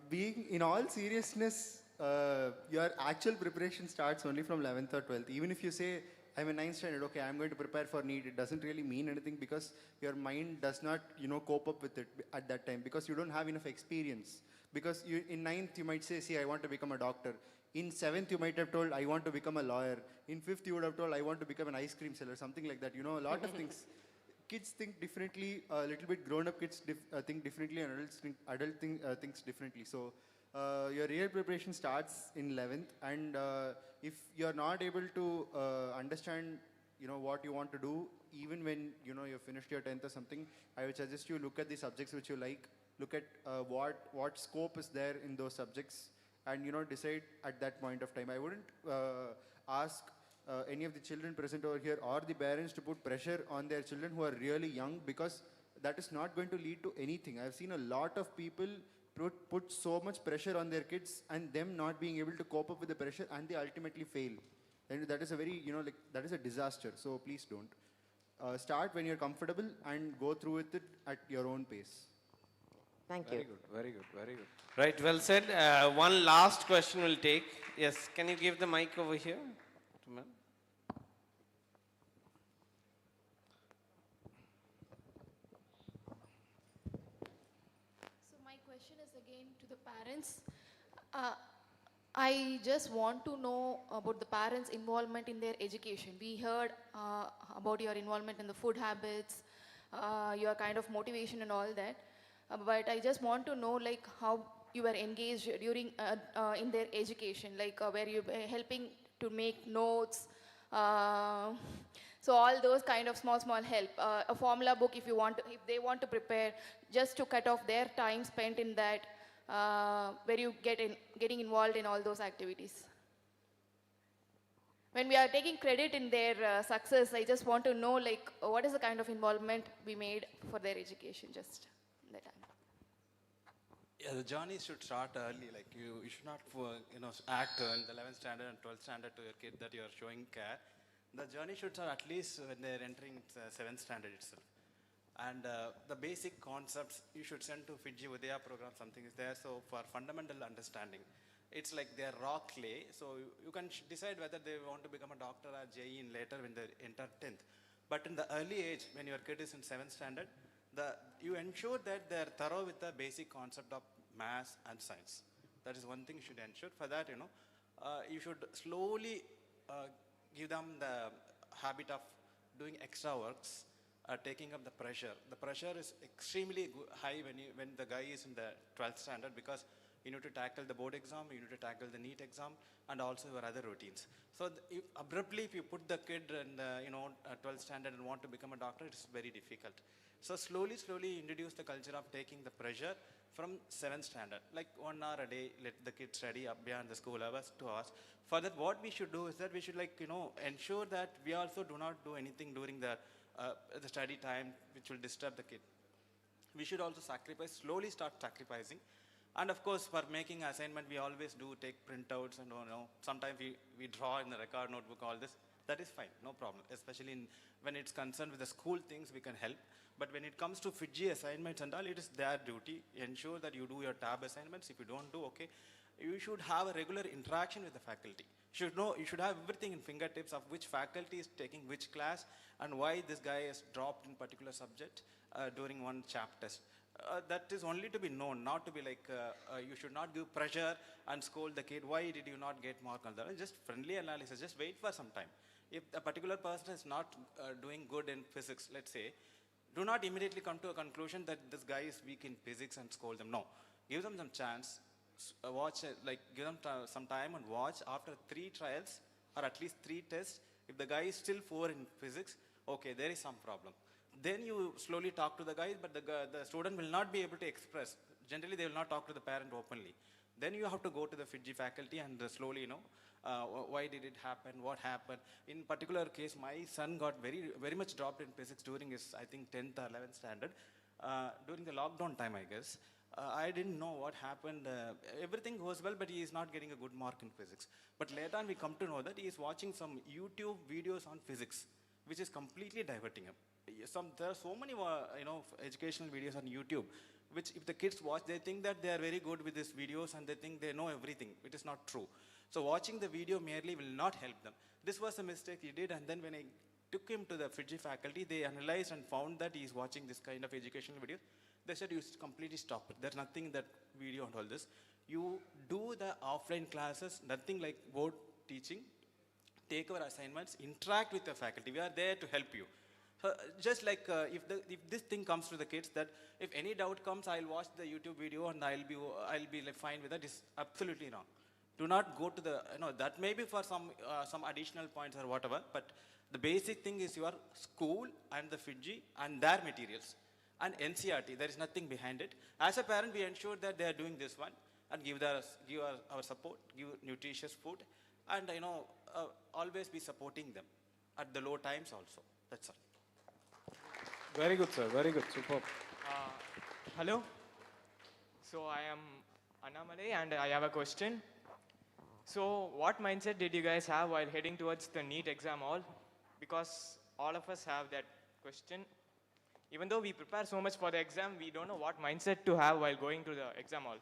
being in all seriousness, your actual preparation starts only from 11th or 12th. Even if you say, I'm in 9th standard, okay, I'm going to prepare for NEET, it doesn't really mean anything, because your mind does not, cope up with it at that time, because you don't have enough experience. Because in 9th, you might say, see, I want to become a doctor. In 7th, you might have told, I want to become a lawyer. In 5th, you would have told, I want to become an ice cream seller, something like that. A lot of things. Kids think differently, a little bit grown-up kids think differently, and adults thinks differently. So your real preparation starts in 11th, and if you're not able to understand, what you want to do, even when, you've finished your 10th or something, I would suggest you look at the subjects which you like, look at what scope is there in those subjects, and, decide at that point of time. I wouldn't ask any of the children present over here or the parents to put pressure on their children who are really young, because that is not going to lead to anything. I've seen a lot of people put so much pressure on their kids and them not being able to cope up with the pressure, and they ultimately fail. And that is a very, that is a disaster. So please don't. Start when you're comfortable and go through with it at your own pace. Thank you. Very good, very good, very good. Right, well said. One last question we'll take. Yes, can you give the mic over here to ma'am? So my question is again to the parents. I just want to know about the parents' involvement in their education. We heard about your involvement in the food habits, your kind of motivation and all that. But I just want to know like how you were engaged during in their education, like were you helping to make notes, so all those kind of small help. A formula book if they want to prepare, just to cut off their time spent in that, where you getting involved in all those activities. When we are taking credit in their success, I just want to know like what is the kind of involvement we made for their education just that time. Yeah, the journey should start early. Like you should not, act in the 11th standard and 12th standard to your kid that you are showing care. The journey should start at least when they are entering 7th standard itself. And the basic concepts you should send to FIITJEE program, something is there. So for fundamental understanding, it's like they are raw clay. So you can decide whether they want to become a doctor or JEE in later when they enter 10th. But in the early age, when your kid is in 7th standard, you ensure that they are thorough with the basic concept of maths and science. That is one thing you should ensure. For that, you should slowly give them the habit of doing extra works, taking up the pressure. The pressure is extremely high when the guy is in the 12th standard, because you need to tackle the board exam, you need to tackle the NEET exam, and also your other routines. So if you put the kid in the 12th standard and want to become a doctor, it's very difficult. So slowly introduce the culture of taking the pressure from 7th standard. Like 1 hour a day, let the kid study up beyond the school hours, 2 hours. For that, what we should do is that we should ensure that we also do not do anything during the study time which will disturb the kid. we should also sacrifice, slowly start sacrificing. And of course, for making assignment, we always do take printouts and sometimes we draw in the record notebook, all this. That is fine, no problem. Especially when it's concerned with the school things, we can help. But when it comes to FIITJEE assignments and all, it is their duty. Ensure that you do your tab assignments. If you don't do, okay, you should have a regular interaction with the faculty. You should have everything in fingertips of which faculty is taking which class and why this guy has dropped in particular subject during one chapter test. That is only to be known, not to be like, you should not give pressure and scold the kid, why did you not get mark on that? Just friendly analysis, just wait for some time. If a particular person is not doing good in physics, let's say, do not immediately come to a conclusion that this guy is weak in physics and scold them. No, give them some chance, give them some time and watch after 3 trials or at least 3 tests. If the guy is still 4 in physics, okay, there is some problem. Then you slowly talk to the guy, but the student will not be able to express. Generally, they will not talk to the parent openly. Then you have to go to the FIITJEE faculty and slowly, why did it happen, what happened. In particular case, my son got very much dropped in physics during his, I think, 10th or 11th standard, during the lockdown time, I guess. I didn't know what happened. Everything goes well, but he is not getting a good mark in physics. But later on, we come to know that he is watching some YouTube videos on physics, which is completely diverting him. There are so many, educational videos on YouTube, which if the kids watch, they think that they are very good with these videos and they think they know everything. It is not true. So watching the video merely will not help them. This was a mistake he did, and then when I took him to the FIITJEE faculty, they analyzed and found that he is watching this kind of educational videos. They said, you completely stop it. There's nothing in that video and all this. You do the offline classes, nothing like board teaching. Take our assignments, interact with the faculty. We are there to help you. Just like if this thing comes to the kids, that if any doubt comes, I'll watch the YouTube video and I'll be like fine with that. Is absolutely wrong. Do not go to the, that may be for some additional points or whatever, but the basic thing is your school and the FIITJEE and their materials. And NCERT, there is nothing behind it. As a parent, we ensure that they are doing this one and give our support, give nutritious food, and always be supporting them at the low times also. That's all. Very good, sir. Very good. Superb. Hello. So I am Annamalai and I have a question. So what mindset did you guys have while heading towards the NEET exam hall? Because all of us have that question. Even though we prepare so much for the exam, we don't know what mindset to have while going to the exam hall.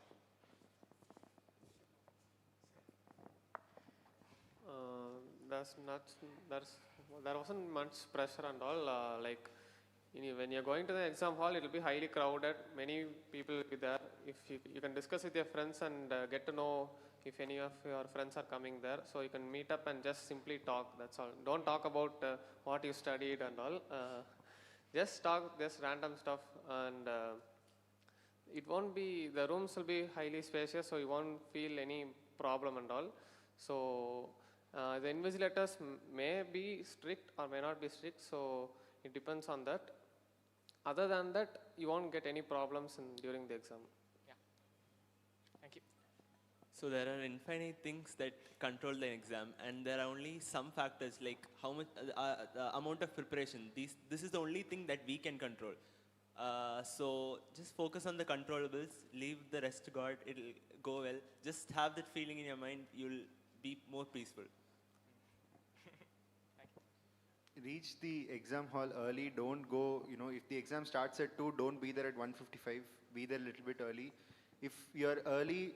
There wasn't much pressure and all. When you're going to the exam hall, it will be highly crowded. Many people will be there. If you can discuss with your friends and get to know if any of your friends are coming there. So you can meet up and just simply talk. That's all. Don't talk about what you studied and all. Just talk this random stuff, and the rooms will be highly spacious, so you won't feel any problem and all. So the invigilators may be strict or may not be strict, so it depends on that. Other than that, you won't get any problems during the exam. Yeah. Thank you. So there are infinite things that control the exam, and there are only some factors like how much, the amount of preparation. This is the only thing that we can control. So just focus on the controllables, leave the rest to God, it'll go well. Just have that feeling in your mind, you'll be more peaceful. Reach the exam hall early. Don't go, if the exam starts at 2, don't be there at 1:55. Be there a little bit early. If you're early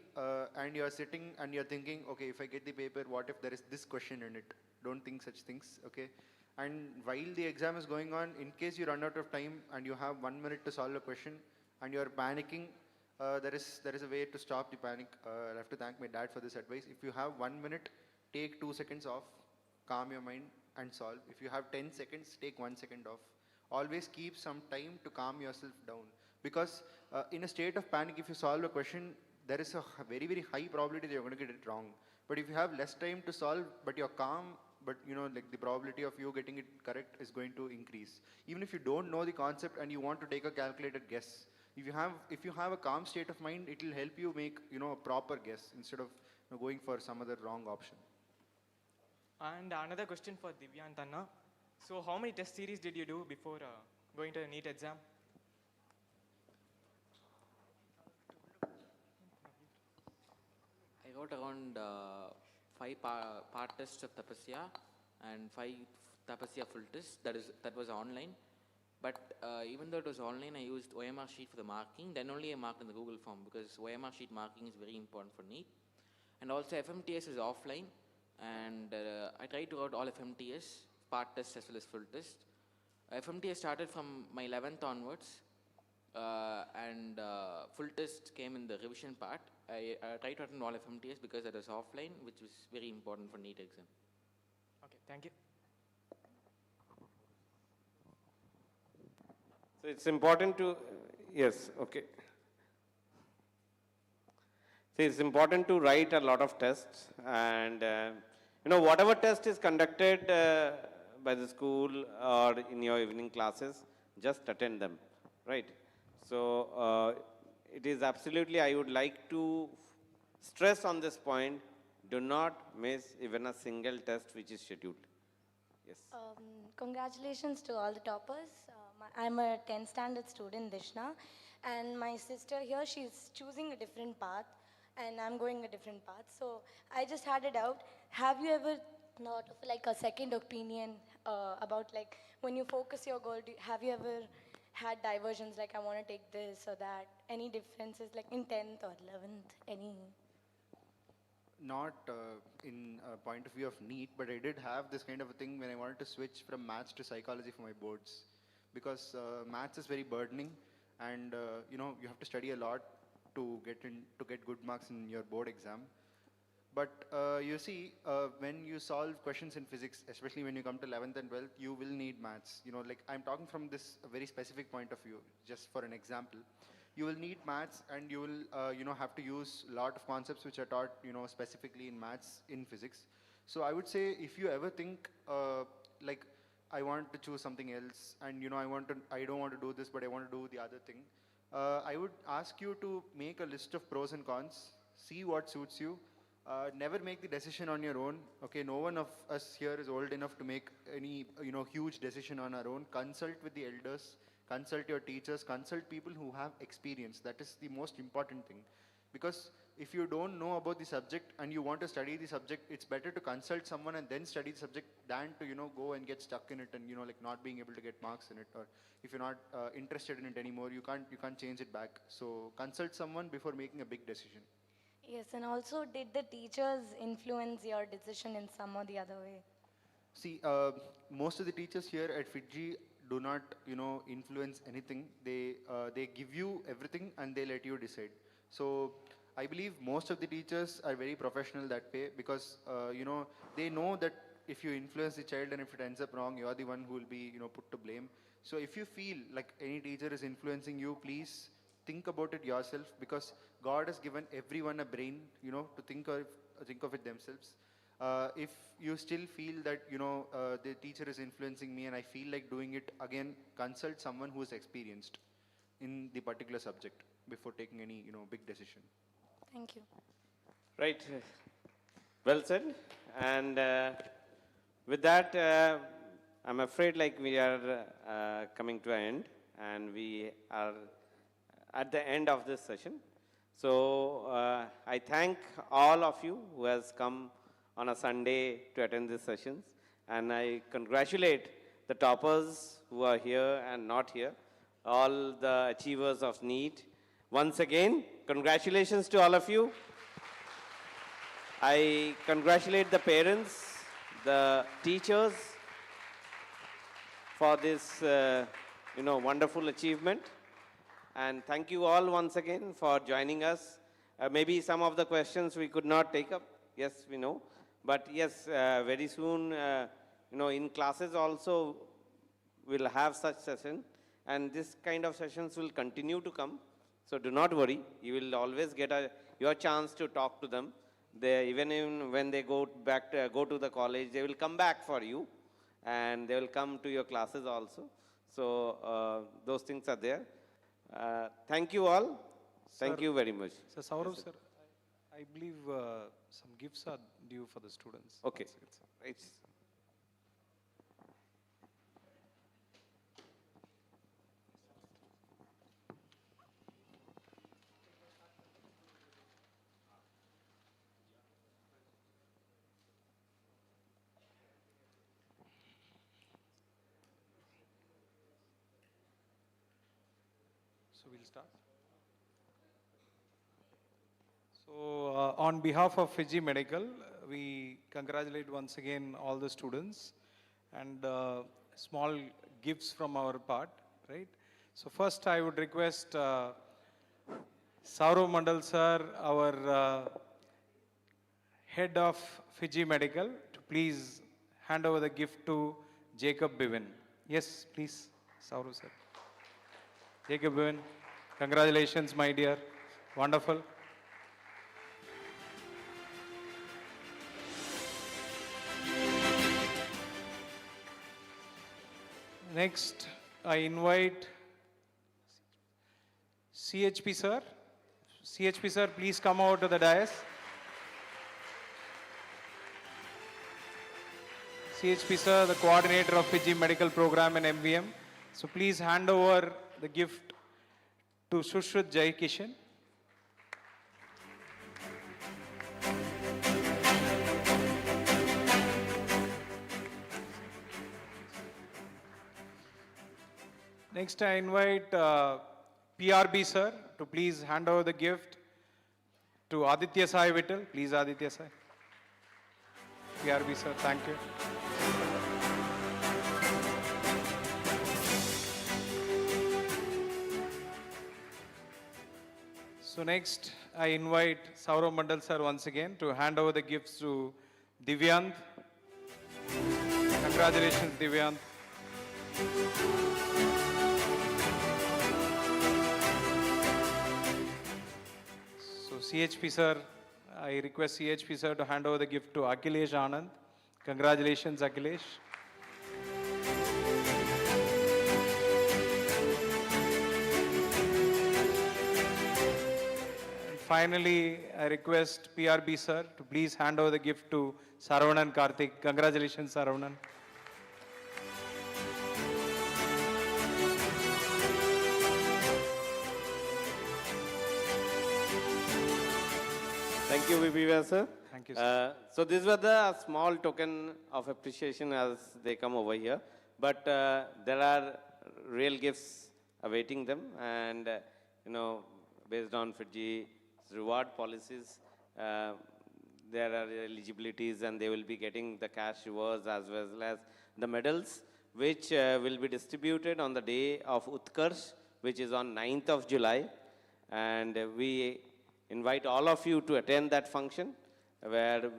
and you're sitting and you're thinking, okay, if I get the paper, what if there is this question in it? Don't think such things, okay? And while the exam is going on, in case you run out of time and you have 1 minute to solve a question and you're panicking, there is a way to stop the panic. I'll have to thank my dad for this advice. If you have 1 minute, take 2 seconds off, calm your mind and solve. If you have 10 seconds, take 1 second off. Always keep some time to calm yourself down. Because in a state of panic, if you solve a question, there is a very, very high probability that you're going to get it wrong. But if you have less time to solve, but you're calm, but the probability of you getting it correct is going to increase. Even if you don't know the concept and you want to take a calculated guess, if you have a calm state of mind, it will help you make a proper guess instead of going for some other wrong option. And another question for Divya and Tanna. So how many test series did you do before going to the NEET exam? wrote around 5 part tests of Tapasya and 5 Tapasya full tests. That was online. But even though it was online, I used OMR sheet for the marking. Then only I marked in the Google form because OMR sheet marking is very important for NEET. And also FMTS is offline. And I tried to write all FMTS, part test as well as full test. FMTS started from my 11th onwards. And full test came in the revision part. I tried to attend all FMTS because that was offline, which was very important for NEET exam. Okay, thank you. So it's important to, yes, okay. So it's important to write a lot of tests, and whatever test is conducted by the school or in your evening classes, just attend them, right? So it is absolutely, I would like to stress on this point, do not miss even a single test which is scheduled. Yes. Congratulations to all the toppers. I'm a 10th standard student, Dishna, and my sister here, she's choosing a different path, and I'm going a different path. So I just had a doubt. Have you ever thought of like a second opinion about like when you focus your goal, have you ever had diversions like I want to take this or that? Any differences like in 10th or 11th? Any? Not in a point of view of NEET, but I did have this kind of a thing when I wanted to switch from maths to psychology for my boards. Because maths is very burdening, and you have to study a lot to get good marks in your board exam. But you see, when you solve questions in physics, especially when you come to 11th and 12th, you will need maths. Like I'm talking from this very specific point of view, just for an example. You will need maths, and you will have to use a lot of concepts which are taught specifically in maths in physics. So I would say if you ever think like I want to choose something else, and I don't want to do this, but I want to do the other thing, I would ask you to make a list of pros and cons, see what suits you. Never make the decision on your own. Okay, no one of us here is old enough to make any huge decision on our own. Consult with the elders, consult your teachers, consult people who have experience. That is the most important thing. Because if you don't know about the subject and you want to study the subject, it's better to consult someone and then study the subject than to go and get stuck in it and like not being able to get marks in it. Or if you're not interested in it anymore, you can't change it back. So consult someone before making a big decision. Yes, and also did the teachers influence your decision in some or the other way? See, most of the teachers here at FIITJEE do not influence anything. They give you everything and they let you decide. So I believe most of the teachers are very professional that way, because they know that if you influence the child and if it ends up wrong, you are the one who will be put to blame. So if you feel like any teacher is influencing you, please think about it yourself, because God has given everyone a brain to think of it themselves. If you still feel that the teacher is influencing me and I feel like doing it again, consult someone who is experienced in the particular subject before taking any big decision. Thank you. Right. Well said. And with that, I'm afraid like we are coming to an end, and we are at the end of this session. So I thank all of you who has come on a Sunday to attend these sessions, and I congratulate the toppers who are here and not here, all the achievers of NEET. Once again, congratulations to all of you. I congratulate the parents, the teachers for this wonderful achievement. And thank you all once again for joining us. Maybe some of the questions we could not take up. Yes, we know. But yes, very soon, in classes also, we'll have such session. And this kind of sessions will continue to come. So do not worry. You will always get your chance to talk to them. Even when they go to the college, they will come back for you. And they will come to your classes also. So those things are there. Thank you all. Thank you very much. So Saurav sir, I believe some gifts are due for the students. Okay. Right. So we'll start. So on behalf of FIITJEE Medical, we congratulate once again all the students and small gifts from our part, right? So first I would request Saurav Mandal sir, our head of FIITJEE Medical, to please hand over the gift to Jacob Bivin. Yes, please, Saurav sir. Jacob Bivin, congratulations, my dear. Wonderful. Next, I invite CHP sir. CHP sir, please come over to the dais. CHP sir, the coordinator of FIITJEE Medical Program and MVM. So please hand over the gift to Shushruth Jai Kishan. Next, I invite PRB sir to please hand over the gift to Aditya Sai Vittal. Please, Aditya Sai. PRB sir, thank you. So next, I invite Saurav Mandal sir once again to hand over the gifts to Divyant. Congratulations, Divyant. So CHP sir, I request CHP sir to hand over the gift to Akhilesh Anand. Congratulations, Akhilesh. And finally, I request PRB sir to please hand over the gift to Saravanan Karthik. Congratulations, Saravanan. Thank you, VPV sir. Thank you, sir. So these were the small token of appreciation as they come over here. But there are real gifts awaiting them, and based on FIITJEE's reward policies, there are eligibilities, and they will be getting the cash rewards as well as the medals, which will be distributed on the day of Utkarsh, which is on 9th of July. And we invite all of you to attend that function, where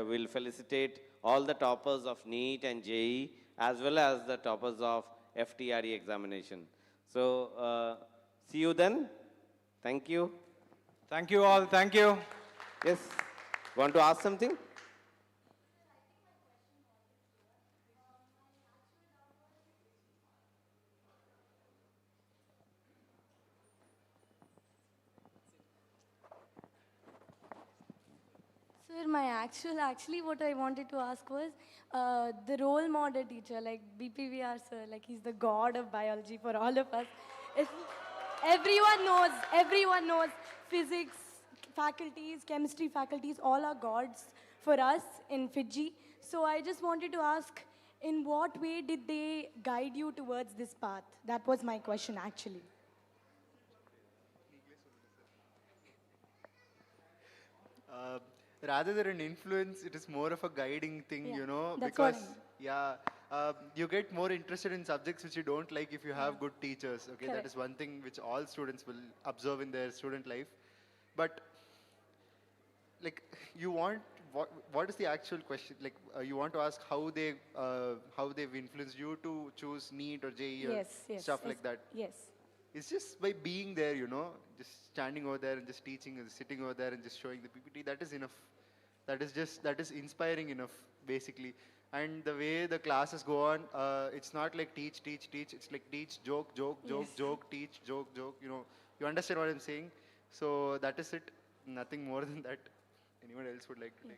we'll felicitate all the toppers of NEET and JEE, as well as the toppers of FTRE examination. So see you then. Thank you. Thank you all. Thank you. Yes. Want to ask something? Sir, actually what I wanted to ask was the role model teacher, like BPVR sir, like he's the god of biology for all of us. Everyone knows physics faculties, chemistry faculties, all are gods for us in FIITJEE. So I just wanted to ask, in what way did they guide you towards this path? That was my question actually. Rather than an influence, it is more of a guiding thing, That's because, what you get more interested in subjects which you don't like if you have good teachers, okay? That Correct. is one thing which all students will observe in their student life. But, like, you want, what is the actual question? Like, you want to ask how they've influenced you to choose NEET or JEE or stuff like that? Yes. It's just by being there, just standing over there and just teaching and sitting over there and just showing the PPT, that is enough. That is inspiring enough, basically. And the way the classes go on, it's not like teach. It's like teach, joke, teach, joke. You understand what I'm saying? So that is it. Nothing more than that. Anyone else would like to take?